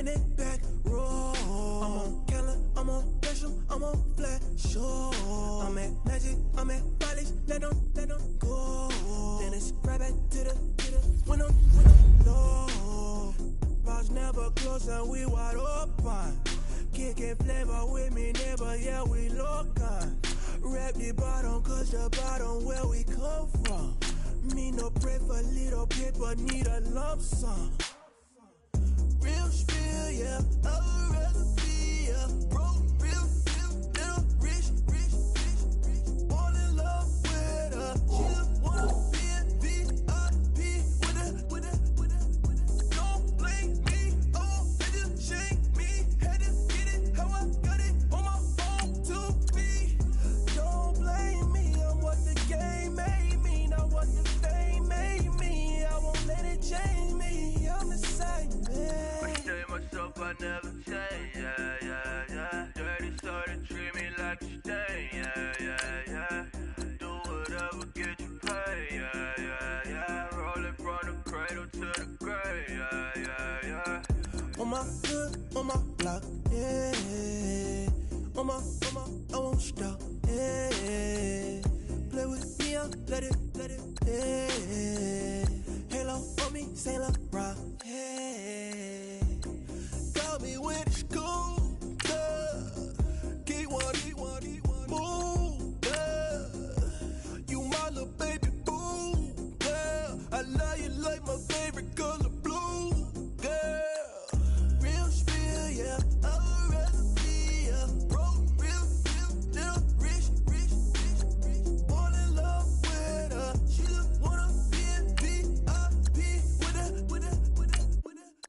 bend it back, roll. I'm on Keller, I'm on Gresham, I'm on Flat Shore. I'm at Magic, I'm at Polish, let them go. Then it's right back to the when I'm low. Bars never close and we wide open. Kicking flavor with me, neighbor, yeah, we local. Rap the bottom, cause the bottom where we come from. Me no pray for little paper, need a lump sum. Real spiel, yeah, I'd rather be, yeah. Broke, real, little rich. Fall in love with her. She just wanna be a VIP with a. Don't blame me, oh, they just shake me. Had to get it, how I got it on my phone to me. Don't blame me, I'm what the game made me, not what the fame made me. I won't let it change me, I'm the same, man. I say myself, I never change, yeah. Dirty started treat me like a stain, yeah. Do whatever, get you paid, yeah. Rolling from the cradle to the grave, yeah. On my hood, on my block, yeah. On my, I won't stop, yeah. Play with me, I'll let it, yeah. Halo on me, Saint Laurent, yeah. Got me with the school, yeah. Keep one, move, yeah. You my little baby boo, yeah. I love you like my favorite color blue, yeah. Real spiel, yeah. I'd rather be, yeah. Broke, real, little rich. Fall in love with her. She just wanna be a VIP with a.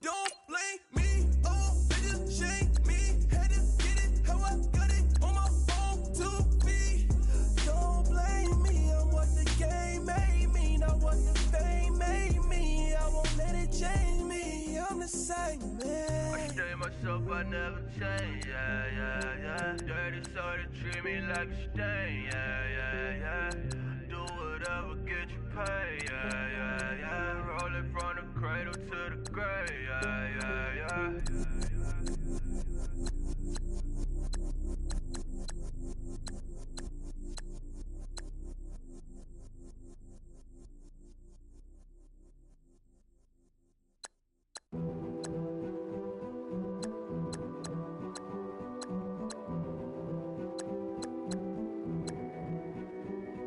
Don't blame me, oh, they just shake me. Had to get it, how I got it on my phone to me. Don't blame me, I'm what the game made me, not what the fame made me. I won't let it change me, I'm the same, man. I say myself, I never change, yeah. Dirty started treat me like a stain, yeah. Do whatever, get you paid, yeah. Rolling from the cradle to the grave, yeah.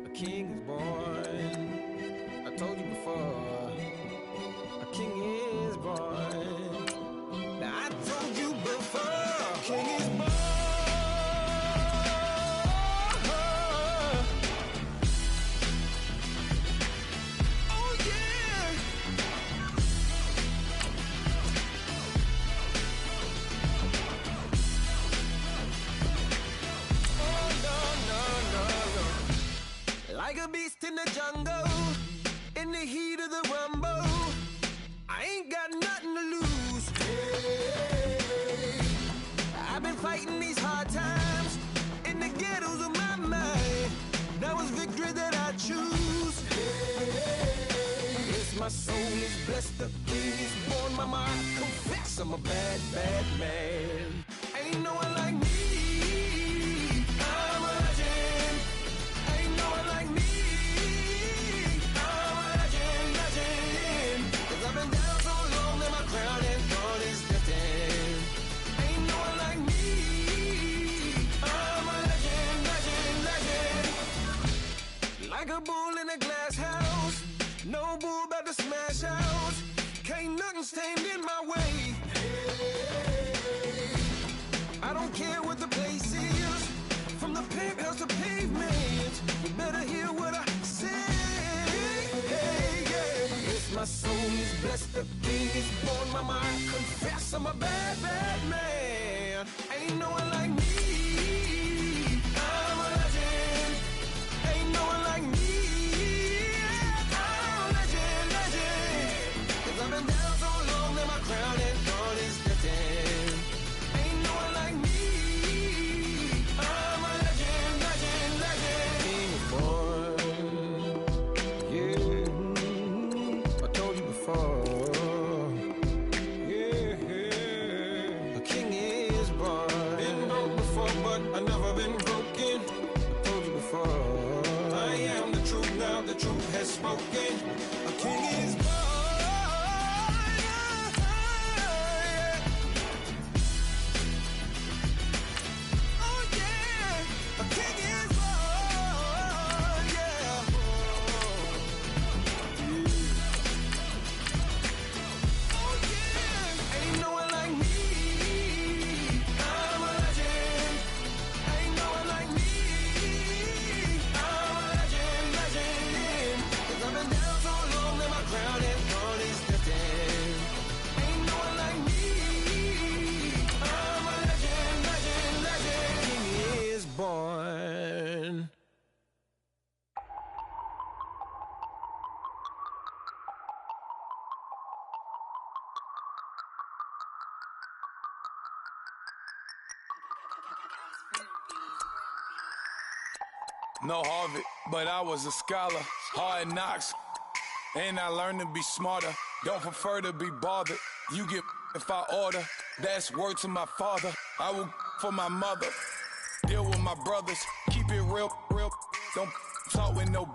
A king is born. I told you before. A king is born. Now I told you before. A king is born. Oh yeah. Oh no. Like a beast in the jungle, in the heat of the rumble, I ain't got nothing to lose. Hey, I've been fighting these hard times in the ghettos of my mind. Now it's victory that I choose. Hey, yes, my soul is blessed, the king is born. Mama, I confess I'm a bad man. Ain't no one like me. I'm a legend. Ain't no one like me. I'm a legend. 'Cause I've been down so long that my crown and God is destined. Ain't no one like me. I'm a legend. Like a bull in a glass house. No bull about to smash out. Can't nothing stand in my way. I don't care what the place is, from the penthouse to pavement. You better hear what I say. Hey, yeah. Yes, my soul is blessed, the king is born. Mama, I confess I'm a bad man. Ain't no one like me. I'm a legend. Ain't no one like me. I'm a legend. 'Cause I've been down so long that my crown and God is destined. Ain't no one like me. I'm a legend. King is born. Yeah, I told you before. Yeah. spoken. A king is born. Oh yeah, a king is born. Yeah. Oh yeah, ain't no one like me. I'm a legend. Ain't no one like me. I'm a legend, legend. 'Cause I've been down so long that my crown and throne is lifted. Ain't no one like me. I'm a legend, legend, legend. King is born. No Harvard, but I was a scholar. Hard knocks, and I learned to be smarter. Don't prefer to be bothered. You get if I order. That's word to my father. I will for my mother. Deal with my brothers. Keep it real, real. Don't talk with no.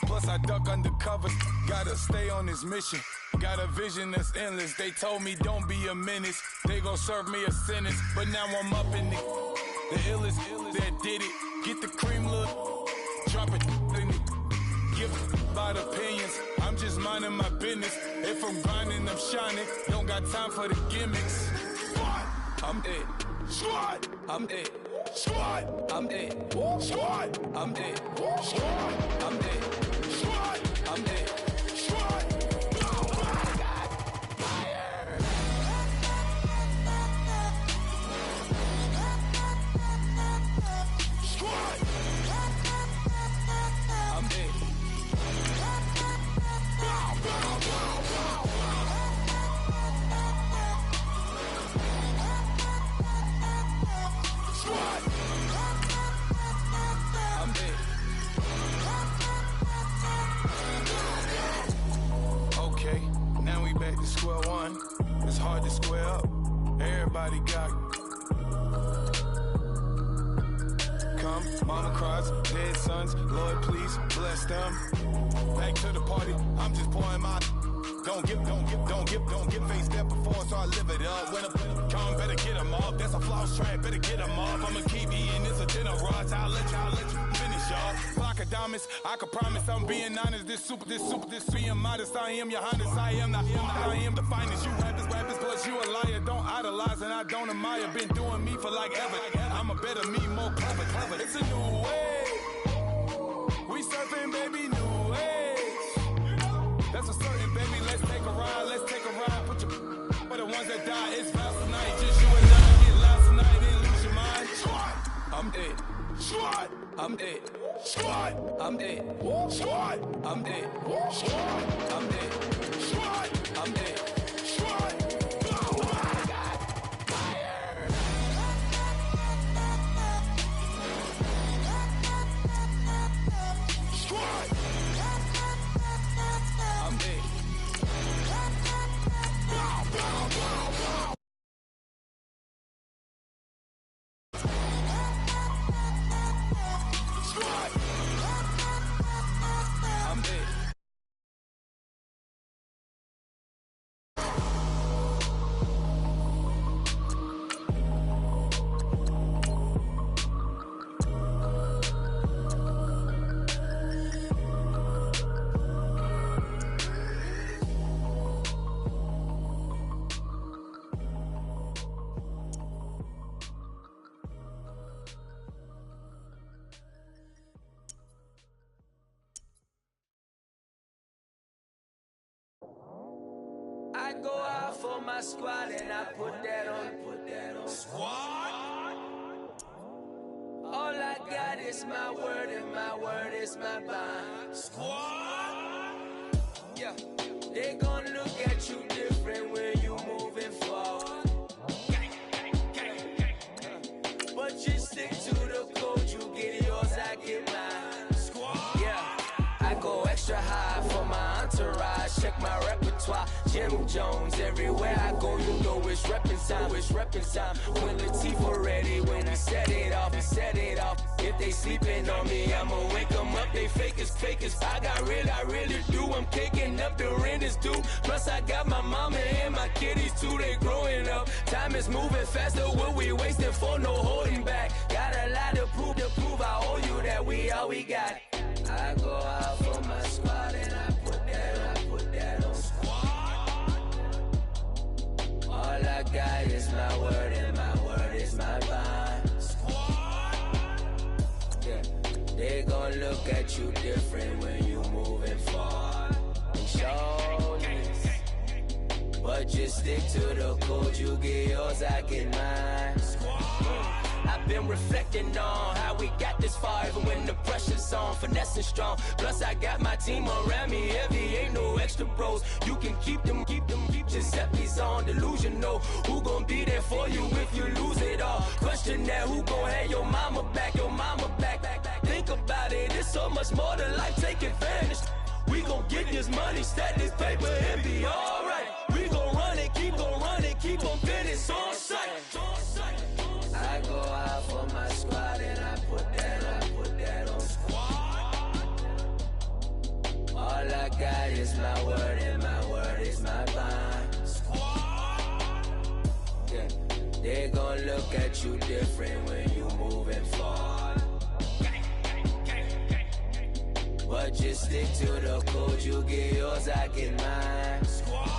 Plus I duck undercover. Gotta stay on this mission. Got a vision that's endless. They told me don't be a menace. They gon' serve me a sentence. But now I'm up in the illest that did it. Get the cream look. Drop it in it. Give about opinions. I'm just minding my business. If I'm grinding, I'm shining. Don't got time for the gimmicks. Squad, I'm it. Squad, I'm it. Squad, I'm it. Squad, I'm it. Squad, I'm it. Squad, I'm it. Squad. Oh my God, fire! Squad, I'm it. Squad, I'm it. Okay, now we back to square one. It's hard to square up. Everybody got come, mama cries, dead sons. Lord, please bless them. Back to the party. I'm just pouring my. Don't get face step before, so I live it up. When I come, better get them up. That's a floss track, better get them up. I'ma keep eating this a dinner rush. I'll let you finish, y'all. Block of diamonds, I can promise I'm being honest. This being modest. I am your highness, I am the finest. You rappers, plus you a liar. Don't idolize and I don't admire. Been doing me for like ever. I'm a better me, more clever. It's a new way. We surfing, baby, new age. That's a certain, baby. Let's take a ride. Put your for the ones that die. It's vows tonight. Just you and I get lost tonight and lose your mind. Squad, I'm it. Squad, I'm it. Squad, I'm it. Squad, I'm it. Squad, I'm it. Squad, I'm it. Squad. Oh my God, fire! Squad, I'm it. Squad, I'm it. I go out for my squad and I put that on. Squad. All I got is my word and my word is my bond. Squad. Yeah, they gon' look at you different when you moving forward. But you stick to the code, you get yours, I get mine. Squad. Yeah, I go extra high for my entourage. Check my repertoire, Jim Jones. Everywhere I go, you know it's reppin' time. When Latifah ready, when we set it off, If they sleeping on me, I'ma wake them up. They fakers. I really do. I'm kicking up the rent is due. Plus I got my mama and my kiddies too. They growing up. Time is moving faster. What we wasting for? No holding back. Got a lot to prove. I owe you that we all we got. I go out for my squad and I put that on squad. All I got is my word and my word is my bond. Yeah, they gon' look at you different when you moving forward. And show this, but just stick to the code. You get yours, I get mine. I've been reflecting on how we got this far, even when the pressure's on, finessing strong. Plus I got my team around me heavy, ain't no extra bros. You can keep them, Giuseppe's on delusional. Who gon' be there for you if you lose it all? Question that, who gon' have your mama back? Think about it, it's so much more than life, take advantage. We gon' get this money, stack this paper and be alright. We gon' run it, keep on finish on sight. I go out for my squad and I put that on squad. All I got is my word and my word is my bond. Squad. Yeah, they gon' look at you different when you moving forward. But just stick to the code, you get yours, I get mine. Squad.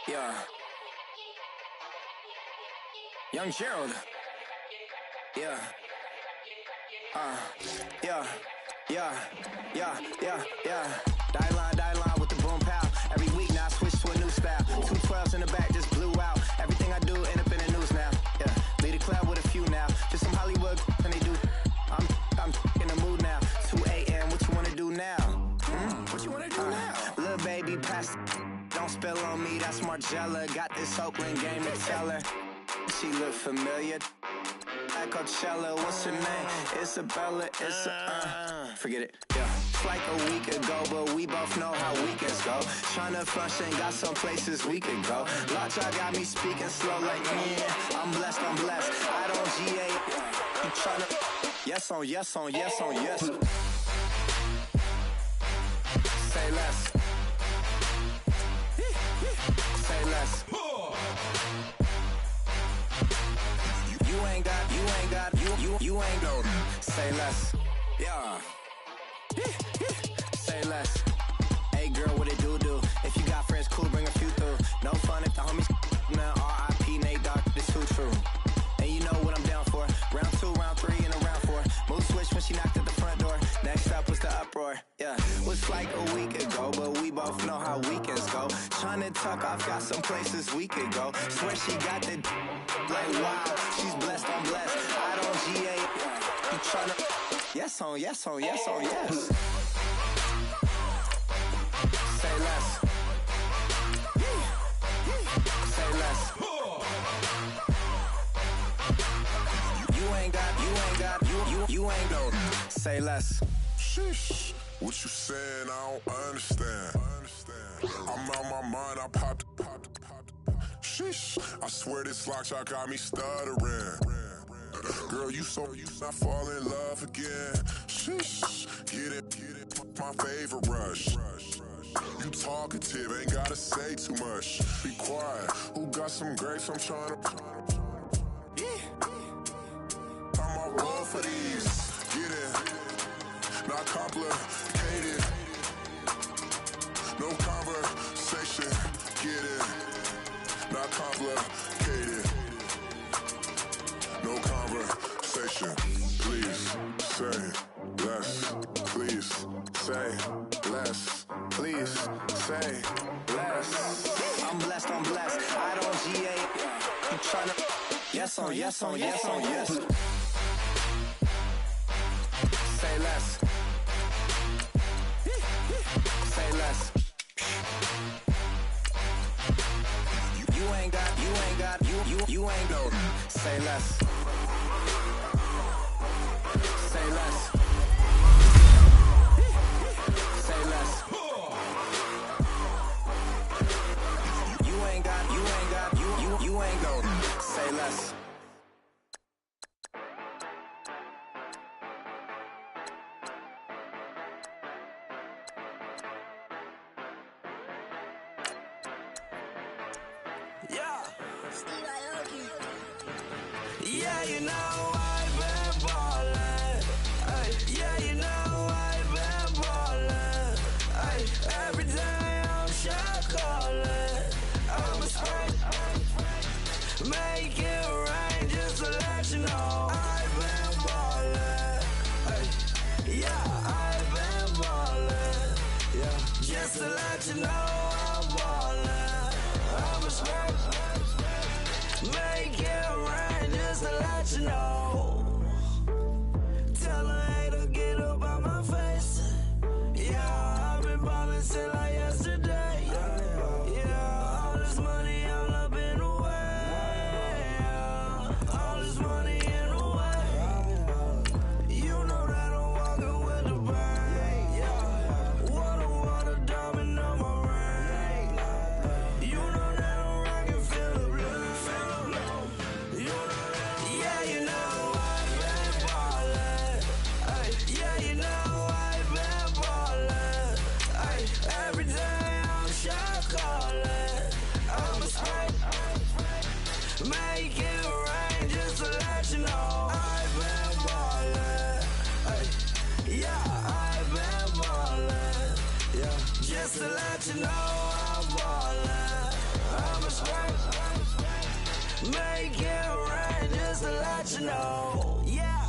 Yeah. Young Gerald. Yeah. Die line with the boom pow. Every week now I switch to a new style. 212s in the back just blew out. Everything I do end up in the news now. Yeah. Lead the club with a few now. Just some Hollywood and they do. I'm in the mood now. 2 a.m. What you wanna do now? What you wanna do now? Little baby pass. Don't spill on me, that's Margella. Got this Oakland game to tell her. She look familiar. At Coachella, what's her name? Isabella, forget it, yeah. It's like a week ago, but we both know how weekends go. Tryna function, got some places we could go. Lot y'all got me speaking slow like, yeah, I'm blessed. I don't GA, you tryna, yes on yes. Say less. Say less. You ain't got, say less. Yeah. Say less. Hey girl, what it do? If you got friends, cool, bring a few through. No fun if the homies now R.I.P. Nate Dogg, this too true. And you know what I'm down for. Round 2, round 3, and a round 4. Mood switch when she knocked at the front door. Next up was the uproar. Yeah, was like a week ago, but we both know how weekends go. Tryna tuck off, got some places we could go. Swear she got the like wow, she's blessed, I'm blessed. I don't GA, you tryna yes on yes. Say less. Say less. You ain't got, you ain't got. Say less. Sheesh. What you saying? I don't understand. I'm out my mind. I popped. Sheesh. I swear this lock y'all got me stuttering. Girl, you not fall in love again. Sheesh. Get it. My favorite rush. You talkative, ain't gotta say too much. Be quiet. Who got some grapes? I'm tryna. I'm all roll for these. Get it. Not complicated. No conversation. Get it. Not complicated. No conversation. Please say less. Please say less. Please say less. I'm blessed. I don't GA. Yes on yes on yes on yes. Say less. Say less. You ain't got, you ain't go. Say less. Say less. Say less. You ain't got, you ain't go. Say less. Yeah, you know I've been ballin'. Ay, yeah, you know I've been ballin'. Ay, every day I'm shot callin'. I'm a spray, make it rain just to let you know I've been ballin'. Ay, yeah, I've been ballin'. Yeah, just to let you know I'm ballin'. I'm a spray, make it rain just to let you know. Tell a hater get up out my face. Yeah, I've been ballin' since like yesterday. Yeah, all this money all up in the way. All this money in the way. You know that I'm walking with the bank. Yeah, water diamond on my ring. You know that I'm rockin' feel the blue. You know that, yeah, you know I've been ballin'. Ay, yeah, you know I've been ballin'. Ay, every day I'm shot callin'. I'm a spray, make it rain just to let you know I've been ballin'. Ay, yeah, I've been ballin'. Yeah, just to let you know I'm ballin'. I'm a spray, make it rain just to let you know. Yeah,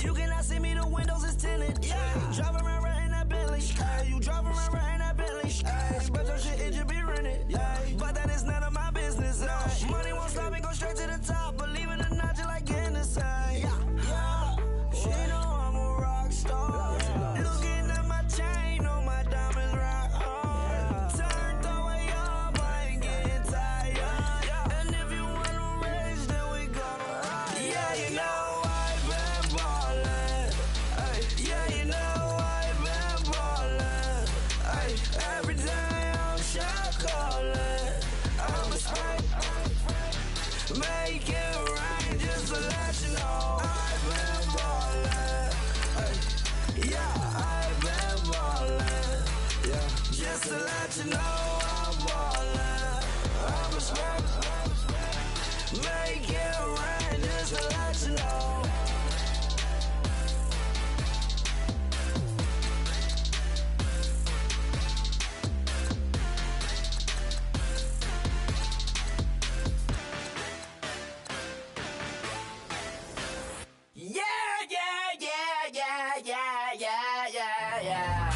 you cannot see me, the windows is tinted. Yeah, drive around right in that Bentley. Ay, you drive around right in that Bentley. Ay, but your shit, it just be rented. Ay, but that is none of my business. Ay, money won't stop me, go straight to the top. Believe it or not, just like Guinness. Ay, yeah, she know I'm a rock star. Looking at my chain, on my diamonds rock hard. Turned the way up, I ain't getting tired. And if you wanna race, then we gonna ride. Yeah, you know I've been ballin'. Ay, yeah, you know I've been ballin'. Ay, every day I'm shot callin'. I'm a spray, make it rain just to let you know I've been ballin'. Ay, yeah, I've been ballin'. Yeah, just to let you know I'm ballin'. I'm a spray, make it rain just to let you know. Yeah, yeah, yeah, yeah, yeah, yeah, yeah, yeah.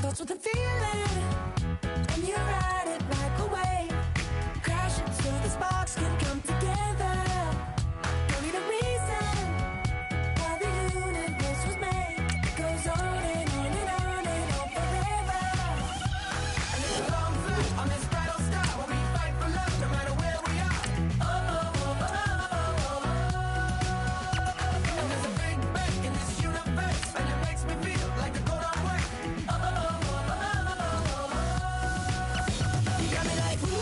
Touch with the feeling, and you ride it like a wave. Crash into the sparks can come together. Don't need a reason why the universe was made. It goes on and on and on and on forever. And it's a long flight on this battle star where we fight for love no matter where we are. Oh, oh, oh, oh, oh, oh. And there's a big bang in this universe, and it makes me feel like the go don't work. Oh, oh, oh, oh, oh, oh. You got me like ooh.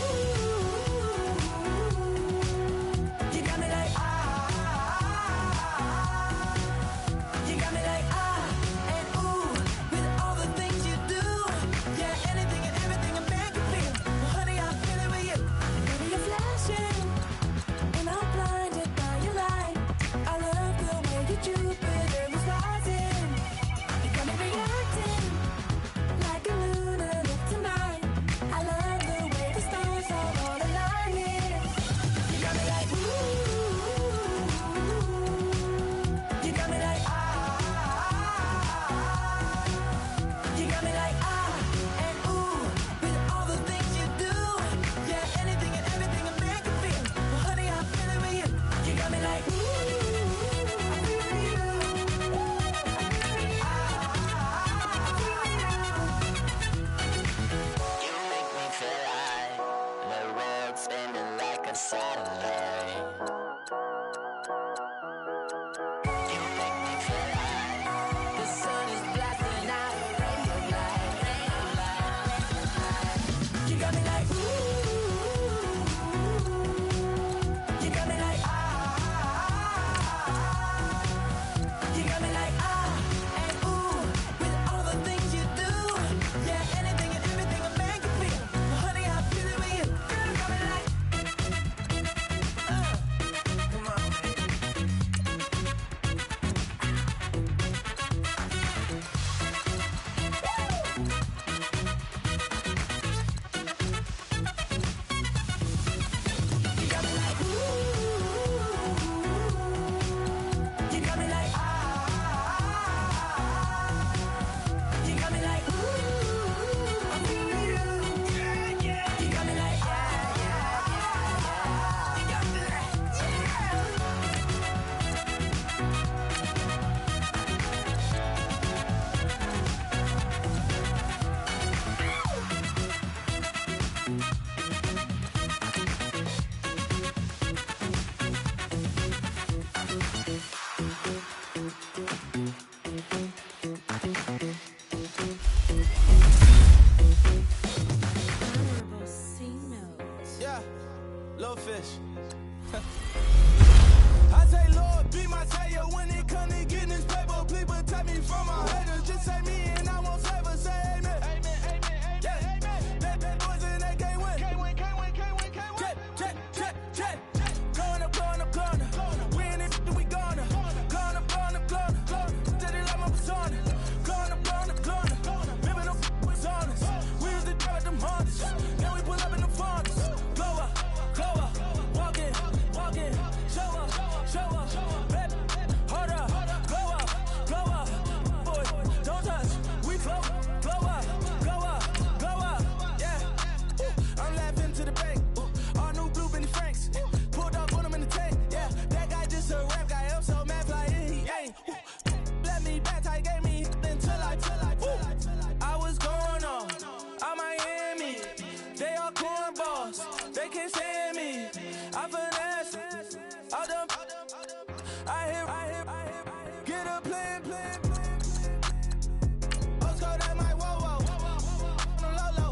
satellite. You make me feel like the sun is blasting out a ray of light, ray of light. You got me like ooh, you got me like you got me like and ooh, with all the things you do, yeah, anything and everything a man can feel. Well, honey, I feel it with you. Girl, you got me like come on, you got me like ooh, you got me like you got me like ooh, I'm feeling you, yeah, yeah. You got me like you got me like Yeah, little fish. I say, Lord, be my savior when it come to getting this paper. Please protect me from my haters. Just say me and I won't save say amen. Amen, amen, amen. Yeah, amen. Bad boys and they can't win. Can't win, can't win, can't win, can't win. Check. Going up. We in it, we gonna. Going up. Steady like my persona. Going up. Living up was honest. We used to drive them hardest. Now we pull up in the farthest. Glow up. Walking. Show up. Baby, hold up. Glow up. Boy, don't touch. We glow up. Yeah. I'm laughing to the bank. All new blue Benny Franks. Pulled up on him in the tank. Yeah, that guy just a rap guy. I'm so mad fly in. He ain't. Let me back tight, gave me until I was going on Miami. They all cornballs. They can't stand me. I finesse all them. I hear. Get a plan. Let's go that my whoa. Low.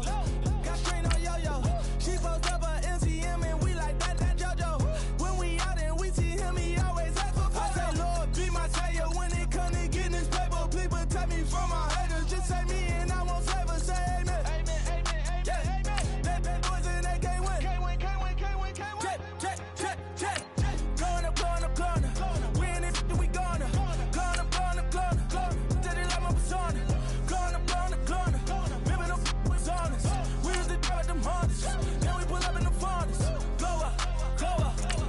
Got strain on yo. She post up her MCM and we like that JoJo. When we out and we see him, he always ask for photo. I say, Lord, be my savior when it come to getting this paper. Please protect me from my haters. Just say me and I won't save her. Say amen. Amen. Yeah, amen. Bad boys and they can't win. Can't win. Check. Going up. We in it, we gonna. Going up. Steady like my persona. Going up. Living up was honest. We used to drive them hardest. Now we pull up in the farthest. Glow up.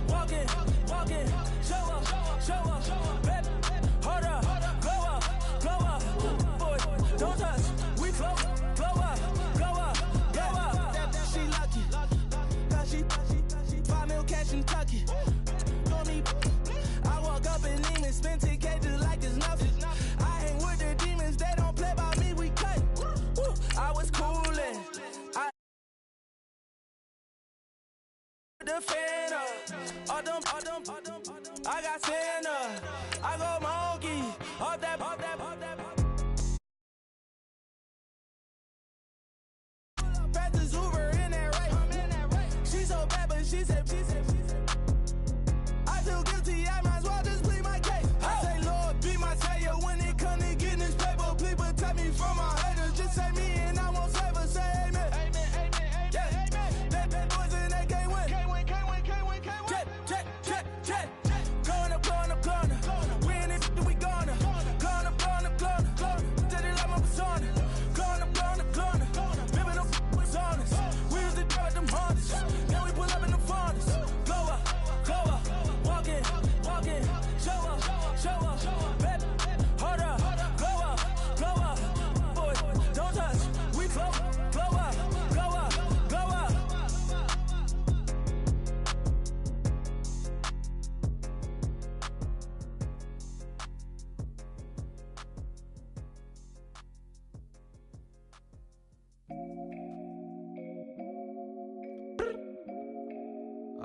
Walking. Show up. Baby, hold up. Glow up. Boy, don't touch. We glow up. Yeah. She lucky. Cause she 5 mil cash in Kentucky. For me, I walk up in Neiman, spend 10K just like it's nothing. I hang with the demons, they don't play by me, we cut. Woo, I was coolin'. The fan up. All them. I got Santa. I go monkey. All that. Practice Uber in that right. She so bad, but she said. I too guilty, I might as well just plead my case. I say, Lord, be my savior when it come to getting this paper. Please protect me from my haters. Just say me and I won't save her. Say amen. Amen. Yeah, amen. Bad boys and they can't win. Can't win. Check. Going up. We in it, we gonna. Going up. Steady like my persona. Going up. Living up was honest. We used to drive them hardest. Now we pull up in the farthest.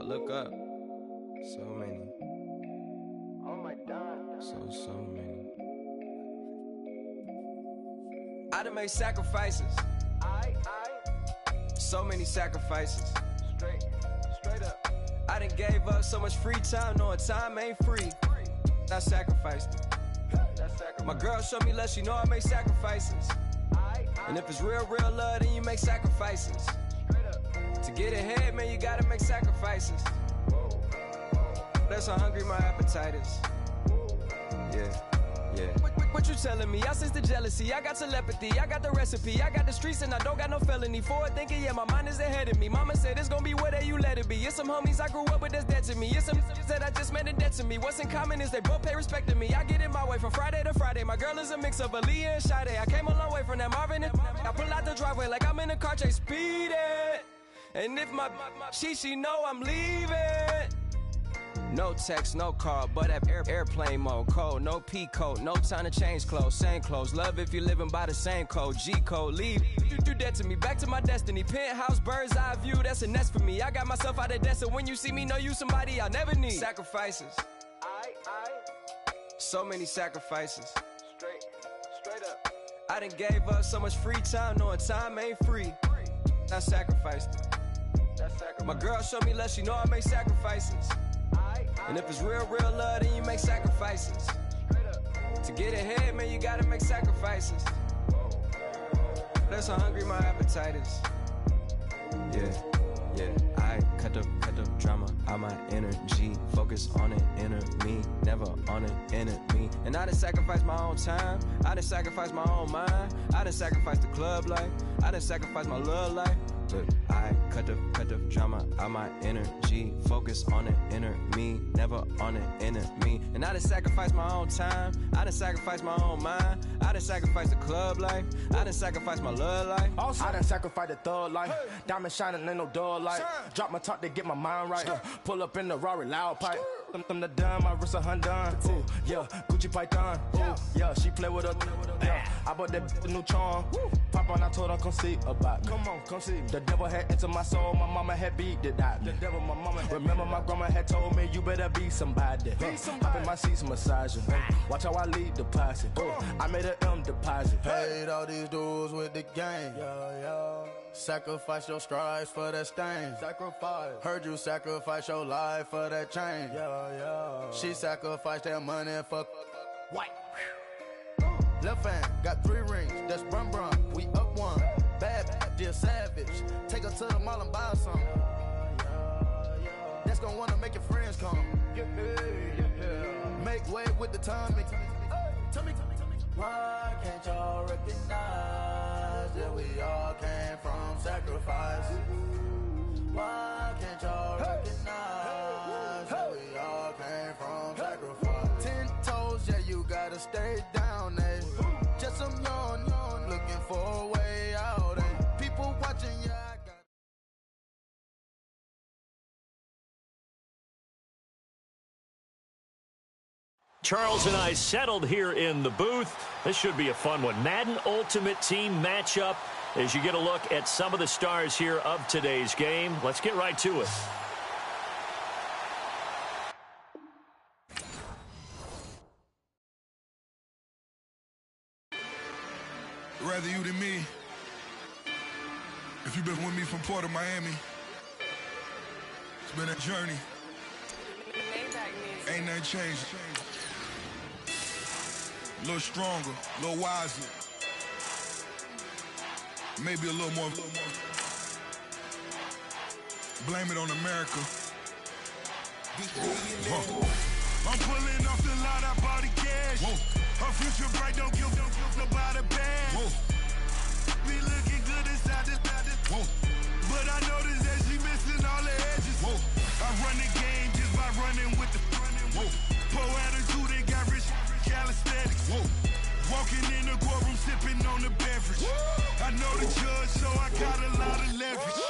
I look up. So many. Oh my God. So many. I done made sacrifices. So many sacrifices. Straight up. I done gave up so much free time, knowing time ain't free. I sacrificed it. My girl showed me love, she know I make sacrifices. And if it's real love, then you make sacrifices. To get ahead, man, you gotta make sacrifices. That's how hungry my appetite is. Yeah. What you telling me? I sense the jealousy, I got telepathy, I got the recipe, I got the streets and I don't got no felony. Forward thinking, yeah, my mind is ahead of me. Mama said it's gonna be whatever you let it be. It's some homies I grew up with that's dead to me. It's some that I just met in debt to me. What's in common is they both pay respect to me. I get in my way from Friday to Friday. My girl is a mix of Aaliyah and Sade. I came a long way from that Marvin and I pull out the driveway like I'm in a car chase speeding. And if my she know I'm leaving. No text, no call, but at airplane mode. Cold, no P code, no time to change clothes. Same clothes, love if you're living by the same code. G code, leave. You do that to me, back to my destiny. Penthouse, bird's eye view, that's a nest for me. I got myself out of debt, so when you see me, know you somebody I'll never need. Sacrifices. So many sacrifices. Straight up. I done gave up so much free time, knowing time ain't free. I sacrificed it. My girl showed me love, she know I make sacrifices. And if it's real love, then you make sacrifices. To get ahead, man, you gotta make sacrifices. That's how hungry my appetite is. Yeah. I cut the drama out my energy. Focus on an inner me, never on an enemy. And I done sacrificed my own time. I done sacrificed my own mind. I done sacrificed the club life. I done sacrificed my love life. But I cut the drama out my energy. Focus on an inner me, never on an enemy. And I done sacrificed my own time. I done sacrificed my own mind. I done sacrificed the club life. I done sacrificed my love life. Also, I done sacrificed the thug life. Diamond shining, ain't no dull light. Drop my top to get my mind right. Pull up in the Rari loud pipe. Them the dime, my wrist a Hyundai. Ooh, yeah, Gucci Python. Ooh, yeah, she play with her. Yeah, I bought that new charm. Pop on, I told her come see about me. Come on, come see. The devil had entered my soul, my mama had beat it out. The devil, my mama had remember my grandma had told me you better be somebody. Hop in my seats, massaging. Watch how I lead the posse. I made an M deposit. Paid all these dudes with the game. Sacrifice your strides for that stain. Sacrifice. Heard you sacrifice your life for that change. She sacrificed that money for White. left hand. Got 3 rings. That's brum brum. We up one. Bad, dear savage. Take her to the mall and buy some. That's gonna wanna make your friends come. Make way with the timing. Tell me. Why can't y'all recognize that we all came from sacrifice? Why can't y'all recognize that we all came from sacrifice? 10 toes, yeah, you gotta stay down, eh? Just some yawn, looking for a way out, eh? People watching, yeah, I got. Charles and I settled here in the booth. This should be a fun one. Madden Ultimate Team matchup as you get a look at some of the stars here of today's game. Let's get right to it. Rather you than me. If you've been with me from Port of Miami, it's been a journey. Ain't nothing changed. A little stronger, a little wiser. Maybe a little more. Blame it on America. I'm pulling off the lot, I bought the cash. Her future bright, don't give about a bag. Be looking good inside this. But I noticed that she missing all the edges. I run the game just by running with the poor attitude, they got rich calisthenics. Walking in the courtroom, sipping on the beverage. I know the judge, so I got a lot of leverage.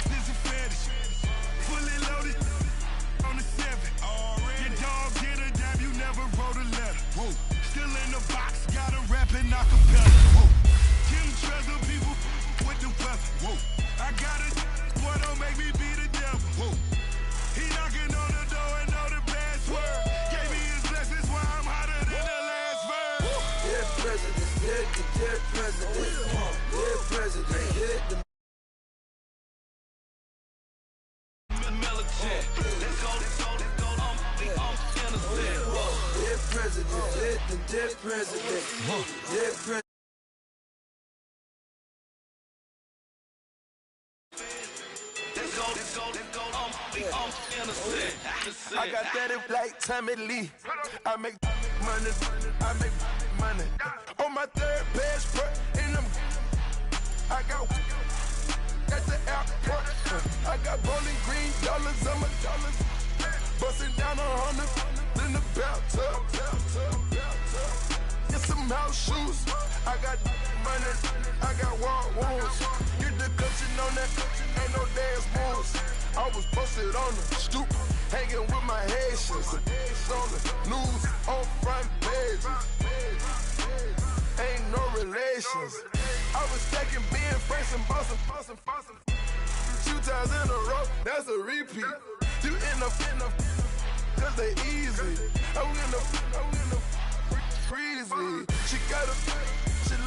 This is a fetish. Fully loaded on the 7. Your dog get a dime, you never wrote a letter. Still in the box, got a rapping acapella. Kim Trezor, people with the weapon. I got it, boy, don't make me beat dead president. Dead president. Hit the dead president. Hit the dead president. Dead president. I got that it like Tommy Lee. I make money, I make money. On my third best front in them. I got at the airport. I got Bowling Green dollars on my dollars. Busting down 100 in the bathtub. Get some house shoes. I got money, I got war wounds. Get the coaching on that, ain't no dance moves. I was posted on the stoop, hanging with my Haitians. On the news, on front pages. Ain't no relations. I was stacking being fresh and bustin'. 2 times in a row, that's a repeat. You end up, cause they easy. I'm in the freezy. She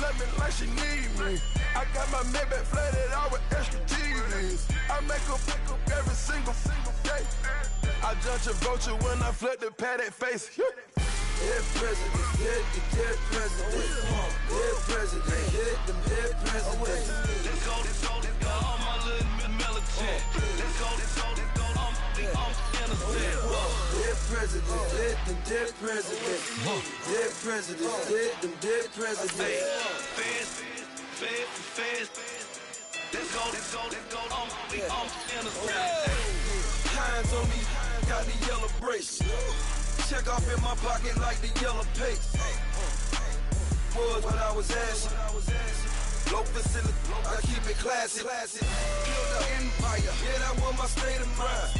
love me like she need me. I got my Maybach flooded out with extra TVs. I make up every single day. I judge a vulture when I flip the paddock face. Dead president, hit the dead president. Dead president, hit them dead presidents. Let's go, all my little militant. Let's go, I'm innocent. Dead president, hit them dead presidents. Dead president, hit them dead presidents. Fast. Let's go, I'm innocent. Hands on me, got the yellow brace. Check off in my pocket like the yellow paste. Was when I was asking. Low facility, I keep it classy. Build an empire, yeah, that was my state of mind.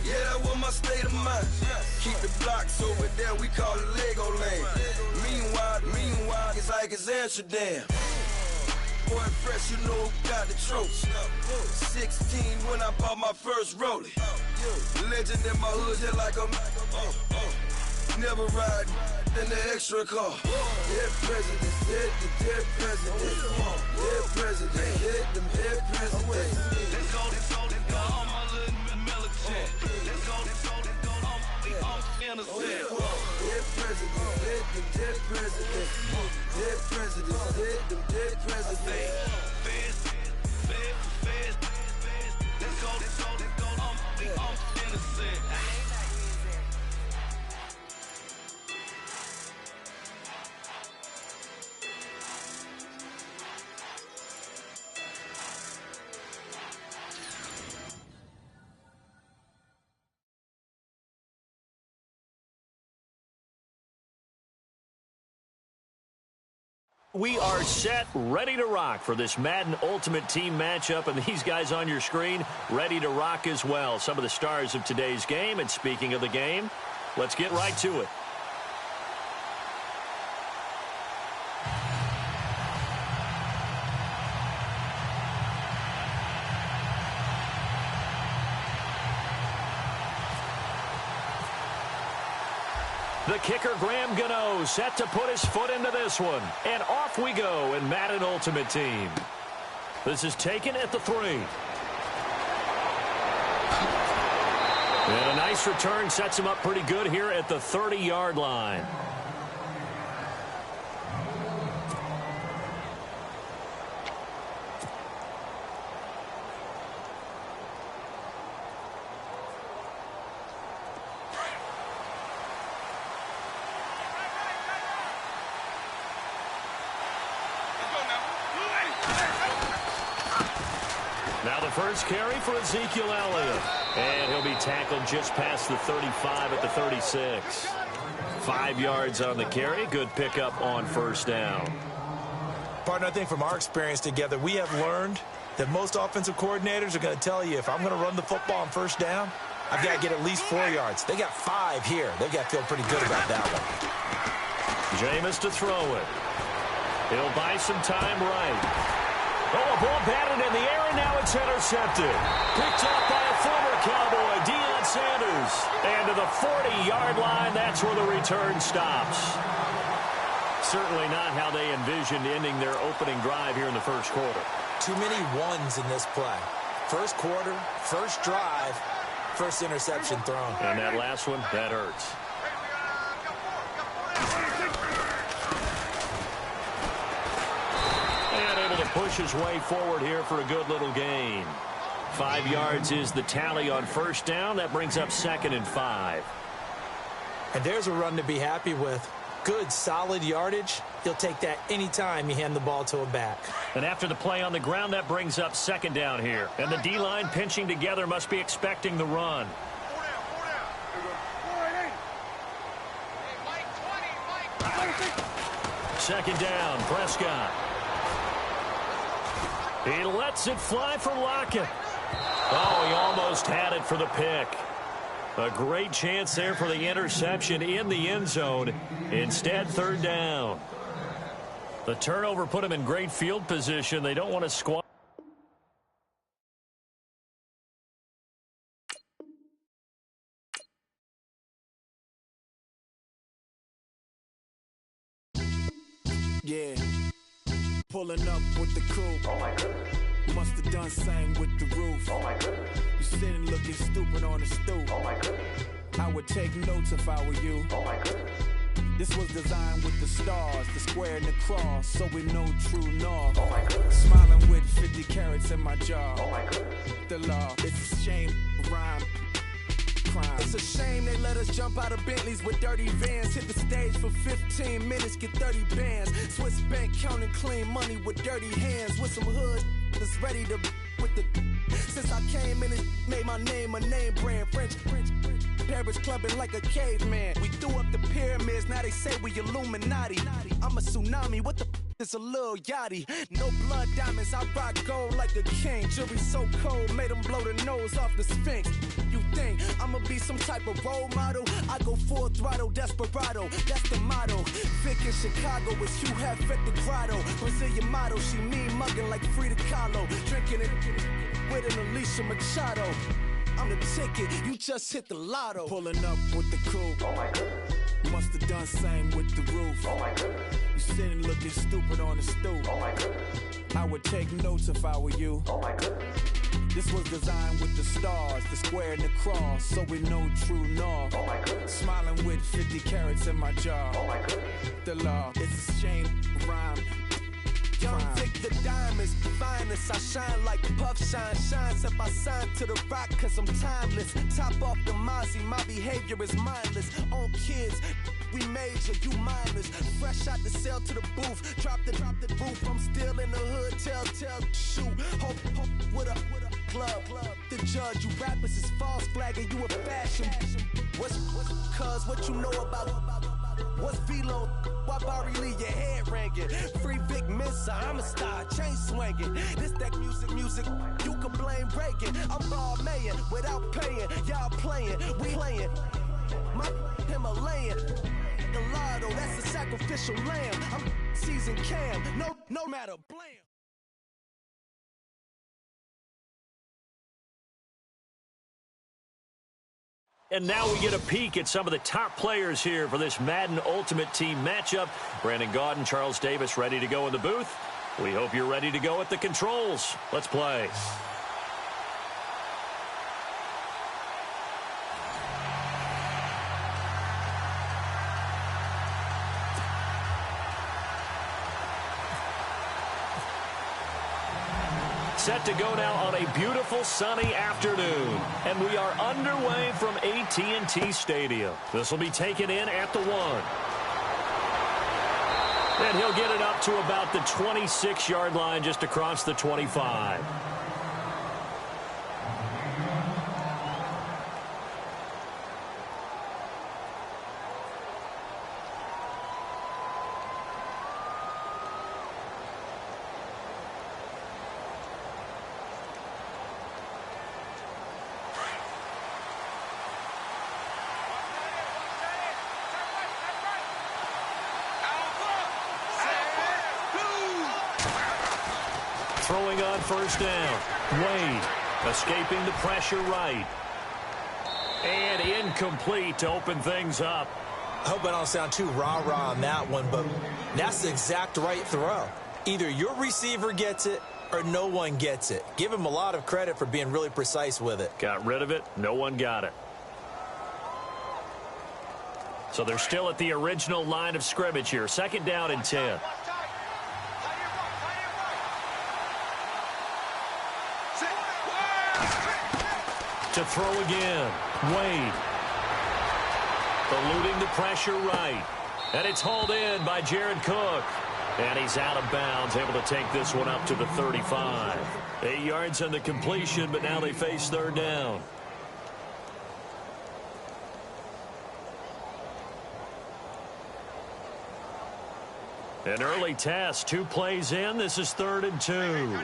Yeah, that was my state of mind. Keep the blocks over there, we call it Lego land. Meanwhile, it's like it's Amsterdam. Boy, fresh, you know who got the tropes. 16 when I bought my first rollie. Legend in my hood, just like a never ride in the extra car. Dead presidents, hit the dead presidents. Dead president, hit them dead presidents. Let's go, all my little militant. Let's go, I'm innocent. Dead presidents, hit them dead presidents. Dead presidents, hit them dead presidents. Fast. Let's go, I'm innocent. We are set, ready to rock for this Madden Ultimate Team matchup, and these guys on your screen ready to rock as well. Some of the stars of today's game, and speaking of the game, let's get right to it. The kicker, Graham Gano, set to put his foot into this one. And off we go in Madden Ultimate Team. This is taken at the 3. And a nice return sets him up pretty good here at the 30-yard line. Now the first carry for Ezekiel Elliott. And he'll be tackled just past the 35 at the 36. 5 yards on the carry. Good pickup on first down. Partner, I think from our experience together, we have learned that most offensive coordinators are going to tell you, if I'm going to run the football on first down, I've got to get at least 4 yards. They got 5 here. They've got to feel pretty good about that one. Jameis to throw it. He'll buy some time right. Oh, a ball batted in the air, and now it's intercepted. Picked up by a former Cowboy, Deion Sanders. And to the 40-yard line, that's where the return stops. certainly not how they envisioned ending their opening drive here in the first quarter. Too many ones in this play. First quarter, first drive, first interception thrown. And that last one, that hurts. And able to push his way forward here for a good little gain. 5 yards is the tally on first down. That brings up 2nd and 5. And there's a run to be happy with. Good, solid yardage. He'll take that anytime you hand the ball to a back. And after the play on the ground, that brings up 2nd down here. And the D-line pinching together must be expecting the run. Second down, Prescott. He lets it fly for Lockett. Oh, he almost had it for the pick. A great chance there for the interception in the end zone. Instead, 3rd down. The turnover put him in great field position. They don't want to squat. Yeah, pulling up with the crew. Oh my goodness. Must have done same with the roof. Oh my goodness. You sitting looking stupid on the stoop. Oh my goodness. I would take notes if I were you. Oh my goodness. This was designed with the stars, the square and the cross, so we know true north. Oh my goodness. Smiling with 50 carats in my jaw. Oh my goodness. The law, it's a shame, rhyme. Crime. It's a shame they let us jump out of Bentleys with dirty vans. Hit the stage for 15 minutes, get 30 bands. Swiss bank counting clean money with dirty hands. With some hood that's ready to with the. Since I came in and made my name a name brand. French. Paris clubbing like a caveman. We threw up the pyramids, now they say we Illuminati. I'm a tsunami, what the is a little yachty. No blood diamonds, I rock gold like a king. Jury so cold, made them blow the nose off the Sphinx. You think I'ma be some type of role model? I go full throttle, desperado, that's the motto. Vic in Chicago is Hugh Hef at the grotto. Brazilian model, she mean mugging like Frida Kahlo. Drinking it with an Alicia Machado. I'm the ticket, you just hit the lotto. Pulling up with the crew. Oh my goodness. Must have done same with the roof. Oh my goodness. You sitting looking stupid on the stoop. Oh my goodness. I would take notes if I were you. Oh my goodness. This was designed with the stars, the square and the cross, so we know true north. Oh my goodness. Smiling with 50 carats in my jaw. Oh my goodness. The law, it's a shame, rhyme. Young Vic the diamonds, finest. I shine like Puff shines if I sign to the rock cause I'm timeless. Top off the Mozzie, my behavior is mindless. On kids, we major, you minors. Fresh out the cell to the booth, drop the roof. I'm still in the hood, tell, shoot. Hope with a club. The judge, you rappers is false flagging, you a fashion. What's cuz, what you know about? What's Velo? Why Barry Lee, your head ringing? Free Vic Mensa, I'm a star, chain swinging. This that music, you can blame Reagan. I'm ball mayin' without paying. Y'all playing, we playing. My Himalayan. The lotto, that's a sacrificial lamb. I'm season cam, no matter, blam. And now we get a peek at some of the top players here for this Madden Ultimate Team matchup. Brandon Gaudin, Charles Davis ready to go in the booth. We hope you're ready to go at the controls. Let's play. Set to go now on a beautiful sunny afternoon. And we are underway from AT&T Stadium. This will be taken in at the 1. And he'll get it up to about the 26-yard line just across the 25. Throwing on first down. Wade escaping the pressure right. And incomplete to open things up. I hope I don't sound too rah-rah on that one, but that's the exact right throw. Either your receiver gets it or no one gets it. Give him a lot of credit for being really precise with it. Got rid of it. No one got it. So they're still at the original line of scrimmage here. 2nd down and 10. To throw again. Wade. Eluding the pressure right. And it's hauled in by Jared Cook. And he's out of bounds, able to take this one up to the 35. 8 yards on the completion, but now they face 3rd down. An early test, 2 plays in. This is 3rd and 2.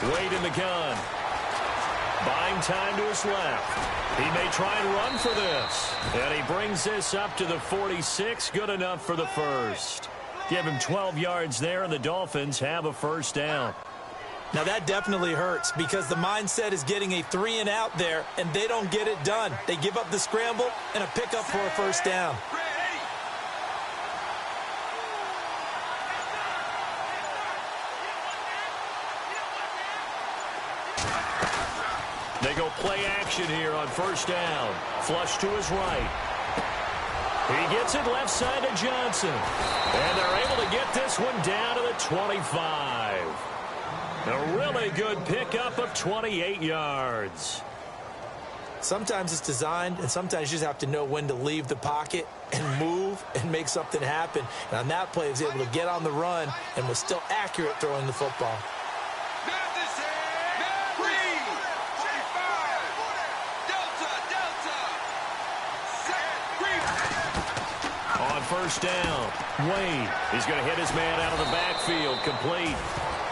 Wade in the gun. Buying time to his left. He may try and run for this. And he brings this up to the 46. Good enough for the first. Give him 12 yards there, and the Dolphins have a 1st down. Now that definitely hurts because the mindset is getting a 3 and out there, and they don't get it done. They give up the scramble and a pickup for a 1st down. They go play action here on 1st down. Flush to his right. He gets it left side to Johnson. And they're able to get this one down to the 25. A really good pickup of 28 yards. Sometimes it's designed, and sometimes you just have to know when to leave the pocket and move and make something happen. And on that play, he was able to get on the run and was still accurate throwing the football. On 1st down, Wade. He's going to hit his man out of the backfield, complete.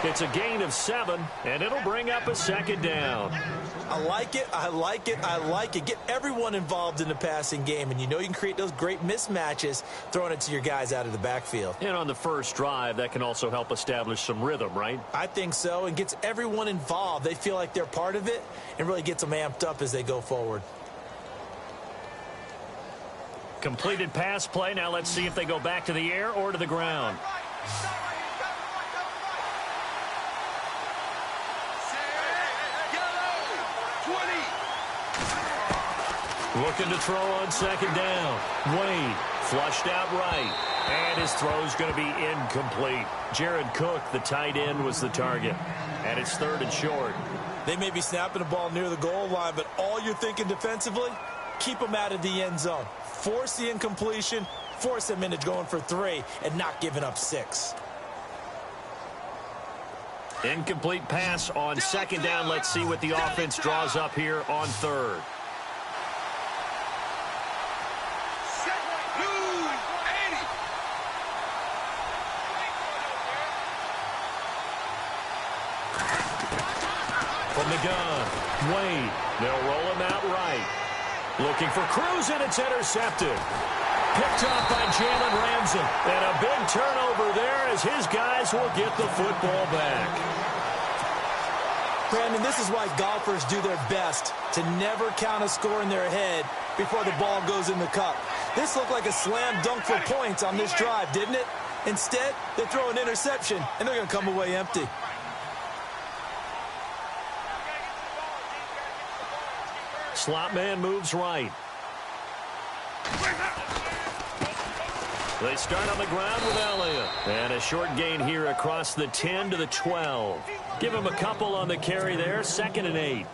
It's a gain of 7, and it'll bring up a 2nd down. I like it, I like it, I like it. Get everyone involved in the passing game, and you know you can create those great mismatches throwing it to your guys out of the backfield. And on the first drive, that can also help establish some rhythm, right? I think so, and gets everyone involved. They feel like they're part of it and really gets them amped up as they go forward. Completed pass play. Now let's see if they go back to the air or to the ground. Looking to throw on 2nd down. Wade flushed out right. And his throw's going to be incomplete. Jared Cook, the tight end, was the target. And it's 3rd and short. They may be snapping the ball near the goal line, but all you're thinking defensively, keep them out of the end zone. Force the incompletion, force them into going for 3, and not giving up 6. Incomplete pass on 2nd down. Let's see what the offense draws up here on 3rd. From the gun, Wade. They'll roll him out right. Looking for Cruz, and it's intercepted. Picked up by Jalen Ramsey. And a big turnover there as his guys will get the football back. Brandon, this is why golfers do their best to never count a score in their head before the ball goes in the cup. This looked like a slam dunk for points on this drive, didn't it? Instead, they throw an interception, and they're going to come away empty. Slot man moves right. They start on the ground with Elliott. And a short gain here across the 10 to the 12. Give him a couple on the carry there. 2nd and 8.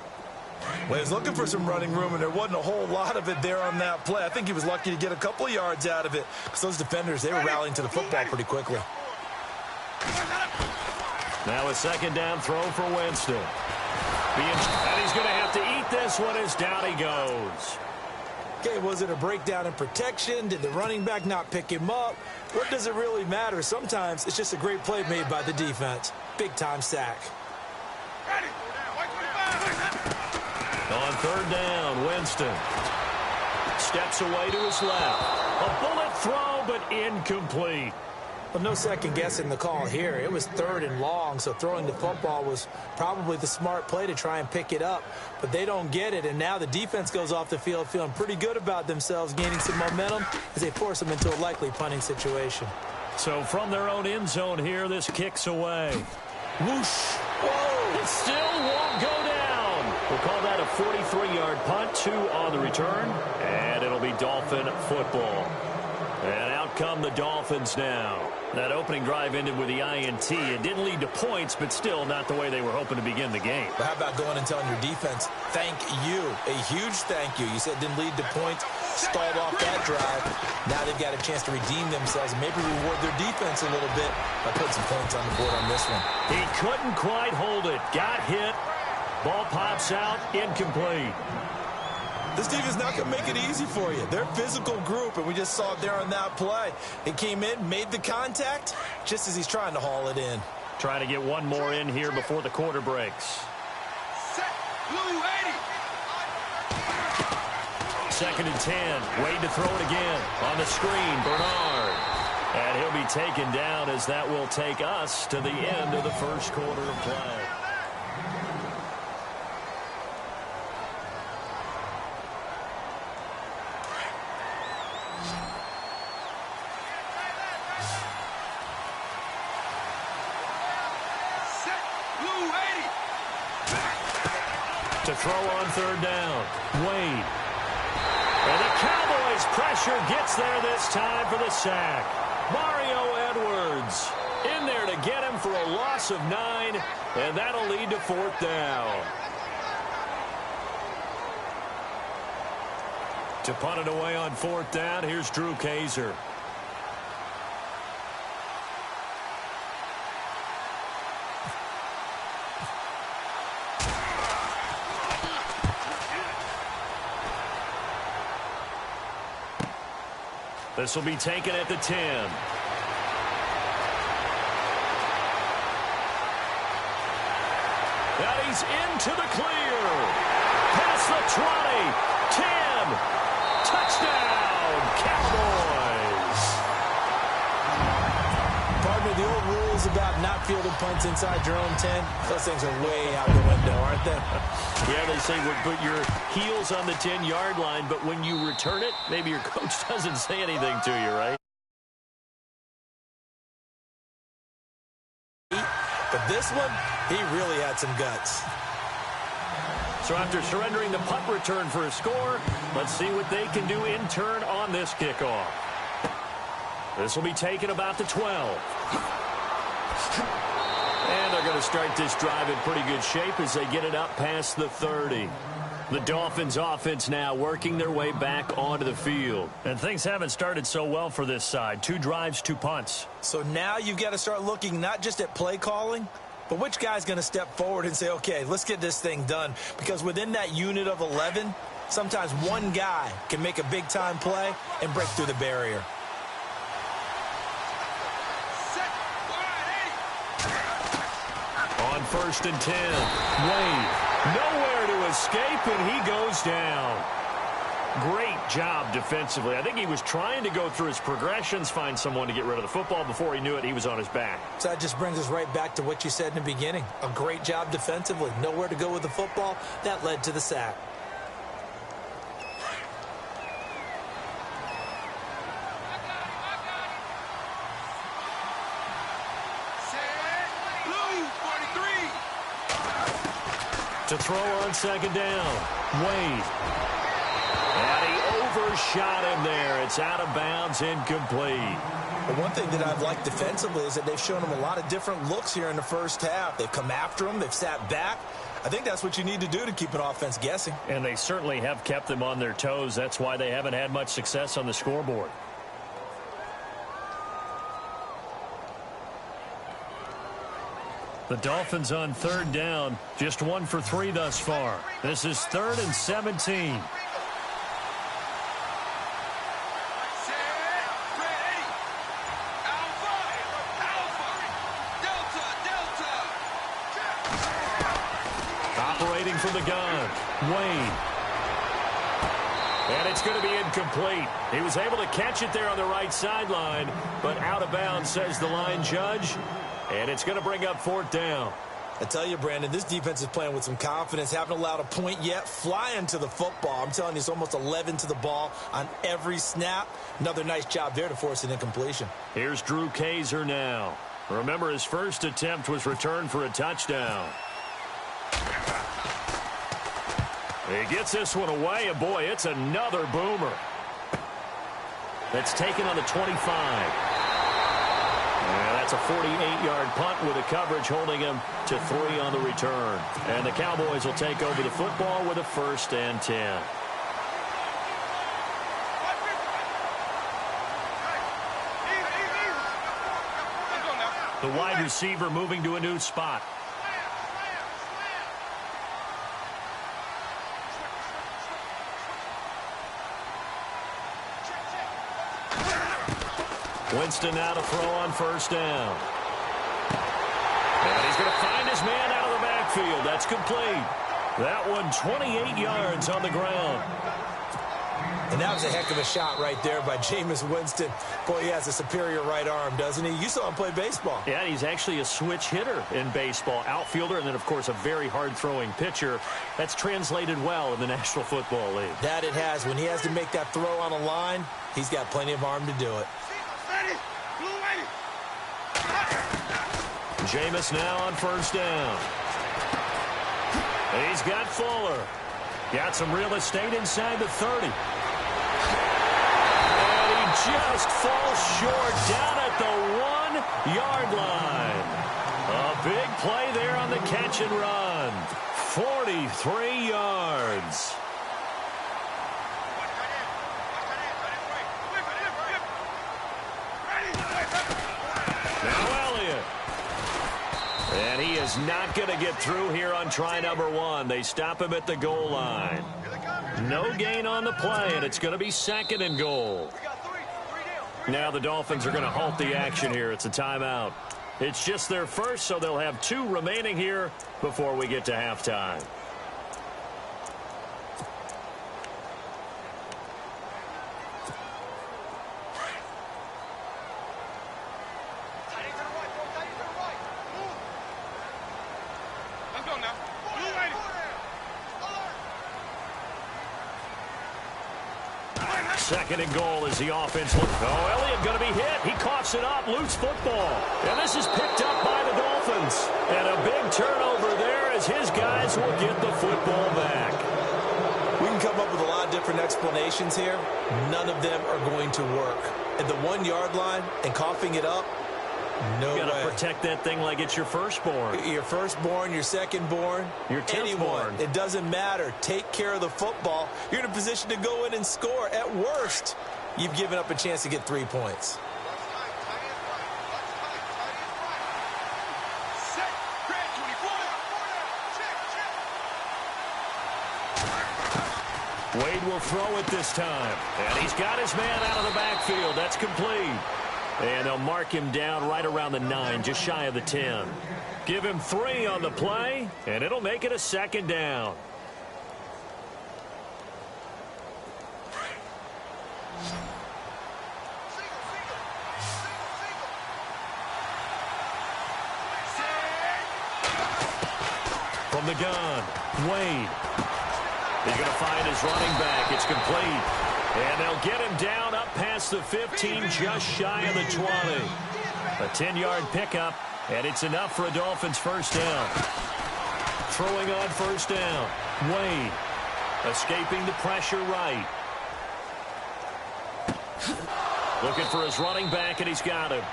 Well, he was looking for some running room, and there wasn't a whole lot of it there on that play. I think he was lucky to get a couple of yards out of it because those defenders, they were rallying to the football pretty quickly. Now a 2nd down throw for Winston. And he's going to have to eat this one as down he goes. Okay, was it a breakdown in protection? Did the running back not pick him up? What does it really matter? Sometimes it's just a great play made by the defense. Big-time sack. On 3rd down, Winston steps away to his left. A bullet throw, but incomplete. Well, no second guessing the call here. It was 3rd and long, so throwing the football was probably the smart play to try and pick it up. But they don't get it, and now the defense goes off the field feeling pretty good about themselves, gaining some momentum as they force them into a likely punting situation. So from their own end zone here, this kicks away. Whoosh! Whoa! It still won't go down. We'll call that a 43-yard punt, 2 on the return, and it'll be Dolphin football. And out come the Dolphins now. That opening drive ended with the INT. It didn't lead to points, but still not the way they were hoping to begin the game. But how about going and telling your defense, thank you, a huge thank you. You said it didn't lead to points, stalled off that drive. Now they've got a chance to redeem themselves and maybe reward their defense a little bit by putting some points on the board on this one. He couldn't quite hold it. Got hit. Ball pops out, incomplete. This defense is not going to make it easy for you. They're a physical group, and we just saw it there on that play. It came in, made the contact, just as he's trying to haul it in. Trying to get one more in here before the quarter breaks. Set. Blue 80. 2nd and 10. Wade to throw it again. On the screen, Bernard. And he'll be taken down as that will take us to the end of the first quarter of play. To throw on 3rd down. Wade. And the Cowboys' pressure gets there this time for the sack. Mario Edwards in there to get him for a loss of 9, and that'll lead to 4th down. To punt it away on 4th down, here's Drew Kaiser. This will be taken at the 10. And he's into the clear. Past the 20. 10. Touchdown, Cowboys. Pardon me, the old rules about not fielding punts inside your own 10, those things are way out the window, aren't they? Yeah, they say put your heels on the 10-yard line, but when you return it, maybe your coach doesn't say anything to you, right? But this one, he really had some guts. So after surrendering the punt return for a score, let's see what they can do in turn on this kickoff. This will be taken about the 12. And they're going to start this drive in pretty good shape as they get it up past the 30. The Dolphins offense now working their way back onto the field. And things haven't started so well for this side. 2 drives, 2 punts. So now you've got to start looking not just at play calling, but which guy's going to step forward and say, okay, let's get this thing done. Because within that unit of 11, sometimes one guy can make a big-time play and break through the barrier. On 1st and 10, Wade nowhere to escape, and he goes down. Great job defensively. I think he was trying to go through his progressions, find someone to get rid of the football. Before he knew it, he was on his back. So that just brings us right back to what you said in the beginning. A great job defensively. Nowhere to go with the football. That led to the sack. To throw on 2nd down, Wade. And he overshot him there. It's out of bounds, incomplete. But one thing that I've liked defensively is that they've shown him a lot of different looks here in the first half. They've come after him. They've sat back. I think that's what you need to do to keep an offense guessing. And they certainly have kept them on their toes. That's why they haven't had much success on the scoreboard. The Dolphins on 3rd down, just 1 for 3 thus far. This is 3rd and 17. Operating from the gun, Wade. And it's going to be incomplete. He was able to catch it there on the right sideline, but out of bounds, says the line judge. And it's going to bring up 4th down. I tell you, Brandon, this defense is playing with some confidence. Haven't allowed a point yet. Flying to the football. I'm telling you, it's almost 11 to the ball on every snap. Another nice job there to force an incompletion. Here's Drew Kaiser now. Remember, his first attempt was returned for a touchdown. He gets this one away, and boy, it's another boomer. That's taken on the 25. And that's a 48-yard punt with a coverage holding him to 3 on the return. And the Cowboys will take over the football with a 1st and 10. The wide receiver moving to a new spot. Winston now to throw on 1st down. And he's going to find his man out of the backfield. That's complete. That one 28 yards on the ground. And that was a heck of a shot right there by Jameis Winston. Boy, he has a superior right arm, doesn't he? You saw him play baseball. Yeah, he's actually a switch hitter in baseball. Outfielder, and then, of course, a very hard-throwing pitcher. That's translated well in the National Football League. That it has. When he has to make that throw on a line, he's got plenty of arm to do it. Jameis now on 1st down. He's got Fuller. Got some real estate inside the 30. And he just falls short down at the 1-yard line. A big play there on the catch and run. 43 yards. And he is not going to get through here on try number 1. They stop him at the goal line. No gain on the play, and it's going to be 2nd and goal. Now the Dolphins are going to halt the action here. It's a timeout. It's just their first, so they'll have 2 remaining here before we get to halftime. Second and goal as the offense looks. Oh, Elliott going to be hit. He coughs it up. Loose football. And this is picked up by the Dolphins. And a big turnover there as his guys will get the football back. We can come up with a lot of different explanations here. None of them are going to work. At the 1-yard line and coughing it up, no way. You got to protect that thing like it's your firstborn. Your firstborn, your secondborn, your anyone. It doesn't matter. Take care of the football. You're in a position to go in and score. At worst, you've given up a chance to get 3 points. Wade will throw it this time. And he's got his man out of the backfield. That's complete. And they'll mark him down right around the 9, just shy of the 10. Give him 3 on the play, and it'll make it a 2nd down. From the gun, Wade. He's going to find his running back. It's complete. And they'll get him down up past the 15, just shy of the 20. A 10-yard pickup, and it's enough for a Dolphins 1st down. Throwing on 1st down, Wade. Escaping the pressure right. Looking for his running back, and he's got him.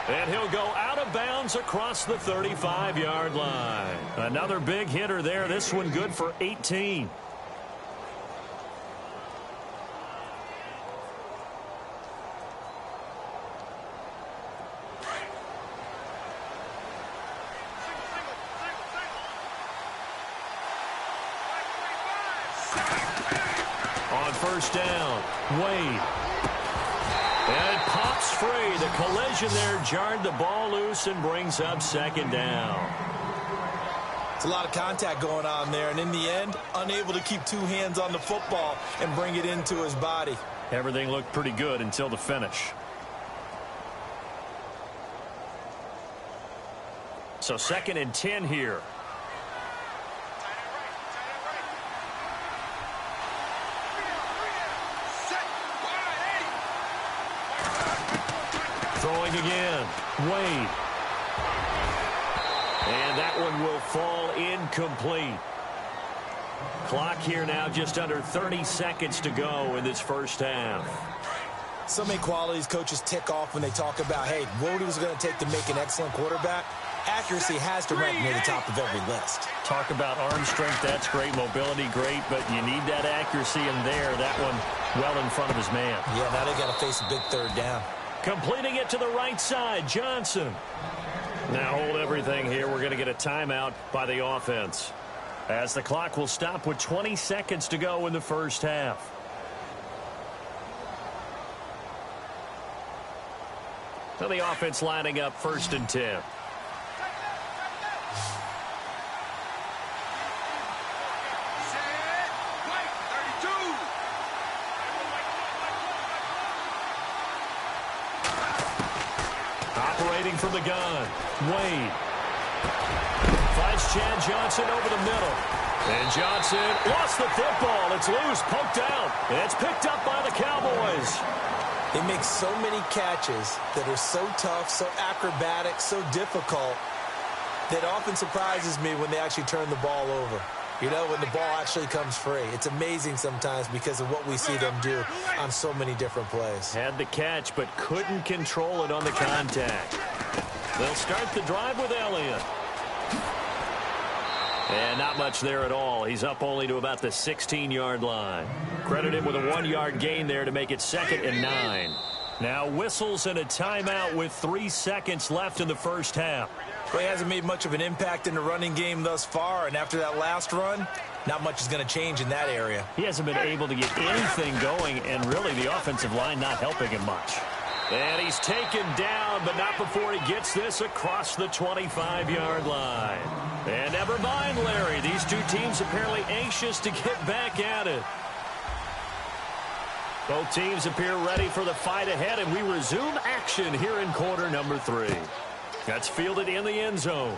And he'll go out of bounds across the 35-yard line. Another big hitter there. This one good for 18. On 1st down, Wade. And it pops free. The collision there jarred the ball loose and brings up 2nd down. It's a lot of contact going on there, and in the end, unable to keep two hands on the football and bring it into his body. Everything looked pretty good until the finish. So 2nd and 10 here. Throwing again. Wade. And that one will fall incomplete. Clock here now just under 30 seconds to go in this first half. So many qualities coaches tick off when they talk about, hey, what was it going to take to make an excellent quarterback? Accuracy has to rank near the top of every list. Talk about arm strength, that's great. Mobility, great, but you need that accuracy in there. That one well in front of his man. Yeah, now they got to face a big 3rd down. Completing it to the right side, Johnson. Now hold everything here. We're going to get a timeout by the offense, as the clock will stop with 20 seconds to go in the first half. So the offense lining up 1st and 10. Operating from the gun, Wade. Finds Chad Johnson over the middle. And Johnson lost the football. It's loose, poked out. And it's picked up by the Cowboys. They make so many catches that are so tough, so acrobatic, so difficult, that often surprises me when they actually turn the ball over. You know, when the ball actually comes free. It's amazing sometimes because of what we see them do on so many different plays. Had the catch, but couldn't control it on the contact. They'll start the drive with Elliott. And not much there at all. He's up only to about the 16-yard line. Credit him with a 1-yard gain there to make it 2nd and 9. Now whistles and a timeout with 3 seconds left in the first half. Well, he hasn't made much of an impact in the running game thus far, and after that last run, not much is going to change in that area. He hasn't been able to get anything going, and really the offensive line not helping him much. And he's taken down, but not before he gets this across the 25-yard line. And never mind, Larry. These two teams apparently anxious to get back at it. Both teams appear ready for the fight ahead, and we resume action here in quarter number 3. That's fielded in the end zone.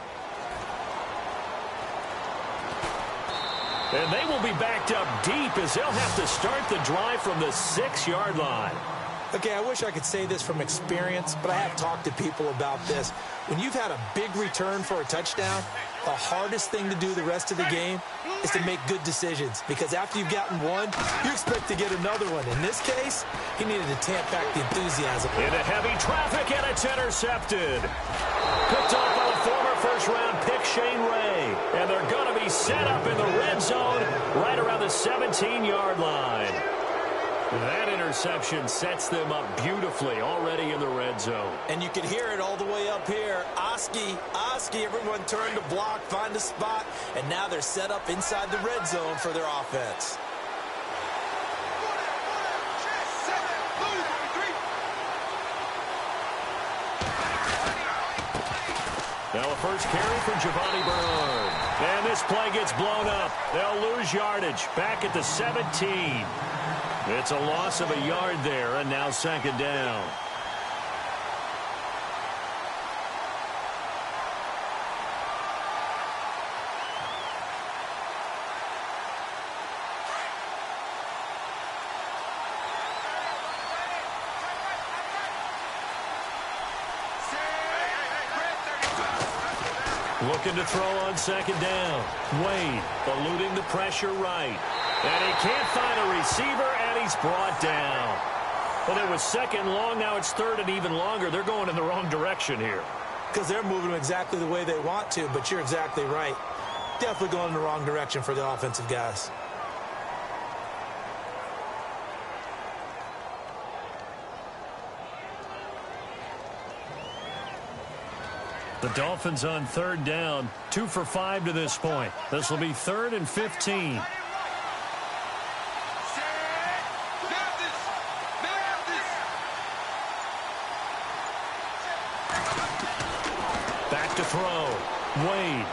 And they will be backed up deep as they'll have to start the drive from the 6-yard line. Okay, I wish I could say this from experience, but I have talked to people about this. When you've had a big return for a touchdown, the hardest thing to do the rest of the game is to make good decisions, because after you've gotten one, you expect to get another one. In this case, he needed to tamp back the enthusiasm. Into heavy traffic, and it's intercepted. Picked off by the former first-round pick, Shane Ray. And they're going to be set up in the red zone right around the 17-yard line. That interception sets them up beautifully already in the red zone. And you can hear it all the way up here. Oski, everyone turned to block, find a spot, and now they're set up inside the red zone for their offense. Now a first carry for Giovanni Bernard. And this play gets blown up. They'll lose yardage back at the 17. It's a loss of a yard there, and now 2nd down. Looking to throw on 2nd down. Wade eluding the pressure right. And he can't find a receiver, and he's brought down. Well, it was 2nd long. Now it's 3rd and even longer. They're going in the wrong direction here. Because they're moving exactly the way they want to, but you're exactly right. Definitely going in the wrong direction for the offensive guys. The Dolphins on 3rd down, 2 for 5 to this point. This will be 3rd and 15. Back to throw. Wade.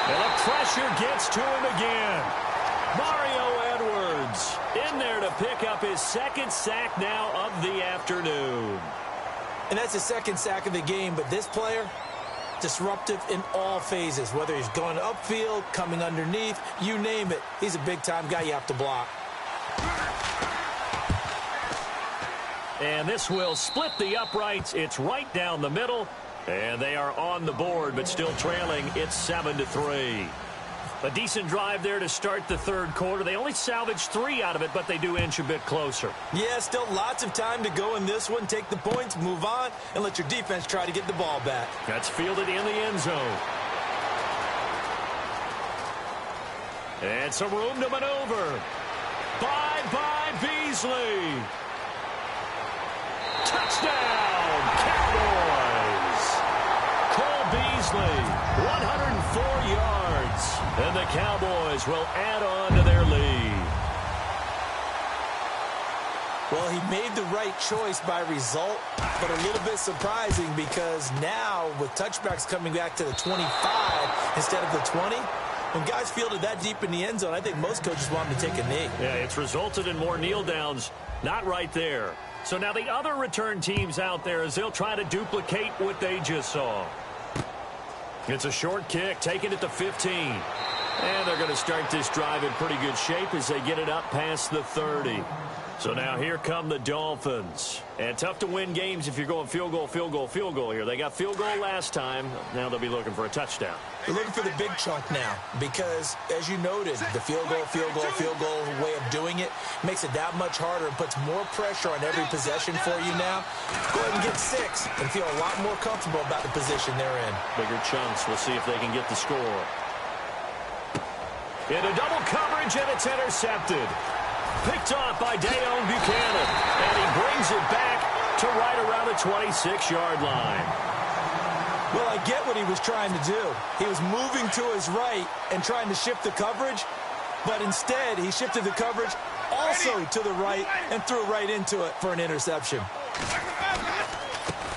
And the pressure gets to him again. Mario Edwards in there to pick up his second sack now of the afternoon. And that's his second sack of the game, but this player, disruptive in all phases, whether he's going upfield, coming underneath, you name it. He's a big-time guy you have to block. And this will split the uprights. It's right down the middle, and they are on the board, but still trailing. It's 7-3. A decent drive there to start the third quarter. They only salvaged 3 out of it, but they do inch a bit closer. Yeah, still lots of time to go in this one. Take the points, move on, and let your defense try to get the ball back. That's fielded in the end zone. And some room to maneuver. Bye-bye, Beasley. Touchdown, Cowboys. Cole Beasley, 104 yards. And the Cowboys will add on to their lead. Well, he made the right choice by result, but a little bit surprising because now with touchbacks coming back to the 25 instead of the 20, when guys fielded that deep in the end zone, I think most coaches want him to take a knee. Yeah, it's resulted in more kneel downs. Not right there. So now the other return teams out there as they'll try to duplicate what they just saw. It's a short kick, taking it to 15. And they're going to start this drive in pretty good shape as they get it up past the 30. So now here come the Dolphins. And tough to win games if you're going field goal, field goal, field goal here. They got field goal last time. Now they'll be looking for a touchdown. They're looking for the big chunk now because, as you noted, the field goal, field goal, field goal way of doing it makes it that much harder and puts more pressure on every possession for you now. Go ahead and get 6 and feel a lot more comfortable about the position they're in. Bigger chunks. We'll see if they can get the score. Into double coverage, and it's intercepted. Picked off by Dayon Buchanan, and he brings it back to right around the 26-yard line. Well, I get what he was trying to do. He was moving to his right and trying to shift the coverage, but instead he shifted the coverage also to the right and threw right into it for an interception.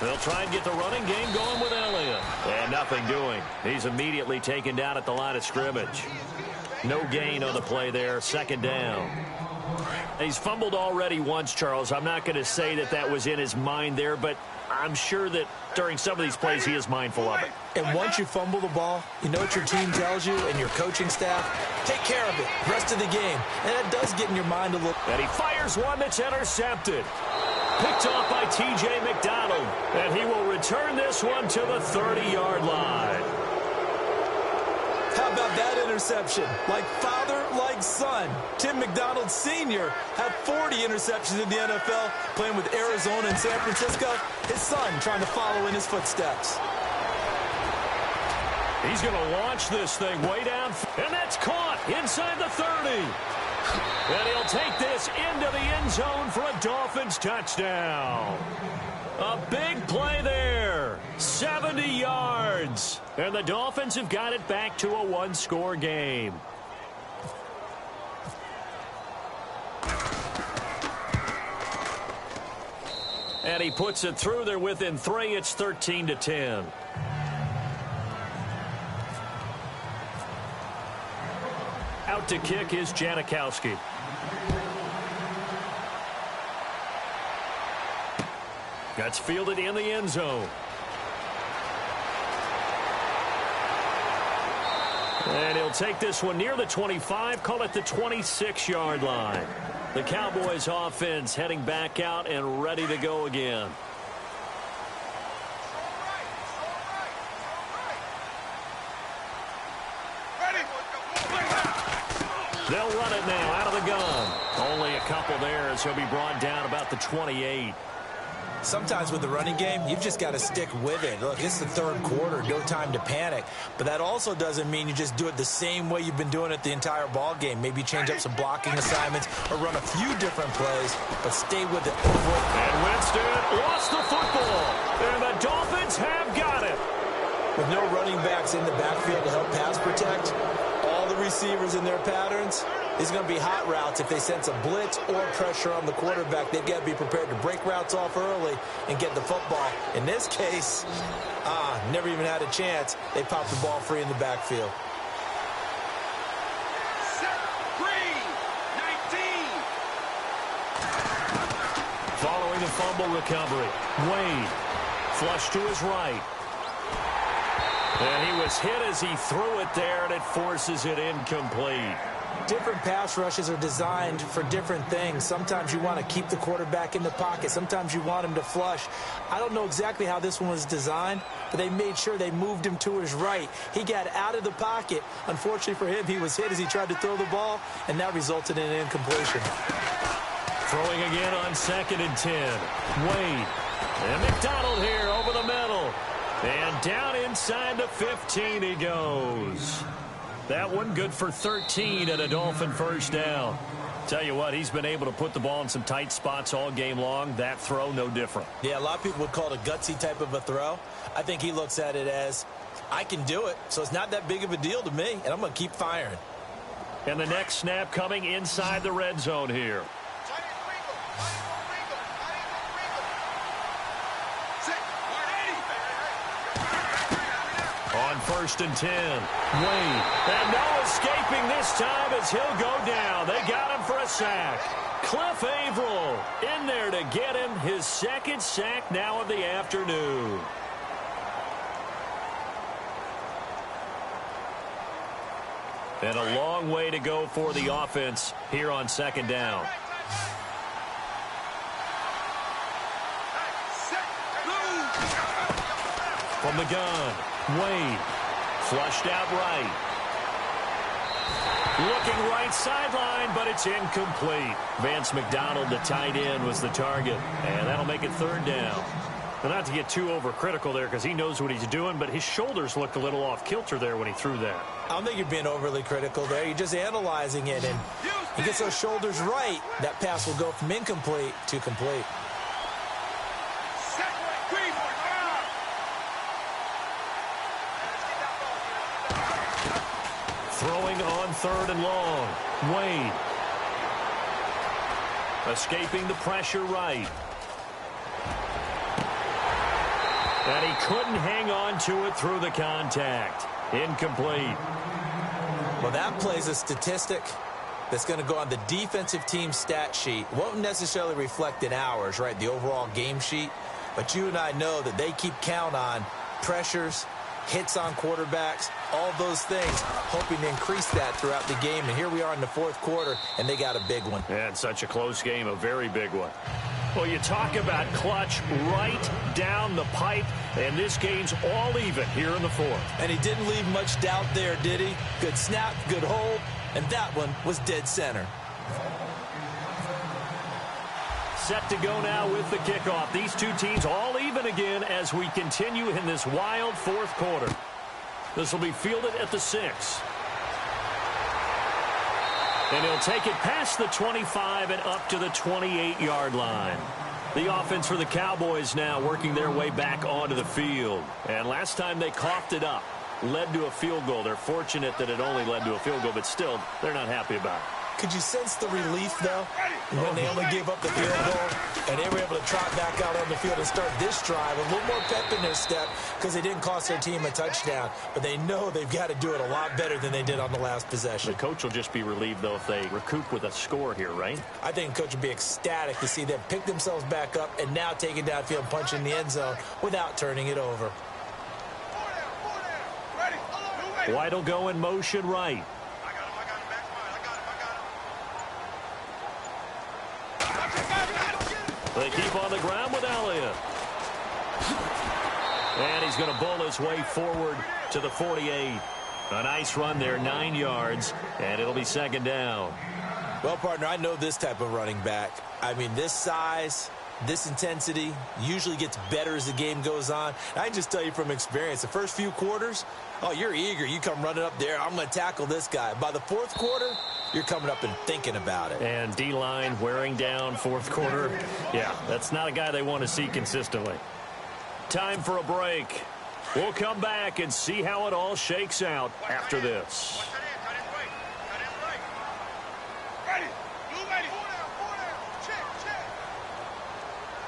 They'll try and get the running game going with Elliott. And nothing doing. He's immediately taken down at the line of scrimmage. No gain on the play there, second down. He's fumbled already once, Charles. I'm not going to say that that was in his mind there, but I'm sure that during some of these plays he is mindful of it. And once you fumble the ball, you know what your team tells you and your coaching staff? Take care of it rest of the game. And that does get in your mind a little. And he fires one that's intercepted. Picked off by T.J. McDonald. And he will return this one to the 30-yard line. How about that interception? Like father, like son. Tim McDonald Sr. had 40 interceptions in the NFL, playing with Arizona and San Francisco. His son trying to follow in his footsteps. He's going to launch this thing way down. And that's caught inside the 30. And he'll take this into the end zone for a Dolphins touchdown. A big play there. 70 yards. And the Dolphins have got it back to a one-score game. And he puts it through. They're within 3. It's 13-10. Out to kick is Janikowski. That's fielded in the end zone. And he'll take this one near the 25, call it the 26-yard line. The Cowboys offense heading back out and ready to go again. They'll run it now out of the gun. Only a couple there as he'll be brought down about the 28. Sometimes with the running game, you've just got to stick with it. Look, it's the third quarter, no time to panic. But that also doesn't mean you just do it the same way you've been doing it the entire ball game. Maybe change up some blocking assignments or run a few different plays, but stay with it. And Winston lost the football. And the Dolphins have got it. With no running backs in the backfield to help pass protect, all the receivers in their patterns, these are going to be hot routes. If they sense a blitz or pressure on the quarterback, they've got to be prepared to break routes off early and get the football. In this case, never even had a chance. They popped the ball free in the backfield. following a fumble recovery. Wade, flush to his right. And he was hit as he threw it there, and it forces it incomplete. Different pass rushes are designed for different things. Sometimes you want to keep the quarterback in the pocket. Sometimes you want him to flush. I don't know exactly how this one was designed, but they made sure they moved him to his right. He got out of the pocket. Unfortunately for him, he was hit as he tried to throw the ball, and that resulted in an incompletion. Throwing again on 2nd and 10. Wade. And McDonald here over the middle. And down inside the 15 he goes. That one good for 13 and a Dolphin first down. Tell you what, he's been able to put the ball in some tight spots all game long. That throw, no different. Yeah, a lot of people would call it a gutsy type of a throw. I think he looks at it as, I can do it, so it's not that big of a deal to me, and I'm going to keep firing. And the next snap coming inside the red zone here. On 1st and 10, Wade. And no escaping this time as he'll go down. They got him for a sack. Cliff Averill in there to get him his 2nd sack now of the afternoon. And a long way to go for the offense here on 2nd down. From the gun, Wade, flushed out right. Looking right sideline, but it's incomplete. Vance McDonald, the tight end, was the target, and that'll make it 3rd down. Now, not to get too overcritical there because he knows what he's doing, but his shoulders looked a little off kilter there when he threw that. I don't think you're being overly critical there. You're just analyzing it, and he gets those shoulders right. That pass will go from incomplete to complete. Throwing on 3rd and long. Wade. Escaping the pressure right. And he couldn't hang on to it through the contact. Incomplete. Well, that plays a statistic that's going to go on the defensive team stat sheet. Won't necessarily reflect in ours, right, the overall game sheet. But you and I know that they keep count on pressures, hits on quarterbacks, all those things, hoping to increase that throughout the game. And here we are in the 4th quarter, and they got a big one. And such a close game, a very big one. Well, you talk about clutch right down the pipe, and this game's all even here in the 4th. And he didn't leave much doubt there, did he? Good snap, good hold, and that one was dead center. Set to go now with the kickoff. These two teams all even again as we continue in this wild 4th quarter. This will be fielded at the 6. And he'll take it past the 25 and up to the 28-yard line. The offense for the Cowboys now working their way back onto the field. And last time they coughed it up, led to a field goal. They're fortunate that it only led to a field goal, but still, they're not happy about it. Could you sense the relief, though, when they only gave up the field goal and they were able to trot back out on the field and start this drive? A little more pep in their step because they didn't cost their team a touchdown. But they know they've got to do it a lot better than they did on the last possession. The coach will just be relieved, though, if they recoup with a score here, right? I think the coach will be ecstatic to see them pick themselves back up and now take it downfield and punch in the end zone without turning it over. White will go in motion right. They keep on the ground with Elliott. And he's going to bull his way forward to the 48. A nice run there, 9 yards, and it'll be 2nd down. Well, partner, I know this type of running back. I mean, this size, this intensity usually gets better as the game goes on. And I can just tell you from experience, the first few quarters, oh, you're eager. You come running up there, I'm going to tackle this guy. By the 4th quarter, you're coming up and thinking about it. And D-line wearing down 4th quarter. Yeah, that's not a guy they want to see consistently. Time for a break. We'll come back and see how it all shakes out after this.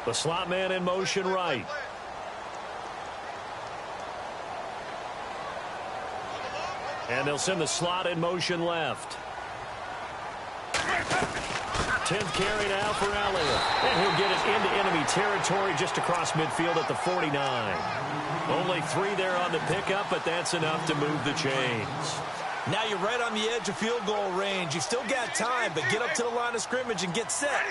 The slot man in motion right. And they'll send the slot in motion left. 10th carry now for Elliott. And he'll get it into enemy territory just across midfield at the 49. Only 3 there on the pickup, but that's enough to move the chains. Now you're right on the edge of field goal range. You've still got time, but get up to the line of scrimmage and get set.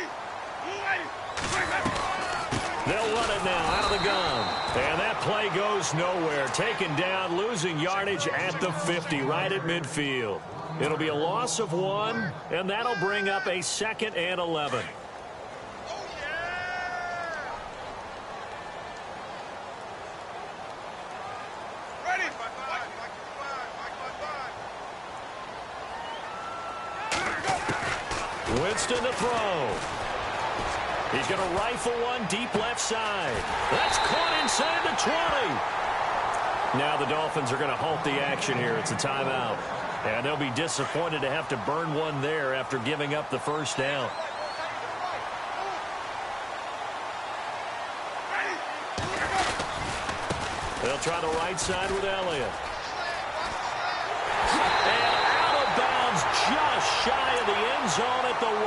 They'll run it now out of the gun. And that play goes nowhere. Taken down, losing yardage at the 50, right at midfield. It'll be a loss of 1, and that'll bring up a 2nd and 11. Winston to throw. He's going to rifle one deep left side. That's caught inside the 20. Now the Dolphins are going to halt the action here. It's a timeout. And they'll be disappointed to have to burn one there after giving up the first down. They'll try the right side with Elliott. And out of bounds just shy of the end zone at the 1.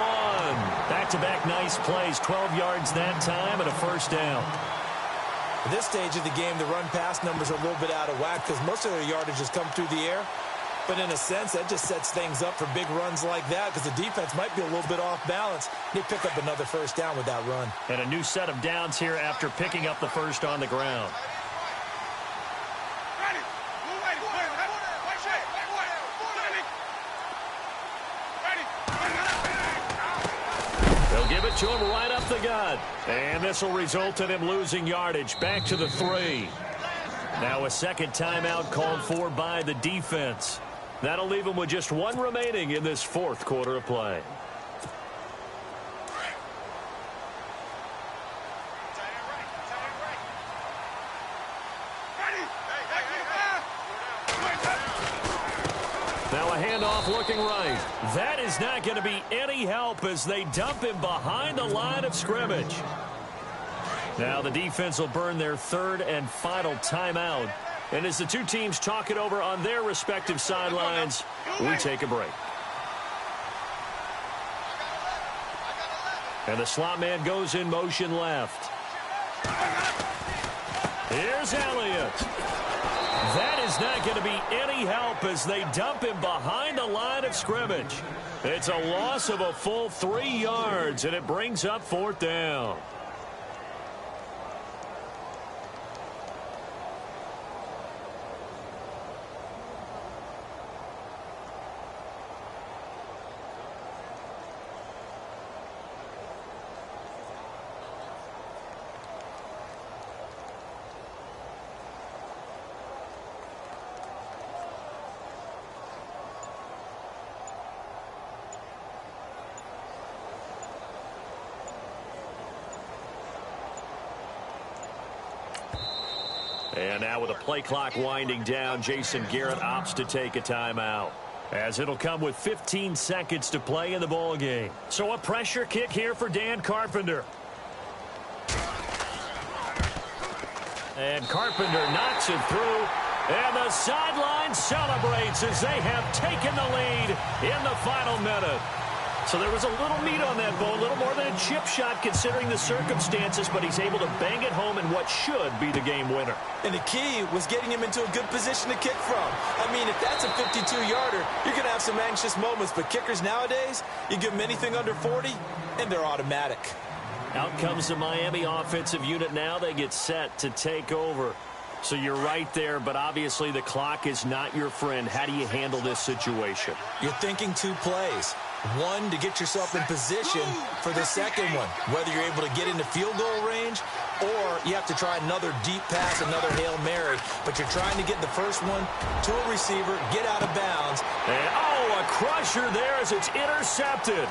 Back-to-back nice plays, 12 yards that time and a first down. At this stage of the game, the run-pass numbers are a little bit out of whack because most of their yardage has come through the air. But in a sense, that just sets things up for big runs like that because the defense might be a little bit off balance. They pick up another first down with that run. And a new set of downs here after picking up the first on the ground. They'll give it to him right up the gut. And this will result in him losing yardage back to the 3. Now a second timeout called for by the defense. That'll leave him with just 1 remaining in this 4th quarter of play. Now a handoff looking right. That is not going to be any help as they dump him behind the line of scrimmage. Now the defense will burn their 3rd and final timeout. And as the two teams talk it over on their respective sidelines, we take a break. And the slot man goes in motion left. Here's Elliott. That is not going to be any help as they dump him behind the line of scrimmage. It's a loss of a full 3 yards, and it brings up 4th down. And now with the play clock winding down, Jason Garrett opts to take a timeout, as it'll come with 15 seconds to play in the ball game. So a pressure kick here for Dan Carpenter. And Carpenter knocks it through. And the sideline celebrates as they have taken the lead in the final minute. So there was a little meat on that bone, a little more than a chip shot considering the circumstances, but he's able to bang it home in what should be the game winner. And the key was getting him into a good position to kick from. I mean, if that's a 52-yarder, you're going to have some anxious moments, but kickers nowadays, you give them anything under 40, and they're automatic. Out comes the Miami offensive unit now. They get set to take over. So you're right there, but obviously the clock is not your friend. How do you handle this situation? You're thinking 2 plays. 1, to get yourself in position for the second one, whether you're able to get into field goal range or you have to try another deep pass, another Hail Mary. But you're trying to get the first one to a receiver, get out of bounds. And, oh, a crusher there as it's intercepted.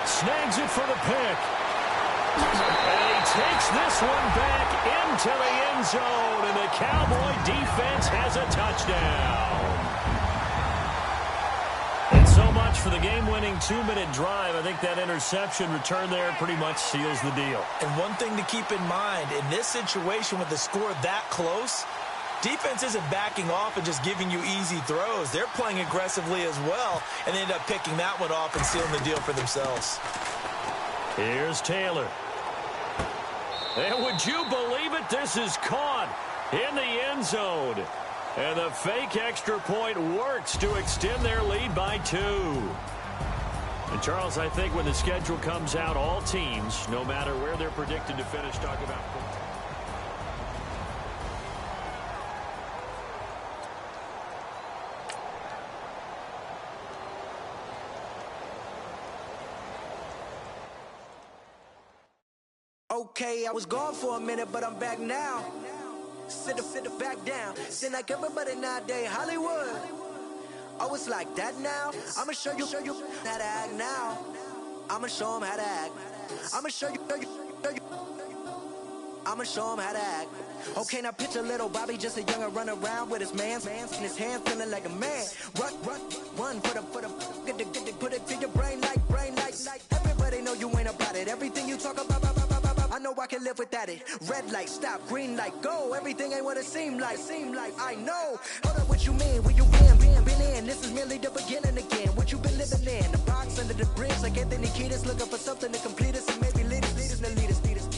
Snags it for the pick. And he takes this one back into the end zone, and the Cowboy defense has a touchdown. And so much for the game-winning 2-minute drive. I think that interception return there pretty much seals the deal. And one thing to keep in mind, in this situation with the score that close, defense isn't backing off and just giving you easy throws. They're playing aggressively as well, and they end up picking that one off and sealing the deal for themselves. Here's Taylor. And would you believe it? This is caught in the end zone. And the fake extra point works to extend their lead by 2. And Charles, I think when the schedule comes out, all teams, no matter where they're predicted to finish, talk about. Okay, I was gone for a minute, but I'm back now. Sit back down. Seem like everybody nowadays, Hollywood. Oh, it's like that now? I'ma show you how to act now. I'ma show them how to act. I'ma show you. I'ma show them how to act. Okay, now picture little Bobby, just a younger run around with his man in his hand, feeling like a man. Run for the put it to your brain like. Everybody know you ain't about it. Everything you talk about, I know I can live without it. Red light, stop, green light, go. Everything ain't what it seem like. I know. Hold up, what you mean? Where you been in? This is merely the beginning again. What you been living in? The box under the bridge, like Anthony Kiedis, looking for something to complete us and maybe lead us.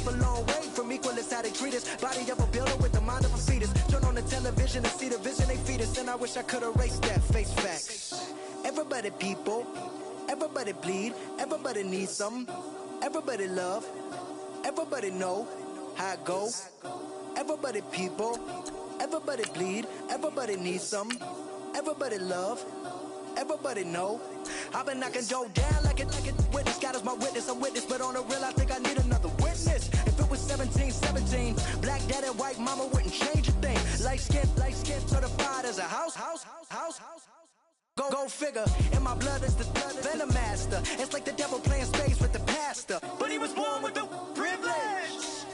A long way from equal is how they treat us. Body of a builder with the mind of a fetus. Turn on the television and see the vision they feed us. And I wish I could erase that. Face facts. Everybody people, everybody bleed, everybody needs some, everybody love, everybody know how it go. Everybody people, everybody bleed, everybody needs some, everybody love, everybody know. I've been knocking Joe down like it witness. God is my witness, I'm witness, but on the real I think I need another witness. If it was 17, black dad and white mama wouldn't change a thing. Light skin, certified as a house. Go figure, in my blood is the venom master. It's like the devil playing space with the pastor. But he was born with the privilege.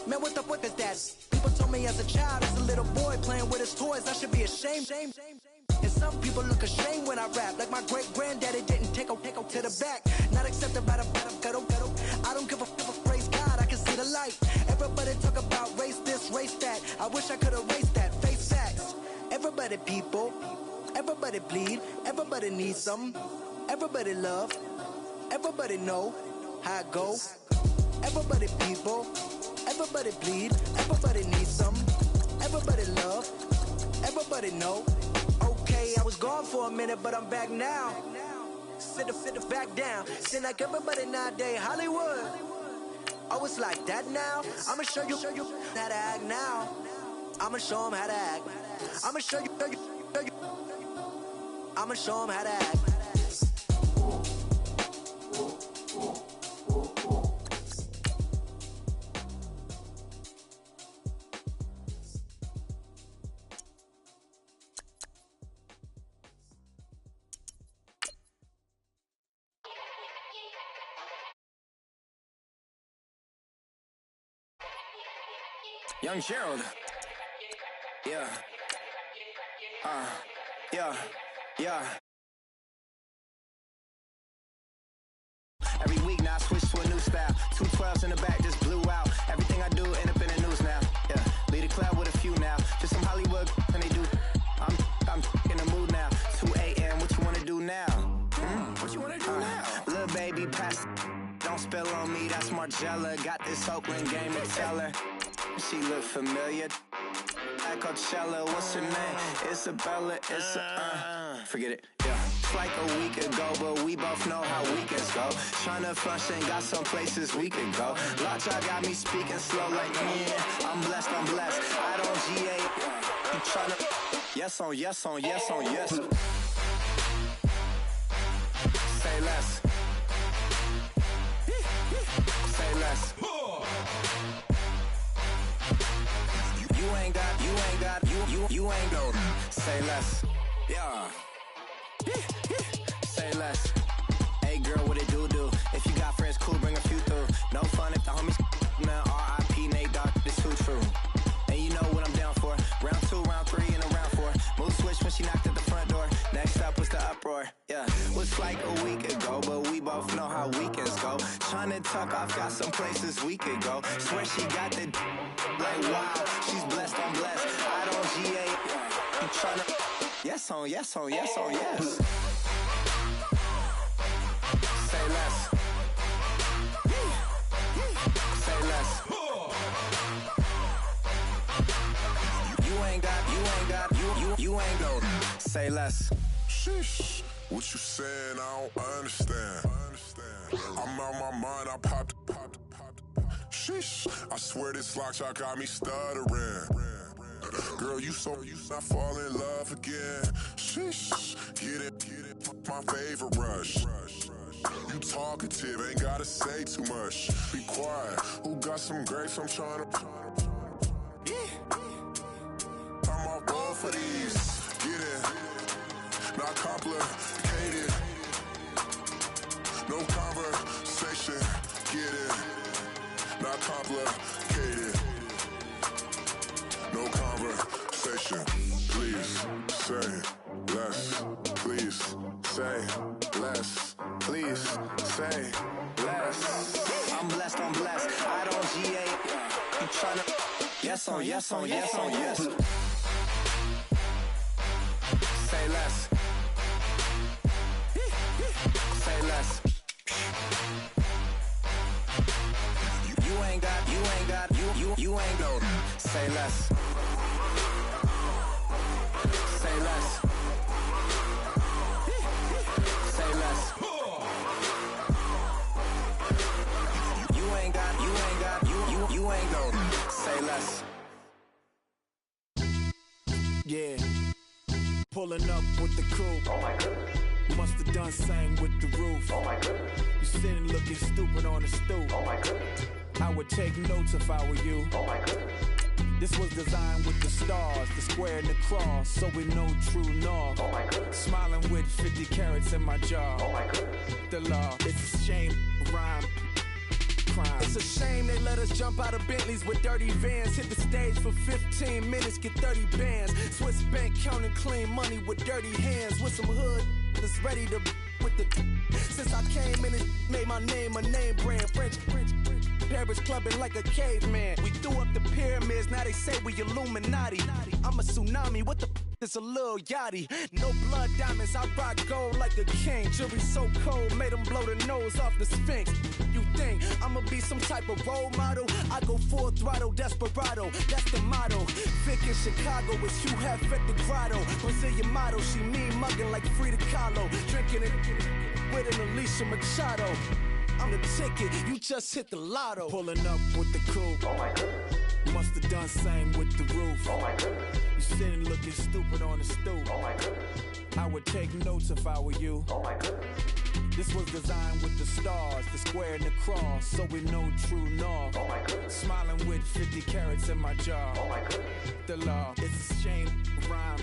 Man, what is that? People told me as a child, as a little boy playing with his toys, I should be ashamed. And some people look ashamed when I rap, like my great-granddaddy didn't take to the back. Not accepted by the ghetto. I don't give a praise God, I can see the light. Everybody talk about race this, race that. I wish I could erase that, face facts. Everybody people, everybody bleed, everybody needs some, everybody love, everybody know how it go. Everybody people, everybody bleed, everybody needs some, everybody love, everybody know. Okay, I was gone for a minute, but I'm back now. Sit back down. Seem like everybody nowadays, Hollywood. Oh, it's like that now? I'ma show you how to act now. I'ma show them how to act. I'ma show you. I'ma show them how to act. Young Gerald. Yeah. Yeah. Every week now I switch to a new style. 212s in the back just blew out. Everything I do end up in the news now. Yeah. Lead a club with a few now. Just some Hollywood and they do. I'm in the mood now. 2 a.m. What you wanna do now? What you wanna do now? Little baby pass. Don't spill on me. That's Margella. Got this Oakland game to tell her. She look familiar. At Coachella, what's her name? Isabella, forget it, yeah. It's like a week ago, but we both know how weekends go. Tryna function, got some places we could go. Lockjaw got me speaking slow like, yeah, I'm blessed. I don't GA, I'm tryna, yes on yes. Say less. Say less. You ain't no. Say less. Yeah. Say less. Hey girl, what it do? If you got friends, cool, bring a few through. No fun if the homies, man. R.I.P. Nate Dogg, this too true. And you know what I'm down for. Round 2, round 3, and a round 4. Mood switch when she knocked at the front door. Next up was the uproar. Yeah. Was like a week ago, but we both know how weekends go. Tryna tuck off, got some places we could go. Swear she got the like wow, she's blessed, I'm blessed. I don't GA, I'm tryna yes on yes. Say less. You ain't go. Say less. Sheesh. What you saying? I don't understand. I'm out my mind. I popped. Sheesh. I swear this lock shot got me stuttering. Girl, you not fall in love again. Sheesh. Get it. My favorite rush. You talkative, ain't gotta say too much. Be quiet. Who got some grapes? I'm trying to. I'm off ball for these. Get it. Not complicated. No conversation. Get it. Not complicated. No conversation. Please say less. Please say less. Please say less. I'm blessed. I don't GA. You tryna. Yes on yes. Say less. Say less. You ain't got. You ain't no. Say less. Say less. Say less. You ain't got. You ain't no. Say less. Yeah. Pulling up with the coupe. Oh my goodness. Must have done same with the roof. Oh my goodness. You sitting looking stupid on the stoop. Oh my goodness. I would take notes if I were you. Oh my goodness. This was designed with the stars, the square and the cross, so we know true north. Oh my goodness. Smiling with 50 carats in my jaw. Oh my goodness. The law, it's a shame, rhyme, crime. It's a shame they let us jump out of Bentleys with dirty vans. Hit the stage for 15 minutes, get 30 bands. Swiss bank counting clean money with dirty hands. With some hood that's ready to with the. Since I came in, it made my name a name brand. French. Paris clubbing like a caveman. We threw up the pyramids, now they say we Illuminati. I'm a tsunami, what the is a little yachty. No blood diamonds, I rock gold like a king. Jury so cold, made them blow the nose off the Sphinx. You think I'ma be some type of role model? I go full throttle, desperado, that's the motto. Vic in Chicago, it's you have at the grotto. Brazilian model, she mean mugging like Frida Kahlo. Drinking it with an Alicia Machado. I'm the ticket, you just hit the lotto. Pulling up with the coupe. Oh my goodness. Must have done same with the roof. Oh my goodness. You sitting looking stupid on the stoop. Oh my goodness. I would take notes if I were you. Oh my goodness. This was designed with the stars, the square and the cross, so we know true north. Oh my goodness. Smiling with 50 carats in my jaw. Oh my goodness. The law, it's a shame, rhyme.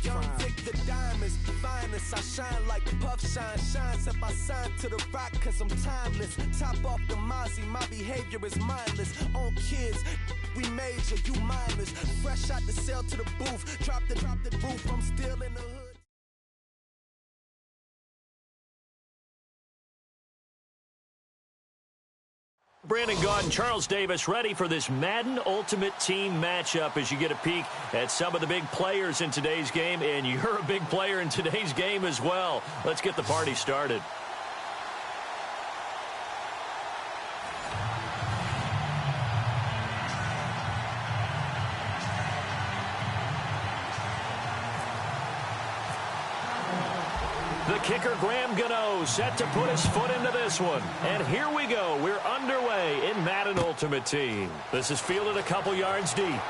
Young Vic, the diamonds, the finest. I shine like puff shine. Shines up, I sign to the rock, cause I'm timeless. Top off the Mozzie, my behavior is mindless. On kids, we major, you minors. Fresh out the cell to the booth. Drop the roof, I'm still in the hood. Brandon Gaudin and Charles Davis ready for this Madden Ultimate Team matchup as you get a peek at some of the big players in today's game, and you're a big player in today's game as well. Let's get the party started. The kicker, Graham Gano, set to put his foot into this one. And here we go. We're underway in Madden Ultimate Team. This is fielded a couple yards deep.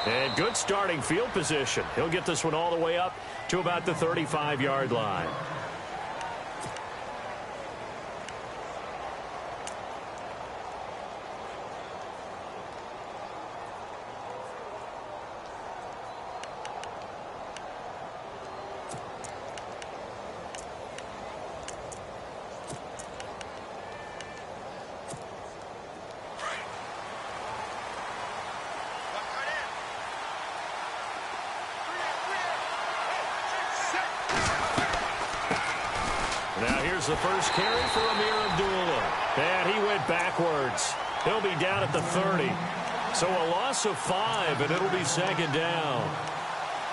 And good starting field position. He'll get this one all the way up to about the 35-yard line. The first carry for Amir Abdullah. And he went backwards. He'll be down at the 30. So a loss of 5, and it'll be second down.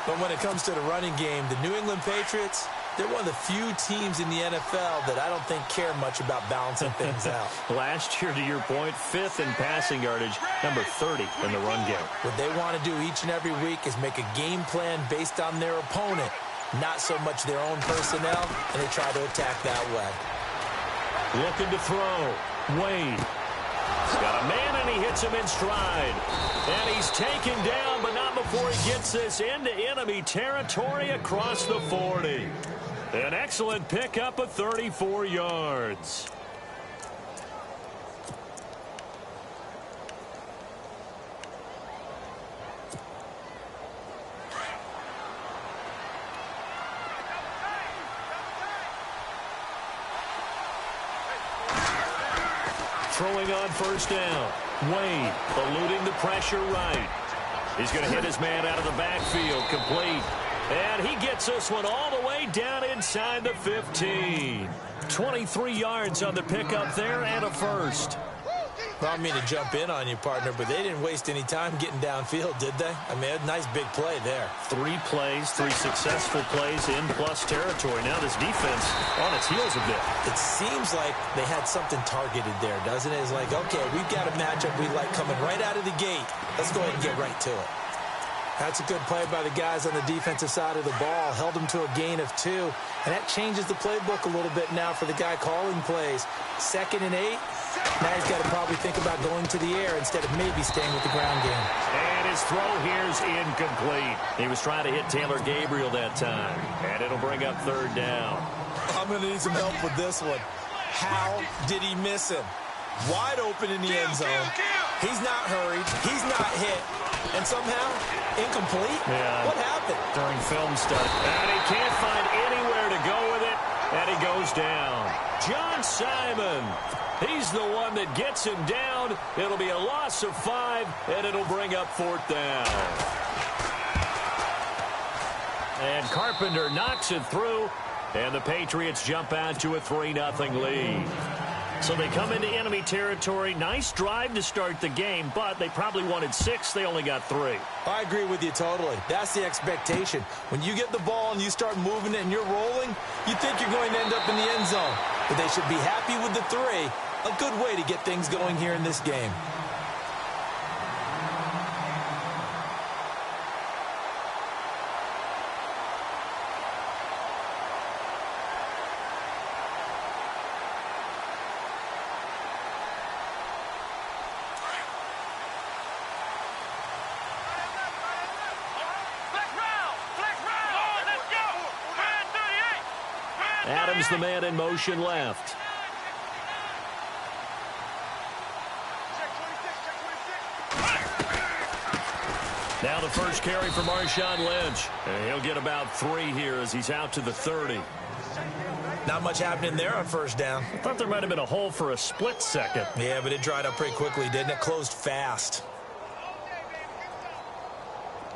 But when it comes to the running game, the New England Patriots, they're one of the few teams in the NFL that I don't think care much about balancing things out. Last year, to your point, 5th in passing yardage, number 30 in the run game. What they want to do each and every week is make a game plan based on their opponent, not so much their own personnel, and they try to attack that way. Looking to throw. Wade. He's got a man, and he hits him in stride. And he's taken down, but not before he gets this into enemy territory across the 40. An excellent pickup of 34 yards. Throwing on first down. Wade eluding the pressure right. He's going to hit his man out of the backfield. Complete. And he gets this one all the way down inside the 15. 23 yards on the pickup there and a first. Well, I mean to jump in on you, partner, but they didn't waste any time getting downfield, did they? I mean, a nice big play there. 3 plays, 3 successful plays in plus territory. Now this defense on its heels a bit. It seems like they had something targeted there, doesn't it? It's like, okay, we've got a matchup we like coming right out of the gate. Let's go ahead and get right to it. That's a good play by the guys on the defensive side of the ball. Held them to a gain of 2. And that changes the playbook a little bit now for the guy calling plays. 2nd and 8. Now he's got to probably think about going to the air instead of maybe staying with the ground game. And his throw here's incomplete. He was trying to hit Taylor Gabriel that time. And it'll bring up 3rd down. I'm going to need some help with this one. How did he miss him? Wide open in the end zone. He's not hurried. He's not hit. And somehow, incomplete? Yeah. What happened? During film study. And he can't find anywhere to go with it. And he goes down. John Simon. He's the one that gets him down. It'll be a loss of 5, and it'll bring up 4th down. And Carpenter knocks it through, and the Patriots jump out to a 3-0 lead. So they come into enemy territory. Nice drive to start the game, but they probably wanted 6. They only got 3. I agree with you totally. That's the expectation. When you get the ball and you start moving it and you're rolling, you think you're going to end up in the end zone. But they should be happy with the 3. A good way to get things going here in this game. Adams, the man in motion left. Now the first carry for Marshawn Lynch. And he'll get about 3 here as he's out to the 30. Not much happening there on first down. I thought there might have been a hole for a split second. Yeah, but it dried up pretty quickly, didn't it? Closed fast.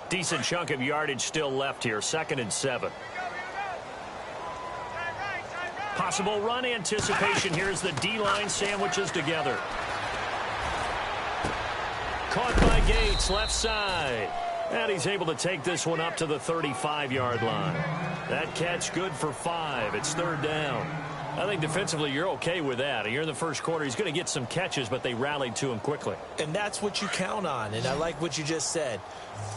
Decent chunk of yardage still left here. 2nd and 7. Possible run anticipation. Here's the D-line sandwiches together. Caught by Gates, left side. And he's able to take this one up to the 35-yard line. That catch good for 5. It's 3rd down. I think defensively you're okay with that. Here in the first quarter, he's going to get some catches, but they rallied to him quickly. And that's what you count on, and I like what you just said.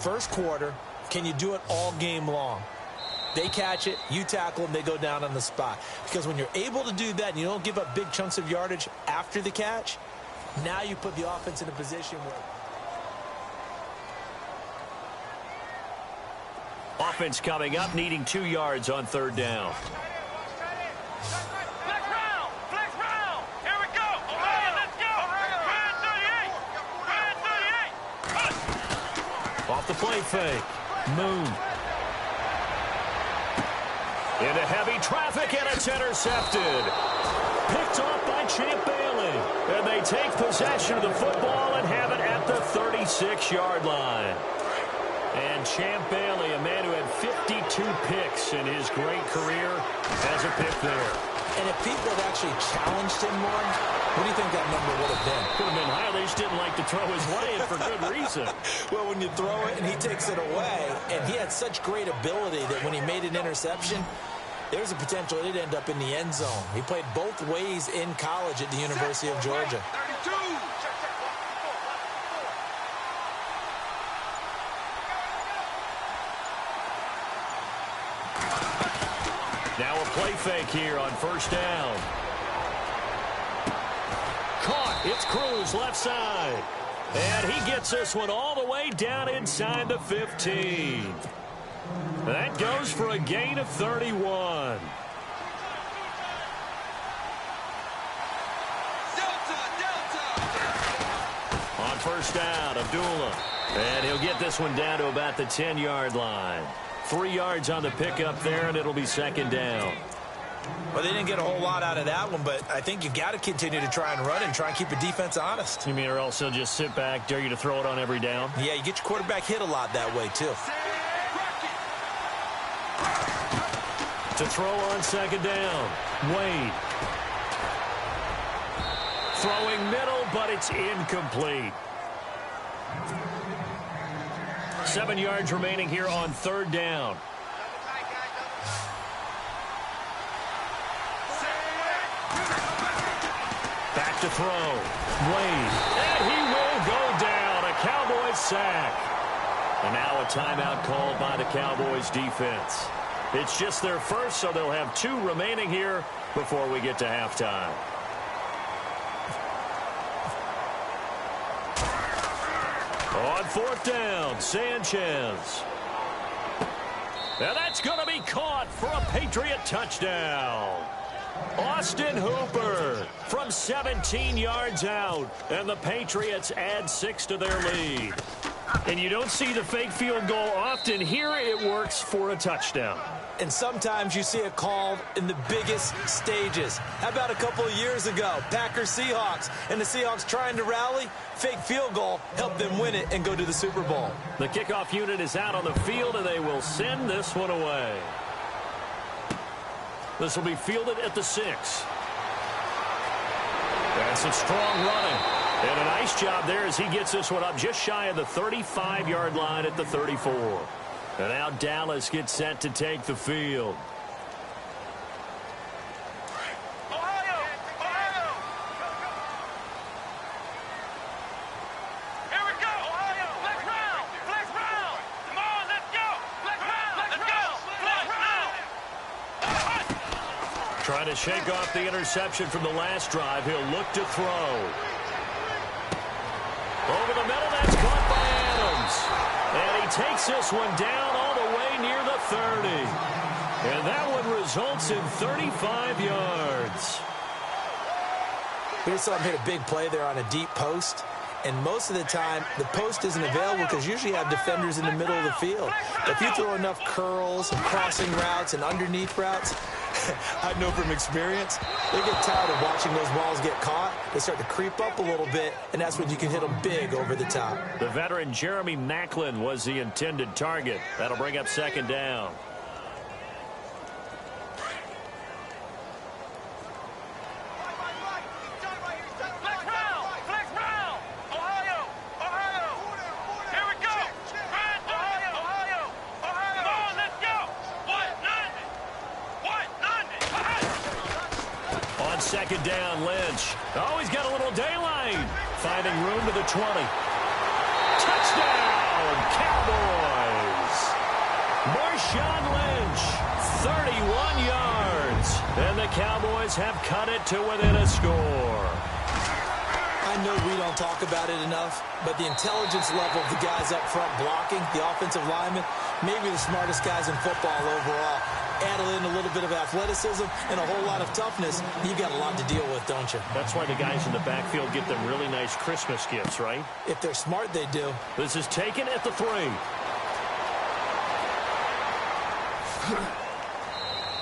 First quarter, can you do it all game long? They catch it, you tackle them, they go down on the spot. Because when you're able to do that and you don't give up big chunks of yardage after the catch, now you put the offense in a position where... Offense coming up, needing 2 yards on 3rd down. Flex round. Here we go. Let's go. Red 38. Off the play fake. Moon. Into heavy traffic, and it's intercepted. Picked off by Champ Bailey. And they take possession of the football and have it at the 36-yard line. And Champ Bailey, a man who had 52 picks in his great career, has a pick there. And if people had actually challenged him more, what do you think that number would have been? Could have been higher. They just didn't like to throw his way, and for good reason. Well, when you throw it and he takes it away, and he had such great ability that when he made an interception, there's a potential it'd end up in the end zone. He played both ways in college at the University of Georgia. Now a play fake here on first down. Caught. It's Cruz left side. And he gets this one all the way down inside the 15. That goes for a gain of 31. On first down, Abdullah. And he'll get this one down to about the 10-yard line. 3 yards on the pickup there, and it'll be second down. Well, they didn't get a whole lot out of that one, but I think you got to continue to try and run and try and keep the defense honest. You mean, or else they'll just sit back, dare you to throw it on every down? Yeah, you get your quarterback hit a lot that way, too. To throw on second down, Wade. Throwing middle, but it's incomplete. 7 yards remaining here on third down. Back to throw. Wade. And he will go down. A Cowboys sack. And now a timeout called by the Cowboys defense. It's just their first, so they'll have 2 remaining here before we get to halftime. On fourth down, Sanchez. And that's going to be caught for a Patriot touchdown. Austin Hooper from 17 yards out, and the Patriots add 6 to their lead. And you don't see the fake field goal often. Here it works for a touchdown. And sometimes you see it called in the biggest stages. How about a couple of years ago, Packers-Seahawks, and the Seahawks trying to rally? Fake field goal helped them win it and go to the Super Bowl. The kickoff unit is out on the field, and they will send this one away. This will be fielded at the 6. That's some strong running. And a nice job there as he gets this one up just shy of the 35-yard line at the 34. And now Dallas gets set to take the field. Trying to shake off the interception from the last drive. He'll look to throw. Over the middle, that's caught by Adams. And he takes this one down all the way near the 30. And that one results in 35 yards. We saw him hit a big play there on a deep post. And most of the time, the post isn't available because you usually have defenders in the middle of the field. If you throw enough curls and crossing routes and underneath routes, I know from experience, they get tired of watching those balls get caught. They start to creep up a little bit, and that's when you can hit them big over the top. The veteran Jeremy Maclin was the intended target. That'll bring up second down. Second down, Lynch. Oh, he's got a little daylight. Finding room to the 20. Touchdown, Cowboys. Marshawn Lynch, 31 yards. And the Cowboys have cut it to within a score. I know we don't talk about it enough, but the intelligence level of the guys up front blocking, the offensive linemen, maybe the smartest guys in football overall. Add in a little bit of athleticism and a whole lot of toughness, you've got a lot to deal with, don't you? That's why the guys in the backfield get them really nice Christmas gifts, right? If they're smart, they do. This is taken at the 3.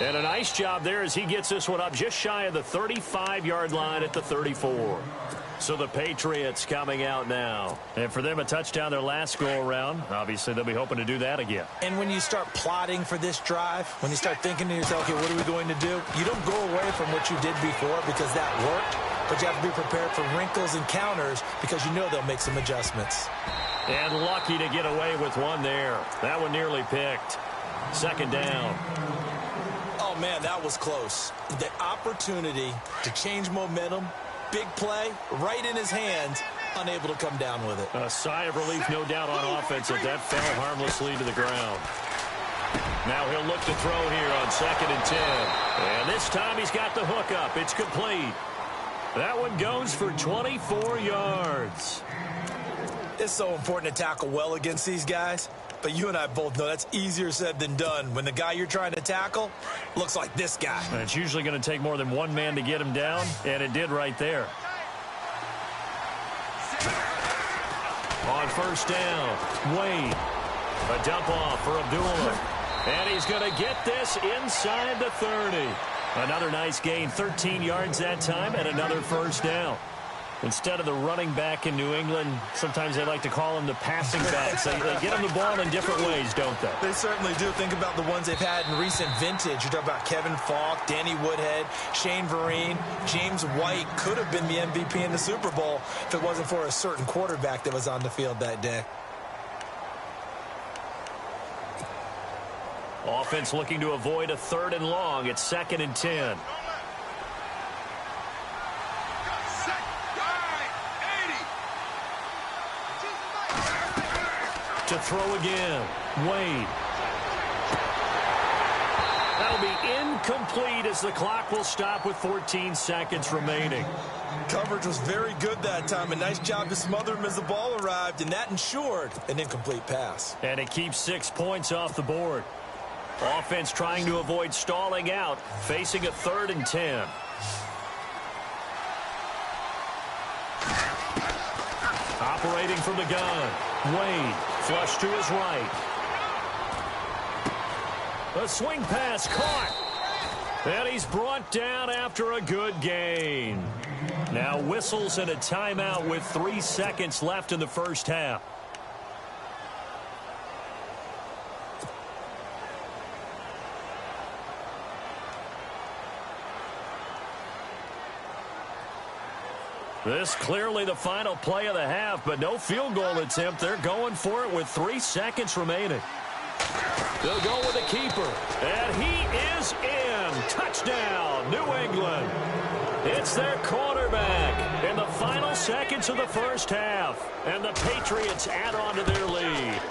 And a nice job there as he gets this one up just shy of the 35-yard line at the 34. So the Patriots coming out now. And for them, a touchdown their last go-around. Obviously, they'll be hoping to do that again. And when you start plotting for this drive, when you start thinking to yourself, okay, what are we going to do? You don't go away from what you did before because that worked, but you have to be prepared for wrinkles and counters because you know they'll make some adjustments. And lucky to get away with one there. That one nearly picked. Second down. Oh, man, that was close. The opportunity to change momentum, big play, right in his hands, unable to come down with it. A sigh of relief, no doubt, on offense as that fell harmlessly to the ground. Now he'll look to throw here on 2nd and 10. And this time he's got the hook up. It's complete. That one goes for 24 yards. It's so important to tackle well against these guys. But you and I both know that's easier said than done when the guy you're trying to tackle looks like this guy. And it's usually going to take more than one man to get him down, and it did right there. On 1st down, Wade. A dump off for Abdullah. And he's going to get this inside the 30. Another nice gain, 13 yards that time, and another 1st down. Instead of the running back in New England, sometimes they like to call them the passing backs. They get them the ball in different ways, don't they? They certainly do. Think about the ones they've had in recent vintage. You're talking about Kevin Falk, Danny Woodhead, Shane Vereen, James White could have been the MVP in the Super Bowl if it wasn't for a certain quarterback that was on the field that day. Offense looking to avoid a 3rd and long. It's 2nd and 10. To throw again, Wade. That'll be incomplete as the clock will stop with 14 seconds remaining. Coverage was very good that time. A nice job to smother him as the ball arrived, and that ensured an incomplete pass. And it keeps 6 points off the board. Offense trying to avoid stalling out, facing a 3rd and 10. Operating from the gun, Wade, flush to his right. A swing pass caught. And he's brought down after a good gain. Now whistles and a timeout with 3 seconds left in the 1st half. This clearly the final play of the half, but no field goal attempt. They're going for it with 3 seconds remaining. They'll go with the keeper, and he is in. Touchdown, New England. It's their quarterback in the final seconds of the 1st half, and the Patriots add on to their lead.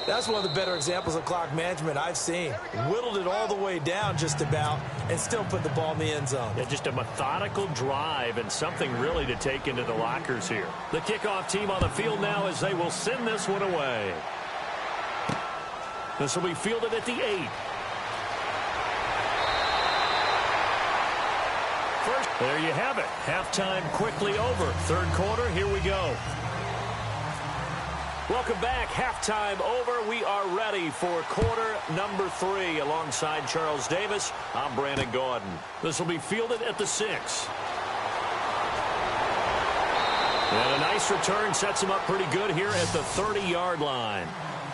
That's one of the better examples of clock management I've seen. Whittled it all the way down just about and still put the ball in the end zone. Yeah, just a methodical drive and something really to take into the lockers here. The kickoff team on the field now as they will send this one away. This will be fielded at the 8. First, there you have it. Halftime quickly over. 3rd quarter, here we go. Welcome back. Halftime over. We are ready for quarter number 3. Alongside Charles Davis, I'm Brandon Gordon. This will be fielded at the 6. And a nice return sets him up pretty good here at the 30-yard line.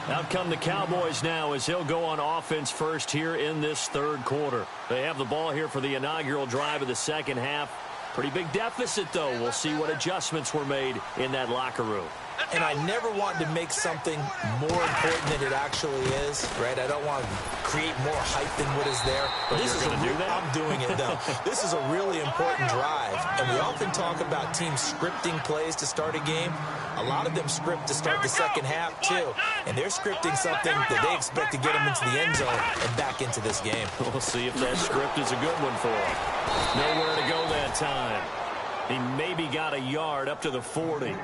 Out come the Cowboys now as he'll go on offense first here in this 3rd quarter. They have the ball here for the inaugural drive of the 2nd half. Pretty big deficit, though. We'll see what adjustments were made in that locker room. And I never want to make something more important than it actually is, right? I don't want to create more hype than what is there. But this is I'm doing it, though. This is a really important drive. And we often talk about teams scripting plays to start a game. A lot of them script to start the 2nd half, too. And they're scripting something that they expect to get them into the end zone and back into this game. We'll see if that script is a good one for him. Nowhere to go that time. He maybe got a yard up to the 40.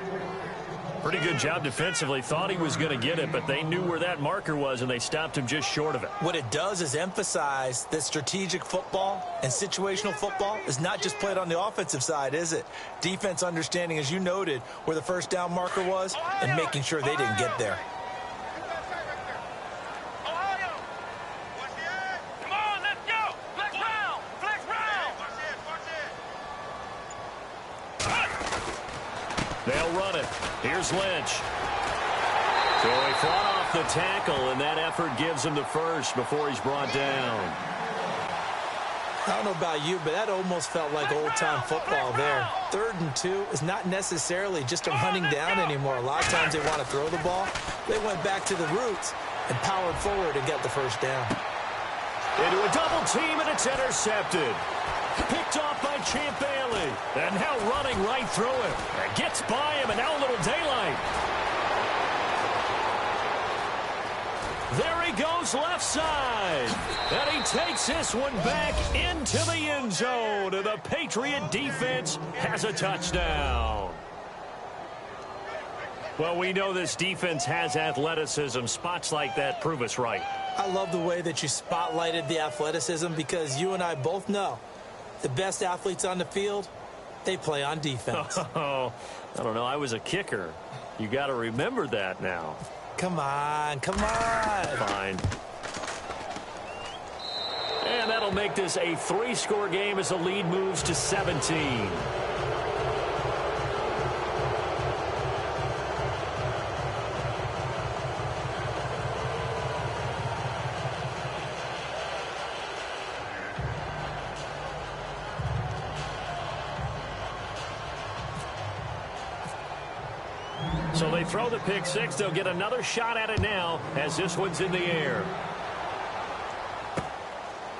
Pretty good job defensively. Thought he was going to get it, but they knew where that marker was, and they stopped him just short of it. What it does is emphasize that strategic football and situational football is not just played on the offensive side, is it? Defense understanding, as you noted, where the 1st down marker was and making sure they didn't get there. They'll run it. Here's Lynch. So he fought off the tackle, and that effort gives him the 1st before he's brought down. I don't know about you, but that almost felt like old-time football there. 3rd and 2 is not necessarily just a running down anymore. A lot of times they want to throw the ball. They went back to the roots and powered forward and got the 1st down. Into a double team, and it's intercepted. Picked off by Champ Bailey. And now running right through him. And gets by him, and now a little daylight. There he goes left side. And he takes this one back into the end zone. And the Patriot defense has a touchdown. Well, we know this defense has athleticism. Spots like that prove us right. I love the way that you spotlighted the athleticism because you and I both know the best athletes on the field, they play on defense. Oh, I don't know. I was a kicker. You got to remember that now. Come on, come on. Fine. And that'll make this a 3-score game as the lead moves to 17. So they throw the pick six. They'll get another shot at it now as this one's in the air.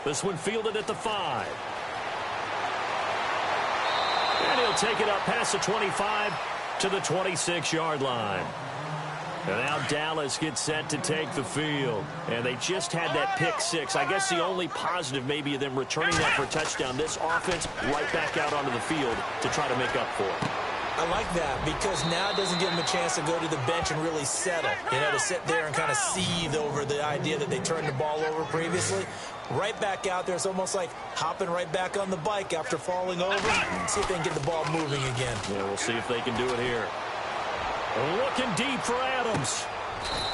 This one fielded at the 5. And he'll take it up past the 25 to the 26-yard line. And now Dallas gets set to take the field. And they just had that pick six. I guess the only positive maybe of them returning that for a touchdown. This offense right back out onto the field to try to make up for it. I like that because now it doesn't give them a chance to go to the bench and really settle. You know, to sit there and kind of seethe over the idea that they turned the ball over previously. Right back out there. It's almost like hopping right back on the bike after falling over. See if they can get the ball moving again. Yeah, we'll see if they can do it here. Looking deep for Adams.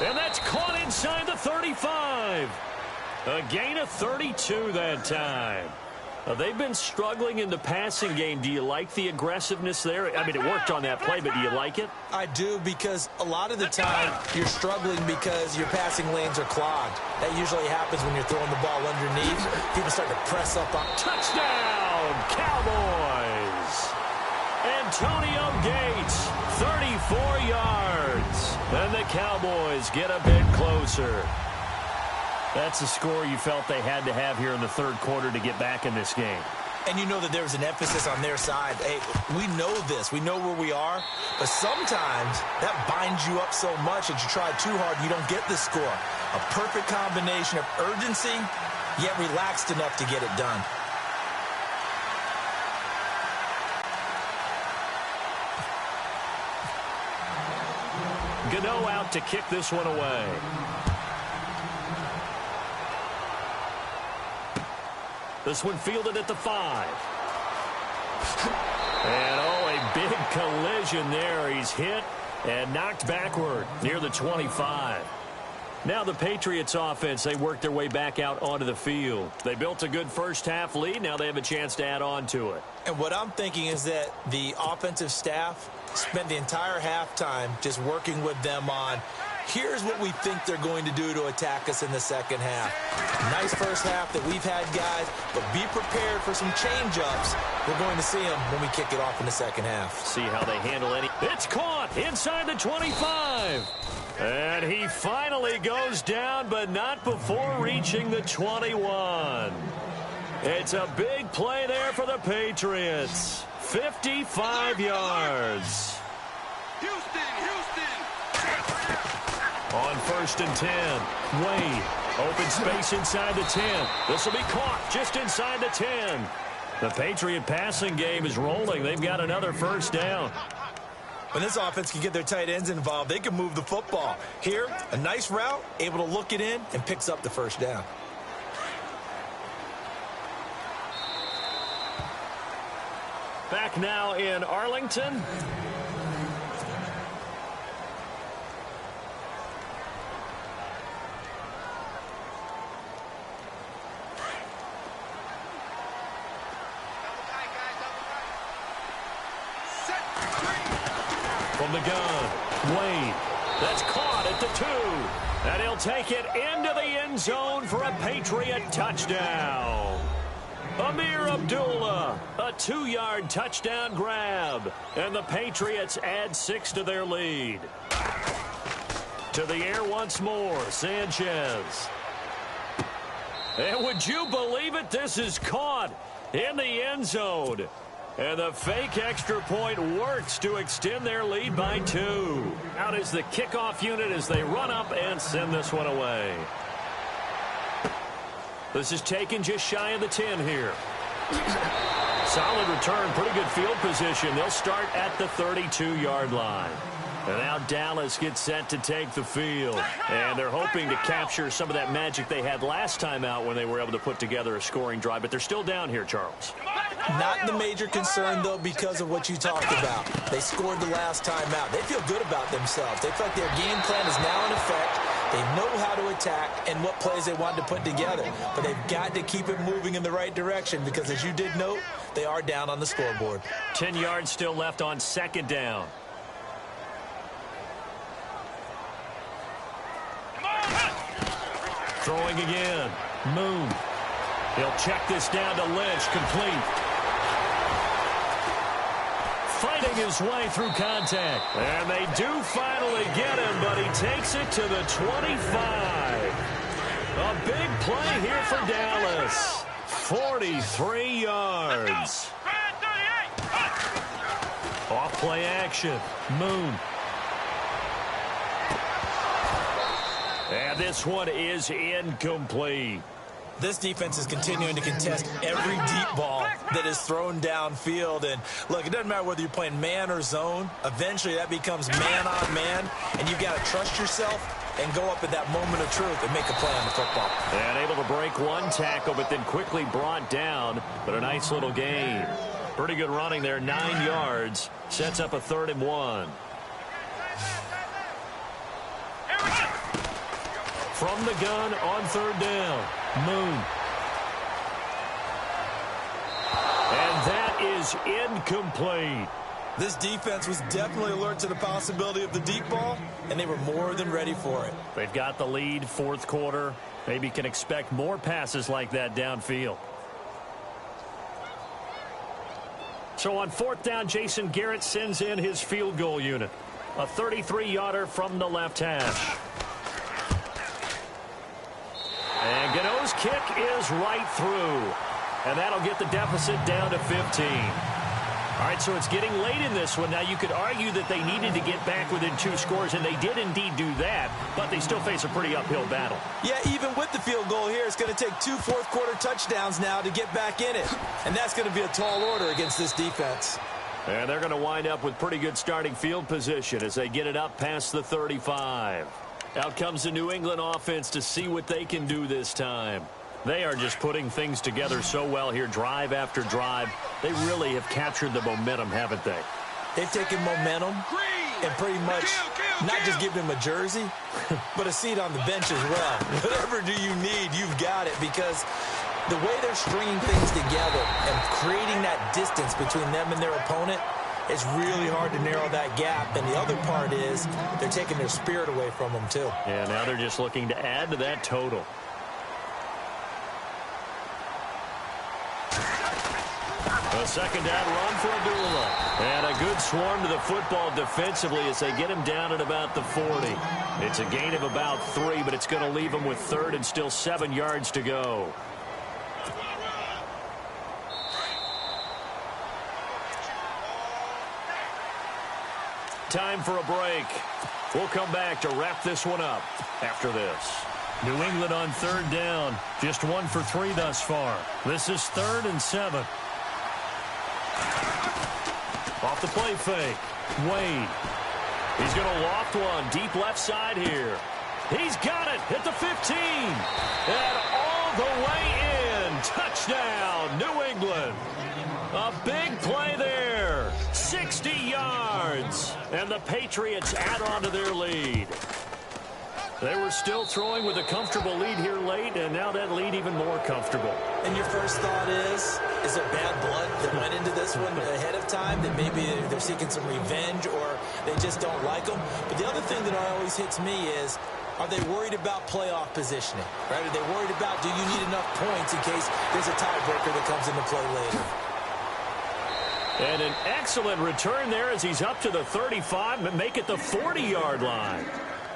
And that's caught inside the 35. A gain of 32 that time. They've been struggling in the passing game. Do you like the aggressiveness there? I mean, it worked on that play, but do you like it? I do, because a lot of the time you're struggling because your passing lanes are clogged. That usually happens when you're throwing the ball underneath. People start to press up on. Touchdown, Cowboys! Antonio Gates, 34 yards. And the Cowboys get a bit closer. That's the score you felt they had to have here in the third quarter to get back in this game. And you know that there was an emphasis on their side. Hey, we know this. We know where we are. But sometimes that binds you up so much that you try too hard, you don't get the score. A perfect combination of urgency, yet relaxed enough to get it done. Gano out to kick this one away. This one fielded at the 5. And, a big collision there. He's hit and knocked backward near the 25. Now the Patriots offense, they worked their way back out onto the field. They built a good first-half lead. Now they have a chance to add on to it. And what I'm thinking is that the offensive staff spent the entire halftime just working with them on, here's what we think they're going to do to attack us in the second half. Nice first half that we've had, guys, but be prepared for some change-ups. We're going to see them when we kick it off in the second half. See how they handle any. It's caught inside the 25. And he finally goes down, but not before reaching the 21. It's a big play there for the Patriots. 55 yards. On 1st and 10, Wade, open space inside the 10. This will be caught just inside the 10. The Patriot passing game is rolling. They've got another first down. When this offense can get their tight ends involved, they can move the football. Here, a nice route, able to look it in, and picks up the first down. Back now in Arlington. From the gun, Wade. That's caught at the 2. And he'll take it into the end zone for a Patriot touchdown. Amir Abdullah, a 2-yard touchdown grab. And the Patriots add 6 to their lead. To the air once more, Sanchez. And would you believe it? This is caught in the end zone. And the fake extra point works to extend their lead by 2. Out is the kickoff unit as they run up and send this one away. This is taken just shy of the 10 here. Solid return, pretty good field position. They'll start at the 32-yard line. And now Dallas gets set to take the field. And they're hoping to capture some of that magic they had last time out when they were able to put together a scoring drive. But they're still down here, Charles. Not the major concern, though, because of what you talked about. They scored the last time out. They feel good about themselves. They feel like their game plan is now in effect. They know how to attack and what plays they want to put together. But they've got to keep it moving in the right direction because, as you did note, they are down on the scoreboard. 10 yards still left on second down. Throwing again. Moon. He'll check this down to Lynch. Complete. Fighting his way through contact. And they do finally get him, but he takes it to the 25. A big play here for Dallas. 43 yards. Off play action. Moon. And this one is incomplete. This defense is continuing to contest every deep ball that is thrown downfield. And, look, it doesn't matter whether you're playing man or zone. Eventually, that becomes man on man, and you've got to trust yourself and go up at that moment of truth and make a play on the football. And able to break one tackle, but then quickly brought down. But a nice little gain. Pretty good running there, 9 yards. Sets up a 3rd and 1. From the gun on 3rd down. Moon. And that is incomplete. This defense was definitely alert to the possibility of the deep ball, and they were more than ready for it. They've got the lead, 4th quarter. Maybe can expect more passes like that downfield. So on 4th down, Jason Garrett sends in his field goal unit. A 33-yarder from the left hash. And Gano's kick is right through. And that'll get the deficit down to 15. All right, so it's getting late in this one. Now, you could argue that they needed to get back within 2 scores, and they did indeed do that, but they still face a pretty uphill battle. Yeah, even with the field goal here, it's going to take 2 fourth-quarter touchdowns now to get back in it. And that's going to be a tall order against this defense. And they're going to wind up with pretty good starting field position as they get it up past the 35. Out comes the New England offense to see what they can do this time. They are just putting things together so well here, drive after drive. They really have captured the momentum, haven't they? They've taken momentum and pretty much not just given him a jersey, but a seat on the bench as well. Whatever do you need, you've got it, because the way they're stringing things together and creating that distance between them and their opponent, it's really hard to narrow that gap. And the other part is they're taking their spirit away from them, too. Yeah, now they're just looking to add to that total. A second down run for Abdullah. And a good swarm to the football defensively as they get him down at about the 40. It's a gain of about 3, but it's going to leave him with 3rd and still 7 yards to go. Time for a break. We'll come back to wrap this one up after this. New England on 3rd down. Just 1 for 3 thus far. This is 3rd and 7. Off the play fake. Wade. He's going to loft one deep left side here. He's got it at the 15. And all the way in. Touchdown, New England. A big play there. 60 yards. And the Patriots add on to their lead. They were still throwing with a comfortable lead here late, and now that lead even more comfortable. And your first thought is there bad blood that went into this one ahead of time, that maybe they're seeking some revenge or they just don't like them? But the other thing that always hits me is, are they worried about playoff positioning? Right? Are they worried about, do you need enough points in case there's a tiebreaker that comes into play later? And an excellent return there as he's up to the 35 and make it the 40-yard line.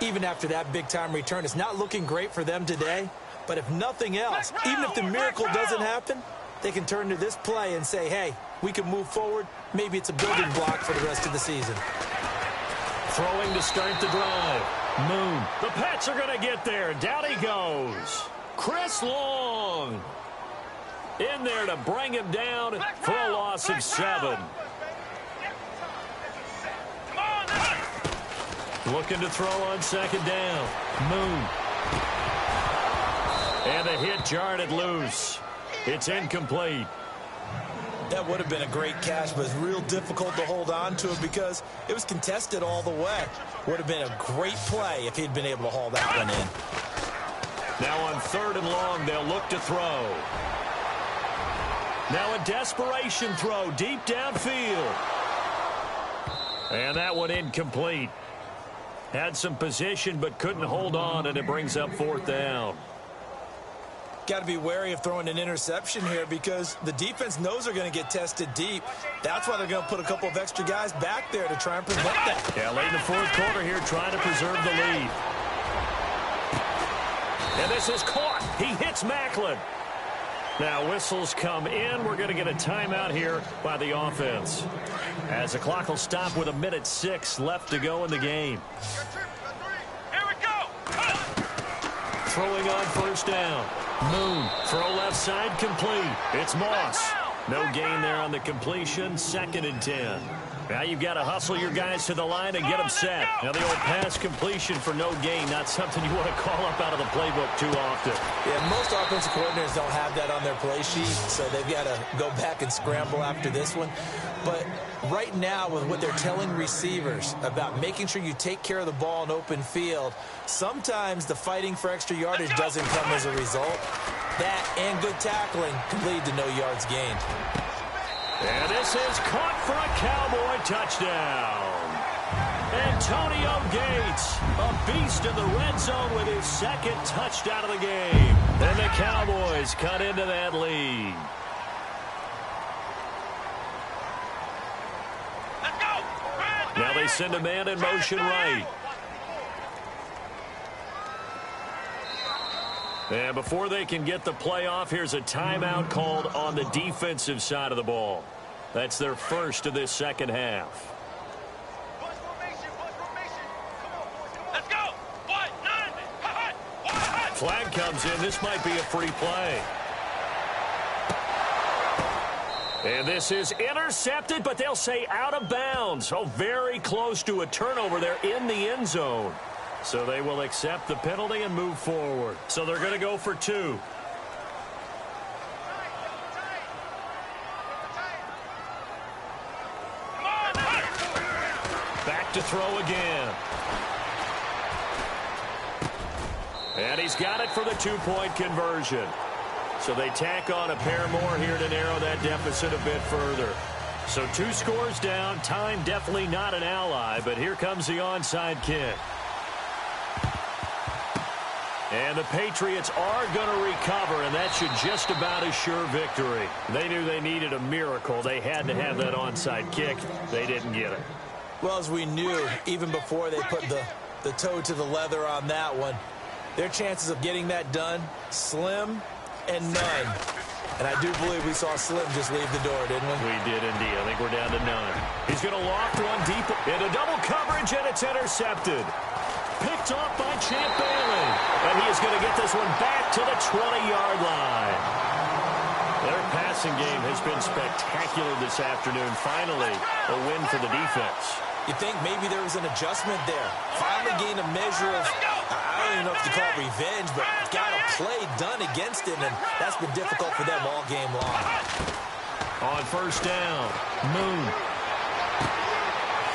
Even after that big-time return, it's not looking great for them today, But if nothing else, even if the miracle doesn't happen, they can turn to this play and say, hey, we can move forward. Maybe it's a building block for the rest of the season. Throwing to start the drive. Moon. The Pats are going to get there. Down he goes. Chris Long in there to bring him down for a loss of 7. Looking to throw on second down. Moon. And a hit jarred it loose. It's incomplete. That would have been a great catch, but it's real difficult to hold on to it because it was contested all the way. Would have been a great play if he'd been able to haul that one in. Now on 3rd and long, they'll look to throw. Now a desperation throw deep downfield. And that one incomplete. Had some position but couldn't hold on, and it brings up 4th down. Got to be wary of throwing an interception here because the defense knows they're going to get tested deep. That's why they're going to put a couple of extra guys back there to try and prevent that. Yeah, late in the 4th quarter here trying to preserve the lead. And this is caught. He hits Macklin. Now whistles come in. We're going to get a timeout here by the offense. As the clock will stop with 1:06 left to go in the game. Here we go. Throwing on 1st down. Moon, throw left side, complete. It's Moss. No gain there on the completion. 2nd and 10. Now you've got to hustle your guys to the line and get them set. Now the old pass completion for no gain, not something you want to call up out of the playbook too often. Yeah, most offensive coordinators don't have that on their play sheet, so they've got to go back and scramble after this one. But right now, with what they're telling receivers about making sure you take care of the ball in open field, sometimes the fighting for extra yardage doesn't come as a result. That and good tackling can lead to no yards gained. And this is caught for a Cowboy touchdown. Antonio Gates, a beast in the red zone with his 2nd touchdown of the game. And the Cowboys cut into that lead. Now they send a man in motion right. And before they can get the play off, here's a timeout called on the defensive side of the ball. That's their first of this 2nd half. Let's go. Flag comes in. This might be a free play. And this is intercepted, but they'll say out of bounds. Oh, very close to a turnover there in the end zone. So they will accept the penalty and move forward. So they're going to go for 2. Back to throw again. And he's got it for the 2-point conversion. So they tack on a pair more here to narrow that deficit a bit further. So 2 scores down. Time definitely not an ally, but here comes the onside kick. And the Patriots are going to recover, and that should just about assure victory. They knew they needed a miracle. They had to have that onside kick. They didn't get it. Well, as we knew, even before they put the toe to the leather on that one, their chances of getting that done, slim and none. And I do believe we saw Slim just leave the door, didn't we? We did indeed. I think we're down to none. He's going to loft one deep into double coverage, and it's intercepted. Picked off by Champ Bailey. And he is going to get this one back to the 20-yard line. Their passing game has been spectacular this afternoon. Finally, a win for the defense. You think maybe there was an adjustment there. Finally gained a measure of, I don't even know if to call it revenge, but got a play done against him, and that's been difficult for them all game long. On 1st down, Moon.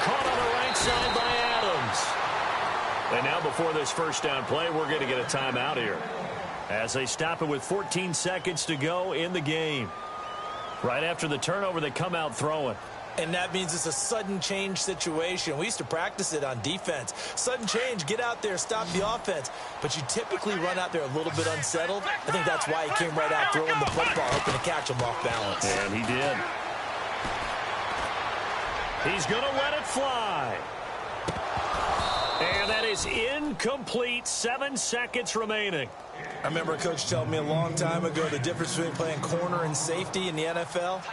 Caught on the right side by Adams. And now before this 1st down play, we're going to get a timeout here. As they stop it with 14 seconds to go in the game. Right after the turnover, they come out throwing. And that means it's a sudden change situation. We used to practice it on defense. Sudden change, get out there, stop the offense. But you typically run out there a little bit unsettled. I think that's why he came right out throwing the football, hoping to catch him off balance. And he did. He's going to let it fly. And that is incomplete. 7 seconds remaining. I remember a coach telling me a long time ago the difference between playing corner and safety in the NFL.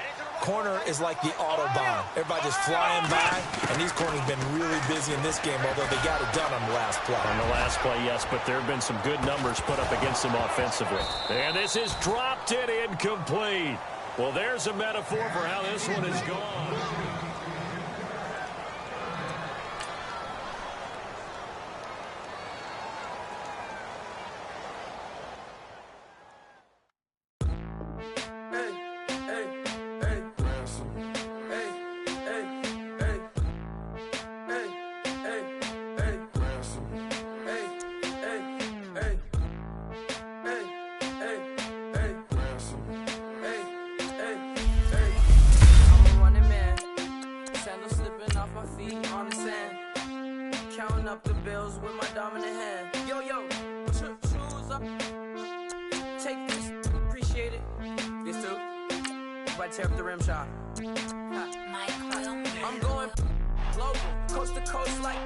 Corner is like the Autobahn. Everybody just flying by, and these corners have been really busy in this game, although they got it done on the last play. On the last play, yes, but there have been some good numbers put up against them offensively. And this is dropped it incomplete. Well, there's a metaphor for how this one is gone. Counting up the bills with my dominant hand. Yo, choose up. Take this, appreciate it. This too. Right, tear up the rim shot. I'm going global, coast to coast like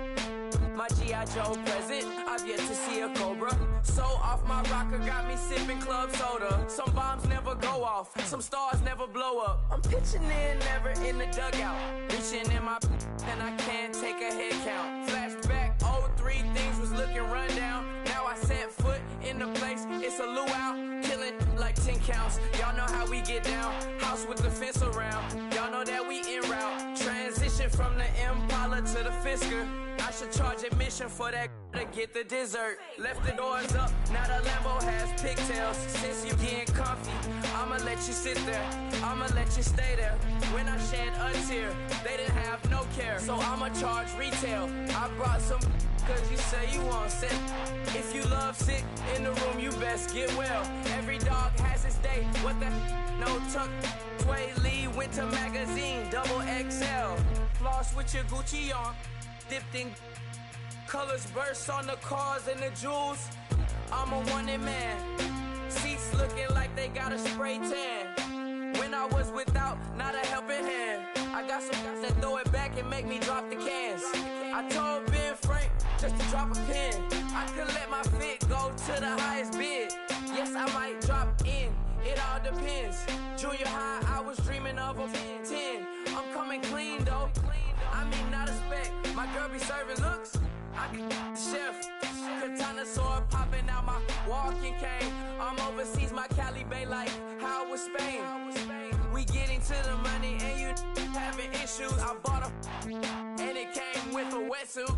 my G.I. Joe present. I've yet to see a Cobra. So off my rocker got me sipping club soda. Some bombs never go off, some stars never blow up. I'm pitching in, never in the dugout. Reaching in my and I can't take a head count. Flashback, 03, things was looking run down. Now I set foot in the place, it's a luau. Killing like 10 counts, y'all know how we get down. House with the fence around, y'all know that we en route. Transition from the Impala to the Fisker. I should charge admission for that to get the dessert. Left the doors up, now the Lambo has pigtails. Since you getting comfy, I'ma let you sit there, I'ma let you stay there. When I shed a tear, they didn't have no care, so I'ma charge retail. I brought some cause you say you want sick. If you love sick in the room, you best get well. Every dog has its day, what the no tuck. Sway Lee, Winter Magazine, double XL. Floss with your Gucci on, dipped in colors burst on the cars and the jewels. I'm a wanted man. Seats looking like they got a spray tan. When I was without, not a helping hand. I got some guys that throw it back and make me drop the cans. I told Ben Frank just to drop a pin. I could let my fit go to the highest bid. Yes, I might drop in. It all depends. Junior high, I was dreaming of a 10. I'm coming clean though. I mean, not a spec. My girl be serving looks. I can chef. Katana sword popping out my walking cane. I'm overseas, my Cali Bay like how was Spain. We getting to the money and you having issues. I bought a and it came with a wetsuit.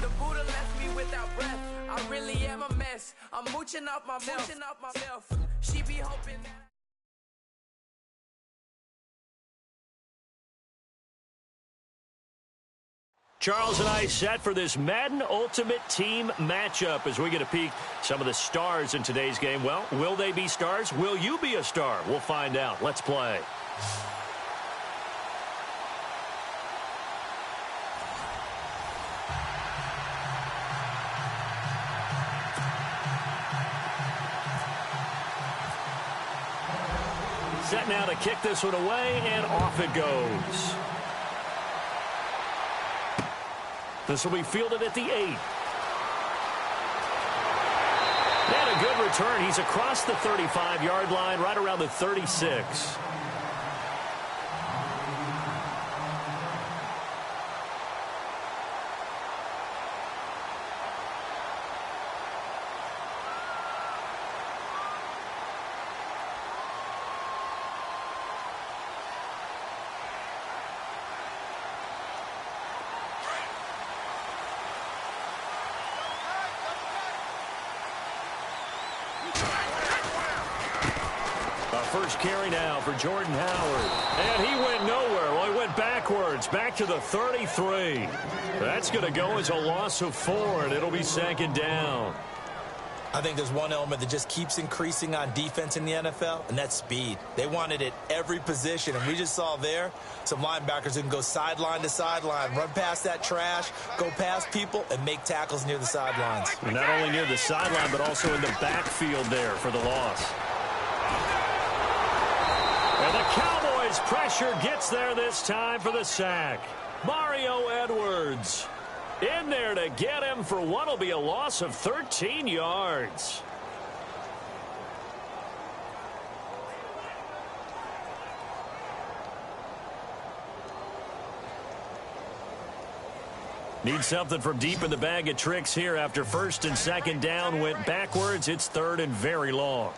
The Buddha left me without breath. I really am a mess. I'm mooching off myself. She be hoping that. Charles and I set for this Madden Ultimate Team matchup as we get a peek some of the stars in today's game. Well, will they be stars? Will you be a star? We'll find out. Let's play. Set now to kick this one away, and off it goes. This will be fielded at the 8. And a good return. He's across the 35-yard line, right around the 36. First carry now for Jordan Howard. And he went nowhere. Well, he went backwards, back to the 33. That's going to go as a loss of 4, and it'll be second down. I think there's one element that just keeps increasing on defense in the NFL, and that's speed. They want it at every position, and we just saw there some linebackers who can go sideline to sideline, run past that trash, go past people, and make tackles near the sidelines. And not only near the sideline, but also in the backfield there for the loss. And the Cowboys' pressure gets there this time for the sack. Mario Edwards. in there to get him for what will be a loss of 13 yards. Need something from deep in the bag of tricks here after first and second down went backwards. It's third and very long.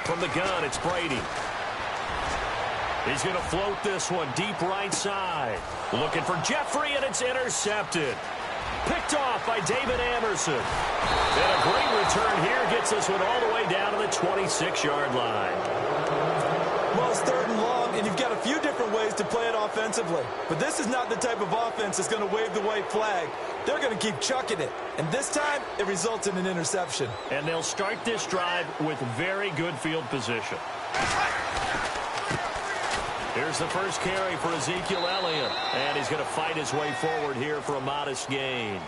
From the gun, it's Brady. He's going to float this one deep right side. Looking for Jeffrey, and it's intercepted. Picked off by David Anderson. And a great return here gets this one all the way down to the 26-yard line. Well, it's third and long, and you've got a few different ways to play it offensively. But this is not the type of offense that's going to wave the white flag. They're going to keep chucking it. And this time, it results in an interception. And they'll start this drive with very good field position. Here's the first carry for Ezekiel Elliott. And he's going to fight his way forward here for a modest gain.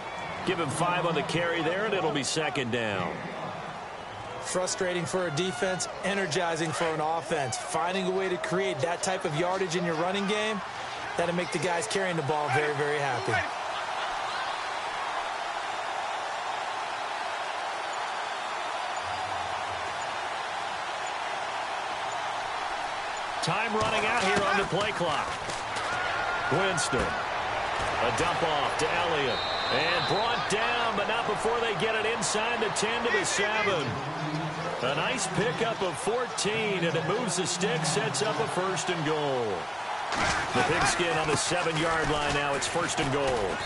Give him 5 on the carry there, and it'll be second down. Frustrating for a defense, energizing for an offense. Finding a way to create that type of yardage in your running game, that'll make the guys carrying the ball very, very happy. Time running out here on the play clock. Winston. A dump off to Elliott. And brought down, but not before they get it inside the 10 to the 7. A nice pickup of 14, and it moves the stick, sets up a first and goal. The pigskin on the 7-yard line now. It's first and goal.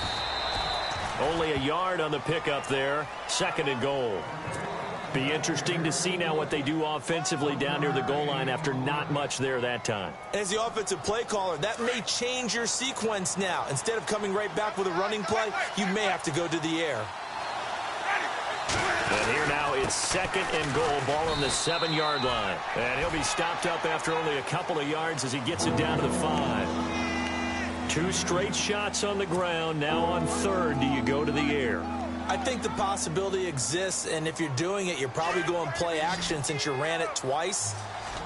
Only a yard on the pickup there. Second and goal. Be interesting to see now what they do offensively down near the goal line after not much there that time. As the offensive play caller, that may change your sequence now. Instead of coming right back with a running play, you may have to go to the air. And here now it's second and goal, ball on the 7-yard line. And he'll be stopped up after only a couple of yards as he gets it down to the 5. 2 straight shots on the ground. Now on third, do you go to the air? I think the possibility exists, and if you're doing it, you're probably going play action since you ran it twice.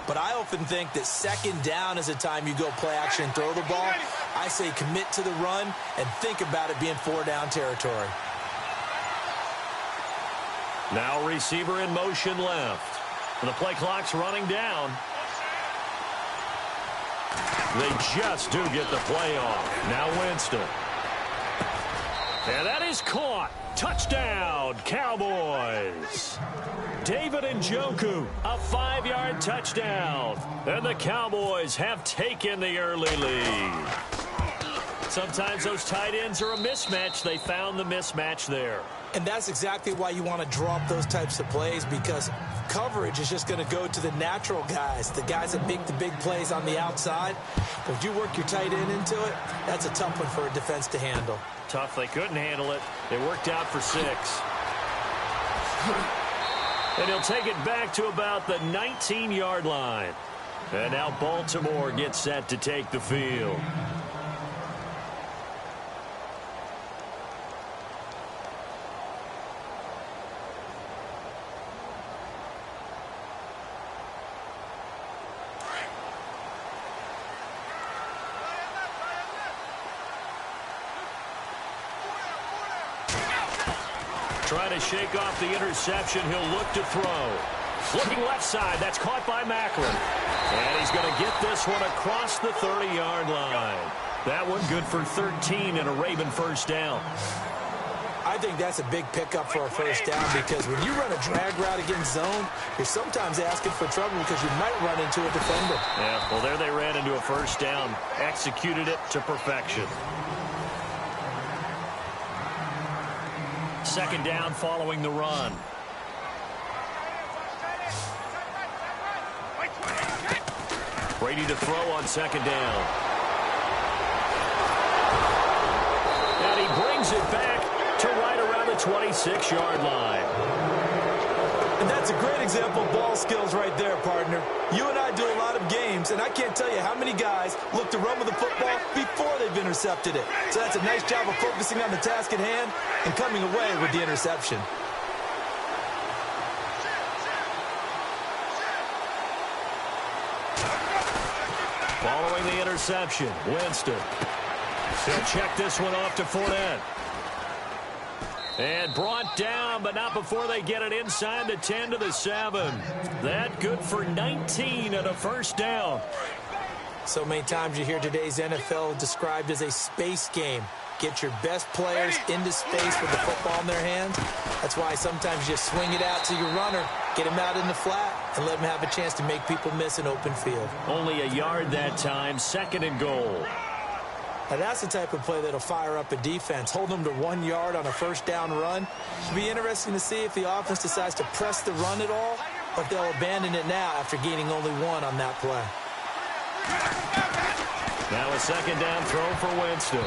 But I often think that second down is a time you go play action and throw the ball. I say commit to the run and think about it being 4-down territory. Now receiver in motion left. The play clock's running down. They just do get the play off. Now Winston. And that is caught. Touchdown, Cowboys. David Njoku, a 5-yard touchdown. And the Cowboys have taken the early lead. Sometimes those tight ends are a mismatch. They found the mismatch there. And that's exactly why you want to draw up those types of plays, because coverage is just going to go to the natural guys, the guys that make the big plays on the outside. But if you work your tight end into it, that's a tough one for a defense to handle. Tough. They couldn't handle it. It worked out for 6. And he'll take it back to about the 19-yard line. And now Baltimore gets set to take the field. Trying to shake off the interception. He'll look to throw. Looking left side. That's caught by Macklin. And he's going to get this one across the 30-yard line. That one good for 13 and a Raven first down. I think that's a big pickup for a first down, because when you run a drag route against zone, you're sometimes asking for trouble because you might run into a defender. Yeah, well, there they ran into a first down. Executed it to perfection. Second down following the run. Brady to throw on second down. And he brings it back to right around the 26-yard line. And that's a great example of ball skills right there, partner. You and I do a lot of games, and I can't tell you how many guys look to run with the football before they've intercepted it. So that's a nice job of focusing on the task at hand and coming away with the interception. Following the interception, Winston. He'll check this one off to Fournette. And brought down, but not before they get it inside the 10 to the 7. That good for 19 and a first down. So many times you hear today's NFL described as a space game. Get your best players into space with the football in their hands. That's why sometimes you swing it out to your runner, get him out in the flat, and let him have a chance to make people miss an open field. Only a yard that time, 2nd and goal. Now that's the type of play that'll fire up a defense. Hold them to 1 yard on a first down run. It'll be interesting to see if the offense decides to press the run at all, or if they'll abandon it now after gaining only 1 on that play. Now a 2nd down throw for Winston.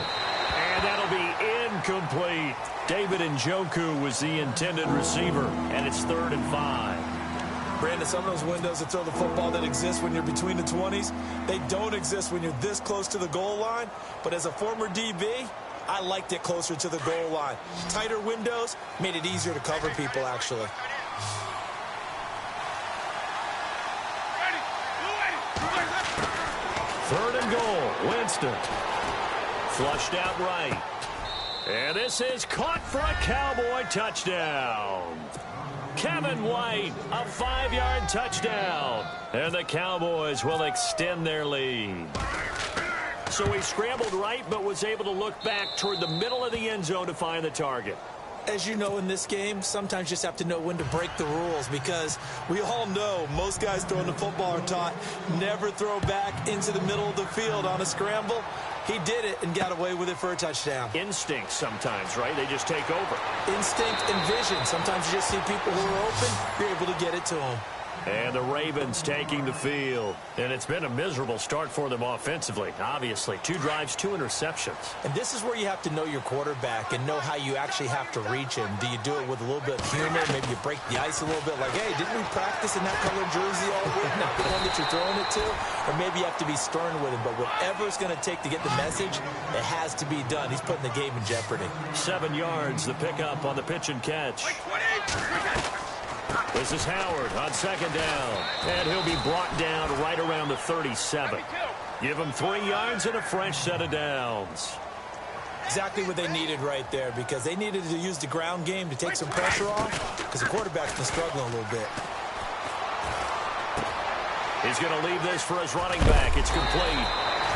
And that'll be incomplete. David Njoku was the intended receiver, and it's 3rd and 5. Brandon, some of those windows to throw the football that exist when you're between the 20s, they don't exist when you're this close to the goal line. But as a former DB, I liked it closer to the goal line. Tighter windows made it easier to cover people, actually. Third and goal, Winston. Flushed out right. And this is caught for a Cowboy touchdown. Kevin White, a 5-yard touchdown. And the Cowboys will extend their lead. So he scrambled right, but was able to look back toward the middle of the end zone to find the target. As you know, in this game, sometimes you just have to know when to break the rules, because we all know most guys throwing the football are taught never throw back into the middle of the field on a scramble. He did it and got away with it for a touchdown. Instinct sometimes, right? They just take over. Instinct and vision. Sometimes you just see people who are open, you're able to get it to them. And the Ravens taking the field. And it's been a miserable start for them offensively, obviously. 2 drives, 2 interceptions. And this is where you have to know your quarterback and know how you actually have to reach him. Do you do it with a little bit of humor? Maybe you break the ice a little bit, like, hey, didn't we practice in that color jersey all week? Not the one that you're throwing it to? Or maybe you have to be stern with him. But whatever it's going to take to get the message, it has to be done. He's putting the game in jeopardy. 7 yards, the pickup on the pitch and catch. This is Howard on 2nd down. And he'll be brought down right around the 37. Give him 3 yards and a fresh set of downs. Exactly what they needed right there, because they needed to use the ground game to take some pressure off, because the quarterback's been struggling a little bit. He's going to leave this for his running back. It's complete.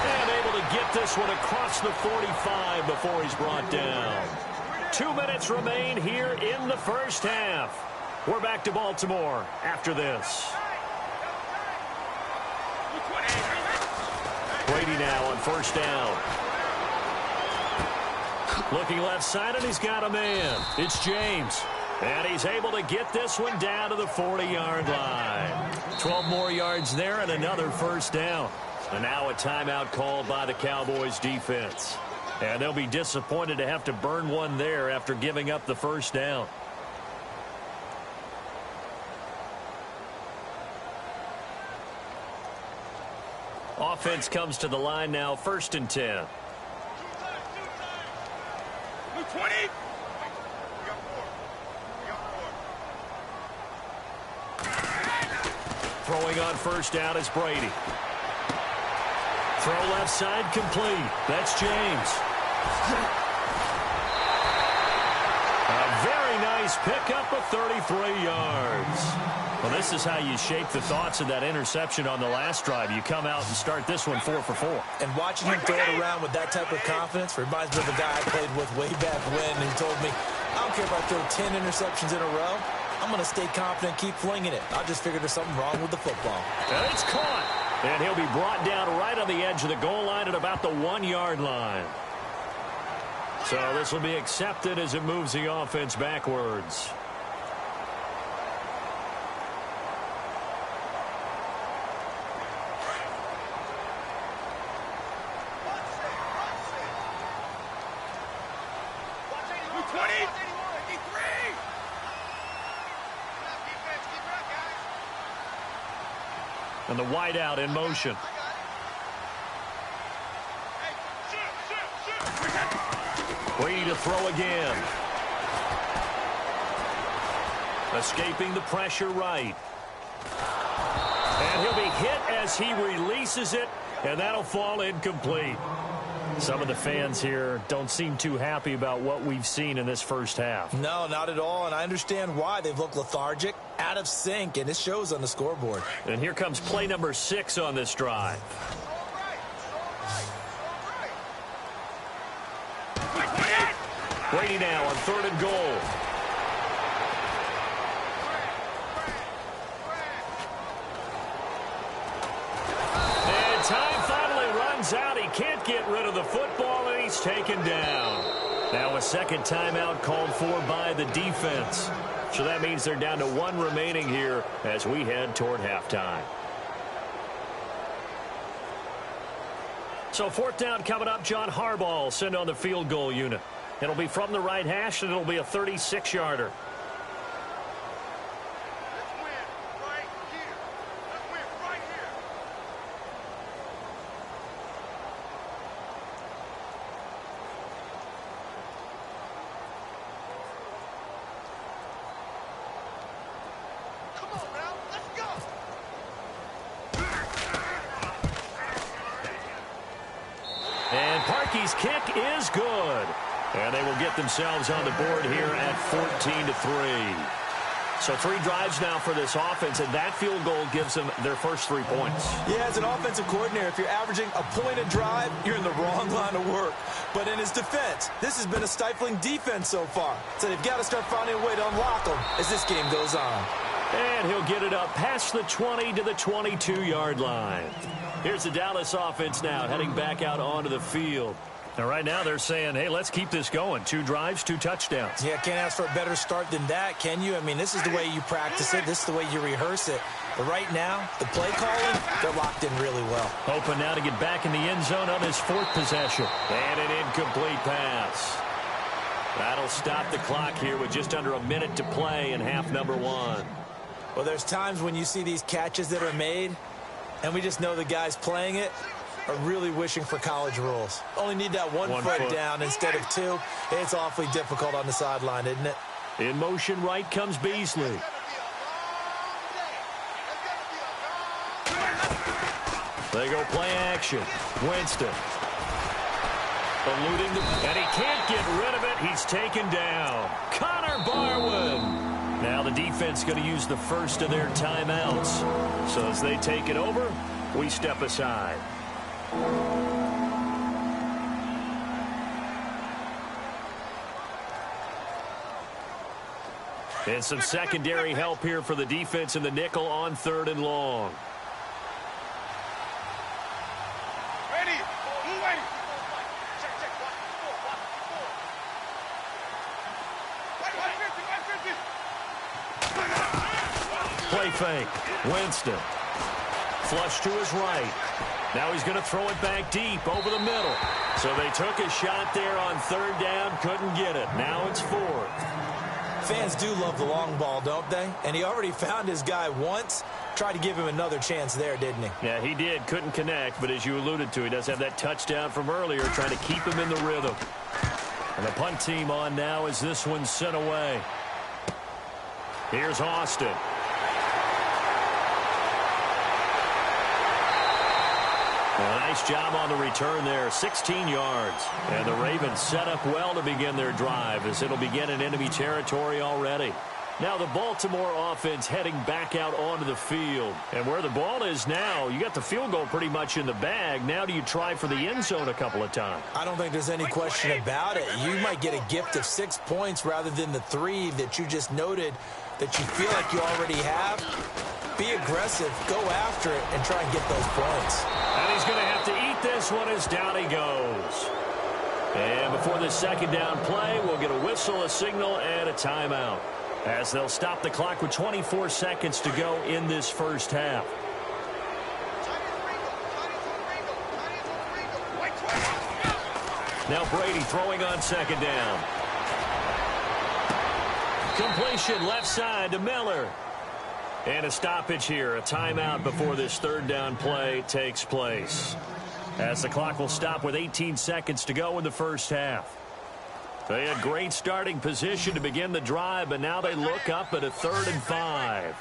And able to get this one across the 45 before he's brought down. 2 minutes remain here in the first half. We're back to Baltimore after this. Brady now on 1st down. Looking left side, and he's got a man. It's James. And he's able to get this one down to the 40-yard line. 12 more yards there and another first down. And now a timeout called by the Cowboys defense. And they'll be disappointed to have to burn one there after giving up the first down. Offense comes to the line now, 1st and 10. 20. Throwing on 1st down is Brady. Throw left side complete. That's James. A very nice pickup of 33 yards. Well, this is how you shape the thoughts of that interception on the last drive. You come out and start this one 4 for 4. And watching him throw it around with that type of confidence reminds me of a guy I played with way back when, who told me, I don't care if I throw 10 interceptions in a row. I'm going to stay confident, keep flinging it. I just figured there's something wrong with the football. And it's caught. And he'll be brought down right on the edge of the goal line at about the 1-yard line. So this will be accepted as it moves the offense backwards. And the wideout in motion. Brady to throw again. Escaping the pressure right. And he'll be hit as he releases it, and that'll fall incomplete. Some of the fans here don't seem too happy about what we've seen in this first half. No, not at all, and I understand why. They've looked lethargic, out of sync, and it shows on the scoreboard. And here comes play number 6 on this drive. Brady now on 3rd and goal. And time finally runs out. He can't get rid of the football, and he's taken down. Now a second timeout called for by the defense. So that means they're down to 1 remaining here as we head toward halftime. So 4th down coming up. John Harbaugh will send on the field goal unit. It'll be from the right hash, and it'll be a 36-yarder. And Parkey's kick is good. And they will get themselves on the board here at 14-3. So 3 drives now for this offense, and that field goal gives them their first 3 points. Yeah, as an offensive coordinator, if you're averaging a point a drive, you're in the wrong line of work. But in his defense, this has been a stifling defense so far. So they've got to start finding a way to unlock them as this game goes on. And he'll get it up past the 20 to the 22-yard line. Here's the Dallas offense now heading back out onto the field. Now, right now, they're saying, hey, let's keep this going. 2 drives, 2 touchdowns. Yeah, can't ask for a better start than that, can you? I mean, this is the way you practice it. This is the way you rehearse it. But right now, the play calling, they're locked in really well. Hoping now to get back in the end zone on his 4th possession. And an incomplete pass. That'll stop the clock here with just under a minute to play in half number 1. Well, there's times when you see these catches that are made, and we just know the guys playing it are really wishing for college rules. Only need that one foot down instead of 2. It's awfully difficult on the sideline, isn't it? In motion right comes Beasley. They go play action. Winston. Eluding and he can't get rid of it. He's taken down. Connor Barwin. Now the defense going to use the first of their timeouts. So as they take it over, we step aside. And some secondary help here for the defense in the nickel on 3rd and long. Ready. Play fake. Winston. Flush to his right. Now he's going to throw it back deep over the middle. So they took a shot there on 3rd down. Couldn't get it. Now it's 4th. Fans do love the long ball, don't they? And he already found his guy once. Tried to give him another chance there, didn't he? Yeah, he did. Couldn't connect. But as you alluded to, he does have that touchdown from earlier, trying to keep him in the rhythm. And the punt team on now as this one's sent away. Here's Austin. A nice job on the return there, 16 yards. And the Ravens set up well to begin their drive as it'll begin in enemy territory already. Now the Baltimore offense heading back out onto the field. And where the ball is now, you got the field goal pretty much in the bag. Now do you try for the end zone a couple of times? I don't think there's any question about it. You might get a gift of 6 points rather than the 3 that you just noted that you feel like you already have. Be aggressive, go after it, and try and get those points. And he's going to have to eat this one as down he goes. And before the second down play, we'll get a whistle, a signal, and a timeout, as they'll stop the clock with 24 seconds to go in this first half. Now Brady throwing on 2nd down. Completion left side to Miller. And a stoppage here, a timeout before this 3rd down play takes place, as the clock will stop with 18 seconds to go in the first half. They had great starting position to begin the drive, but now they look up at a 3rd and 5.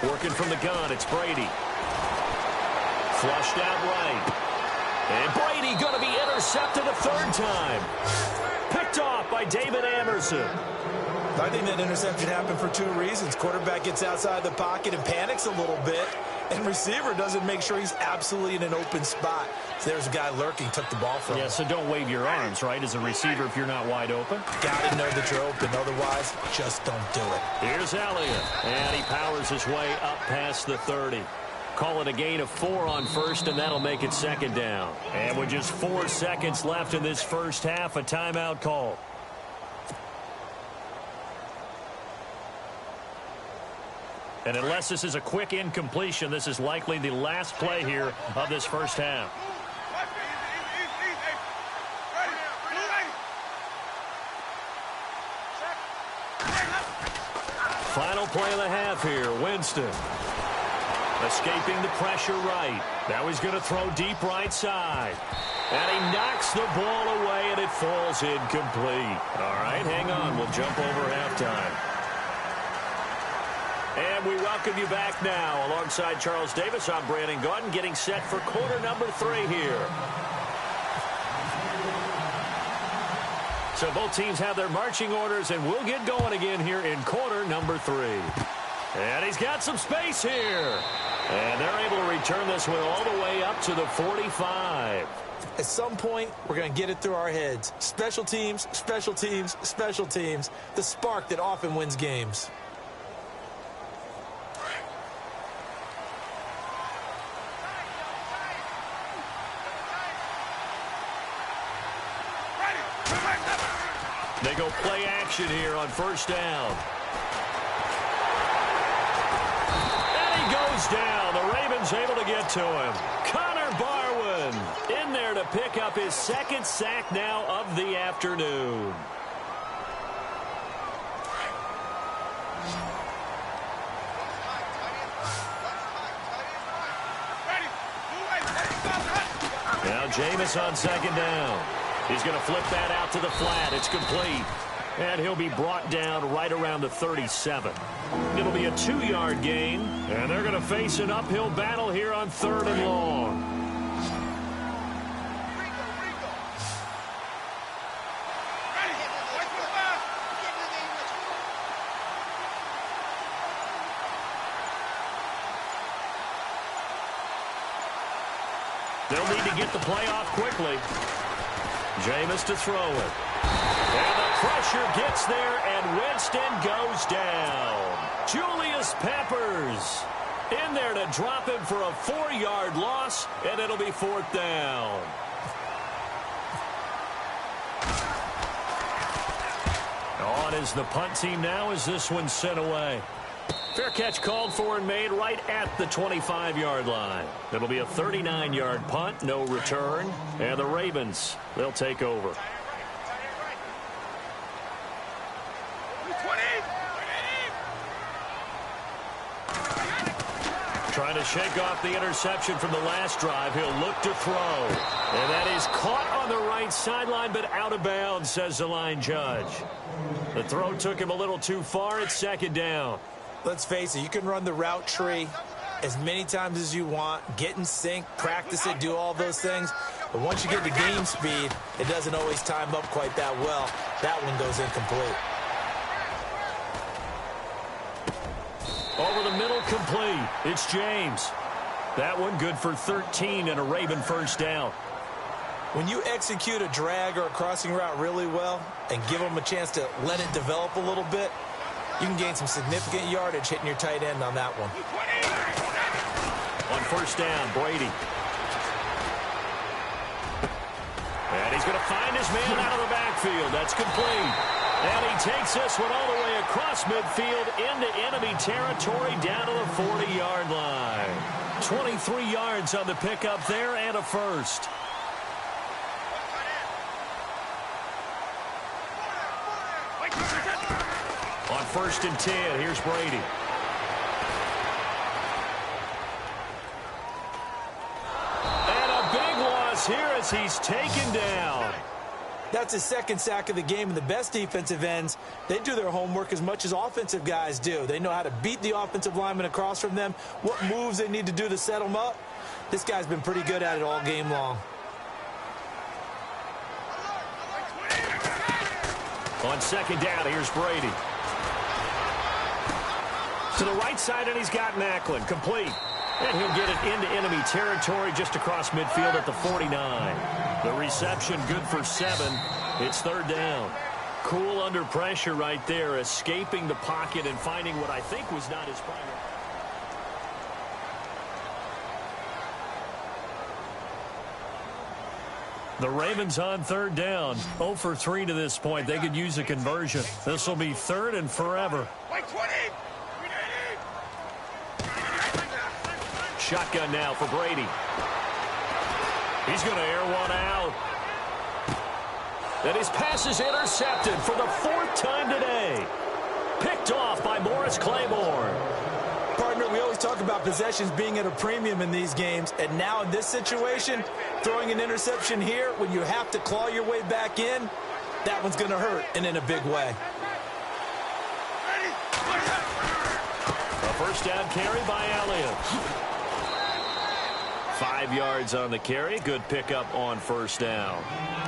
Working from the gun, it's Brady. Flushed out right. And Brady going to be intercepted a third time. Picked off by David Amerson. I think that interception happened for two reasons. Quarterback gets outside the pocket and panics a little bit, and receiver doesn't make sure he's absolutely in an open spot. So there's a guy lurking, took the ball from him. Yeah, so don't wave your arms, right, as a receiver if you're not wide open. Got to know that you're open. Otherwise, just don't do it. Here's Elliott, and he powers his way up past the 30. Call it a gain of 4 on first, and that'll make it second down. And with just 4 seconds left in this first half, a timeout call. And unless this is a quick incompletion, this is likely the last play here of this first half. Final play of the half here, Winston. Escaping the pressure right. Now he's going to throw deep right side. And he knocks the ball away, and it falls incomplete. All right, hang on. We'll jump over halftime. And we welcome you back now. Alongside Charles Davis, I'm Brandon Gaudin, getting set for quarter number 3 here. So both teams have their marching orders, and we'll get going again here in quarter number 3. And he's got some space here. And they're able to return this one all the way up to the 45. At some point, we're going to get it through our heads. Special teams, special teams, special teams. The spark that often wins games. They go play action here on first down. And he goes down. The Ravens able to get to him. Connor Barwin in there to pick up his second sack now of the afternoon. Now Jameis on second down. He's going to flip that out to the flat. It's complete. And he'll be brought down right around the 37. It'll be a 2-yard gain. And they're going to face an uphill battle here on 3rd and long. They'll need to get the play off quickly. Jameis to throw it. And the pressure gets there, and Winston goes down. Julius Peppers in there to drop him for a 4-yard loss, and it'll be 4th down. On is the punt team now as this one's sent away. Fair catch called for and made right at the 25-yard line. It'll be a 39-yard punt, no return. And the Ravens, they'll take over. Trying to shake off the interception from the last drive. He'll look to throw. And that is caught on the right sideline, but out of bounds, says the line judge. The throw took him a little too far. It's second down. Let's face it, you can run the route tree as many times as you want, get in sync, practice it, do all those things. But once you get to game speed, it doesn't always time up quite that well. That one goes incomplete. Over the middle, complete. It's James. That one good for 13 and a Raven first down. When you execute a drag or a crossing route really well and give them a chance to let it develop a little bit, you can gain some significant yardage hitting your tight end on that one. On first down, Brady. And he's going to find his man out of the backfield. That's complete. And he takes this one all the way across midfield into enemy territory down to the 40-yard line. 23 yards on the pickup there and a first. On 1st and 10, here's Brady. And a big loss here as he's taken down. That's his second sack of the game, and the best defensive ends, they do their homework as much as offensive guys do. They know how to beat the offensive lineman across from them, what moves they need to do to set them up. This guy's been pretty good at it all game long. On second down, here's Brady. To the right side, and he's got Macklin. Complete. And he'll get it into enemy territory just across midfield at the 49. The reception good for 7. It's third down. Cool under pressure right there, escaping the pocket and finding what I think was not his primary. The Ravens on third down. 0 for 3 to this point. They could use a conversion. This will be third and forever. Shotgun now for Brady. He's going to air one out. And his pass is intercepted for the 4th time today. Picked off by Morris Claiborne. Partner, we always talk about possessions being at a premium in these games, and now in this situation, throwing an interception here when you have to claw your way back in, that one's going to hurt, and in a big way. A first down carry by Elliott. 5 yards on the carry. Good pickup on first down.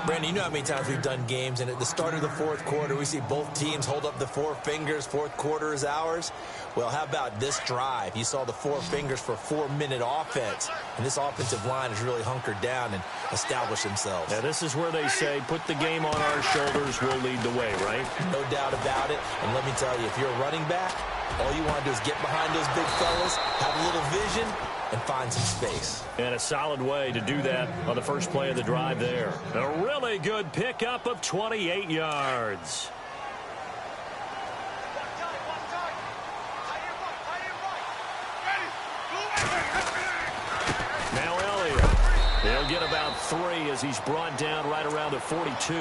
Brandon, you know how many times we've done games, and at the start of the fourth quarter, we see both teams hold up the 4 fingers. Fourth quarter is ours. Well, how about this drive? You saw the 4 fingers for 4-minute offense, and this offensive line has really hunkered down and established themselves. Now, this is where they say, put the game on our shoulders, we'll lead the way, right? No doubt about it. And let me tell you, if you're a running back, all you want to do is get behind those big fellas, have a little vision, and find some space. And a solid way to do that on the first play of the drive there. A really good pickup of 28 yards. Now Elliott. They'll get about 3 as he's brought down right around the 42.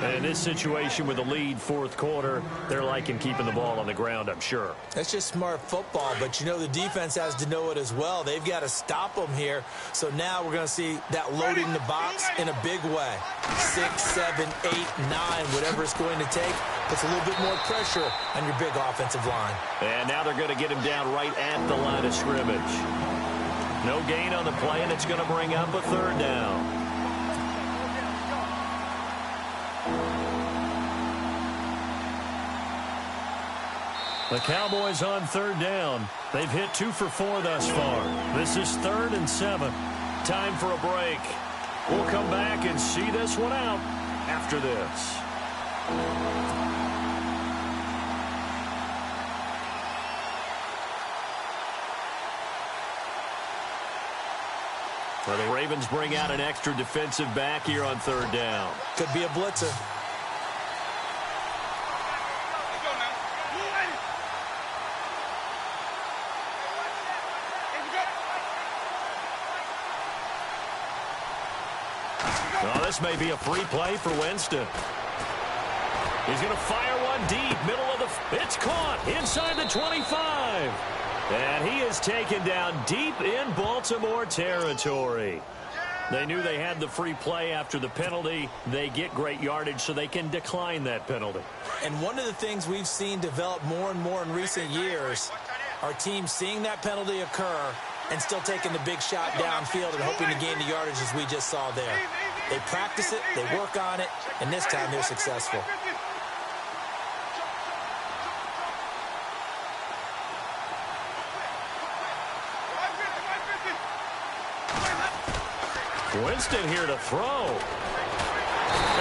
And in this situation with the lead fourth quarter, they're liking keeping the ball on the ground, I'm sure. That's just smart football, but you know the defense has to know it as well. They've got to stop them here. So now we're going to see that loading the box in a big way. 6, 7, 8, 9, whatever it's going to take, puts a little bit more pressure on your big offensive line. And now they're going to get him down right at the line of scrimmage. No gain on the play, and it's going to bring up a third down. The Cowboys on third down. They've hit 2 for 4 thus far. This is 3rd and 7. Time for a break. We'll come back and see this one out after this. Well, the Ravens bring out an extra defensive back here on third down. Could be a blitzer. Oh, this may be a free play for Winston. He's going to fire one deep, middle of the... It's caught inside the 25. And he is taken down deep in Baltimore territory. They knew they had the free play after the penalty. They get great yardage, so they can decline that penalty. And one of the things we've seen develop more and more in recent years are teams seeing that penalty occur and still taking the big shot downfield and hoping to gain the yardage as we just saw there. They practice it, they work on it, and this time they're successful. Winston here to throw.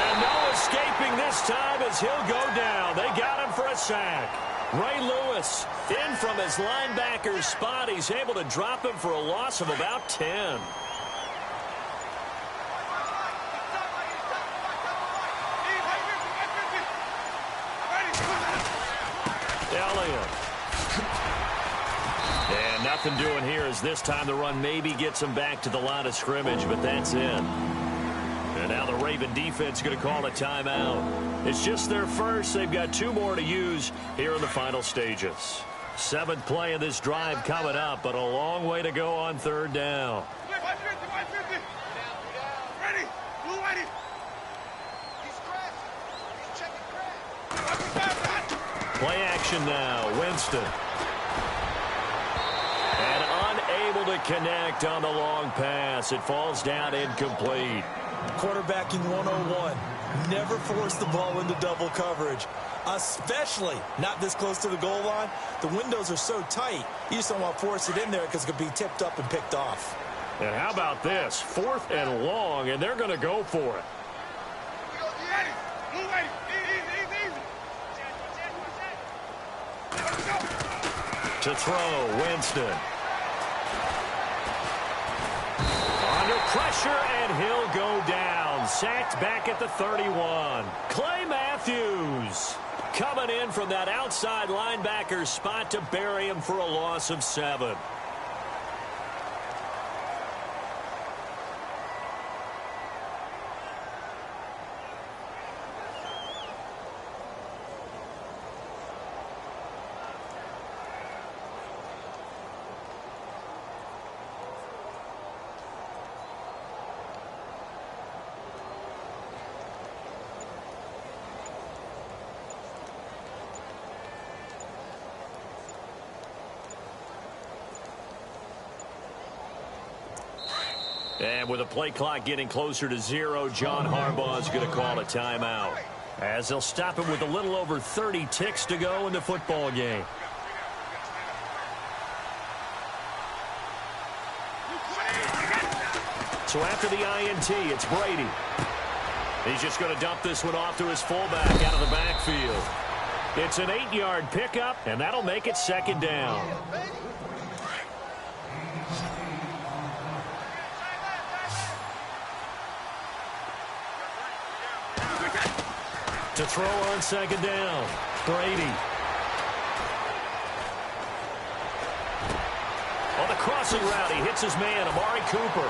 And no escaping this time as he'll go down. They got him for a sack. Ray Lewis in from his linebacker's spot. He's able to drop him for a loss of about 10. Elliott. And nothing doing here as this time the run maybe gets him back to the line of scrimmage, but that's it. And now the Raven defense going to call a timeout. It's just their first. They've got 2 more to use here in the final stages. 7th play of this drive coming up, but a long way to go on third down. Play action now. Winston. And unable unable to connect on the long pass. It falls down incomplete. Quarterbacking 101. Never force the ball into double coverage, especially not this close to the goal line. The windows are so tight, you just don't want to force it in there because it could be tipped up and picked off. And how about this? 4th and long, and they're going to go for it. To throw, Winston. Under pressure, and he'll go down. Sacked back at the 31. Clay Matthews coming in from that outside linebacker spot to bury him for a loss of 7. And with the play clock getting closer to 0, John Harbaugh is going to call a timeout, as they'll stop him with a little over 30 ticks to go in the football game. So after the INT, it's Brady. He's just going to dump this one off to his fullback out of the backfield. It's an 8-yard pickup, and that'll make it 2nd down. To throw on 2nd down, Brady. On the crossing route, he hits his man, Amari Cooper.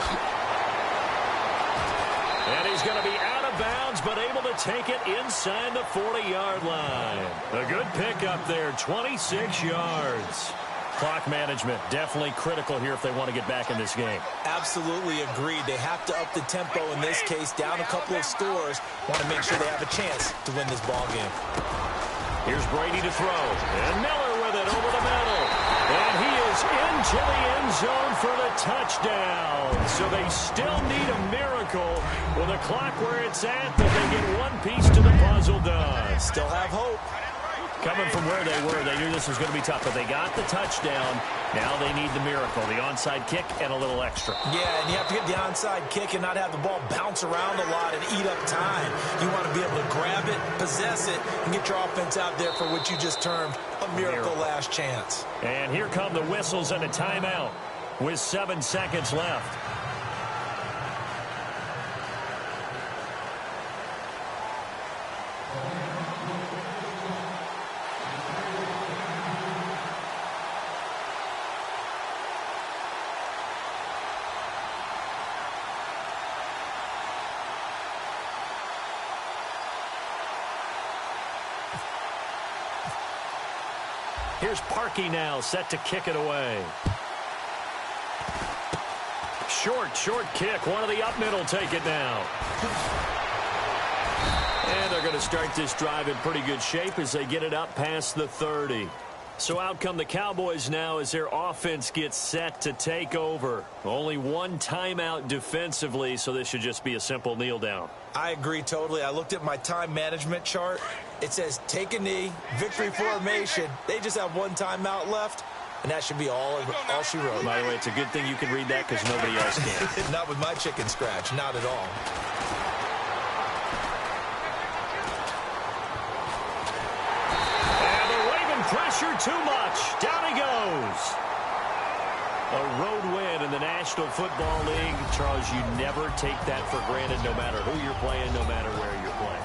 And he's going to be out of bounds, but able to take it inside the 40-yard line. A good pickup there, 26 yards. Clock management, definitely critical here if they want to get back in this game. Absolutely agreed. They have to up the tempo in this case, down a couple of scores. Want to make sure they have a chance to win this ball game. Here's Brady to throw. And Miller with it over the middle. And he is into the end zone for the touchdown. So they still need a miracle with the clock where it's at that they get one piece to the puzzle done. Still have hope. Coming from where they were, they knew this was going to be tough, but they got the touchdown. Now they need the miracle, the onside kick and a little extra. Yeah, and you have to get the onside kick and not have the ball bounce around a lot and eat up time. You want to be able to grab it, possess it, and get your offense out there for what you just termed a miracle last chance. And here come the whistles and a timeout with 7 seconds left. Here's Parkey now, set to kick it away. Short kick. One of the up middle take it now. And they're going to start this drive in pretty good shape as they get it up past the 30. So out come the Cowboys now as their offense gets set to take over. Only one timeout defensively, so this should just be a simple kneel down. I agree totally. I looked at my time management chart. It says take a knee, victory formation. They just have one timeout left, and that should be all she wrote. By the way, it's a good thing you can read that because nobody else can. Not with my chicken scratch, not at all. And they're waving pressure too much. Down he goes. A road win in the National Football League. Charles, you never take that for granted no matter who you're playing, no matter where you're playing.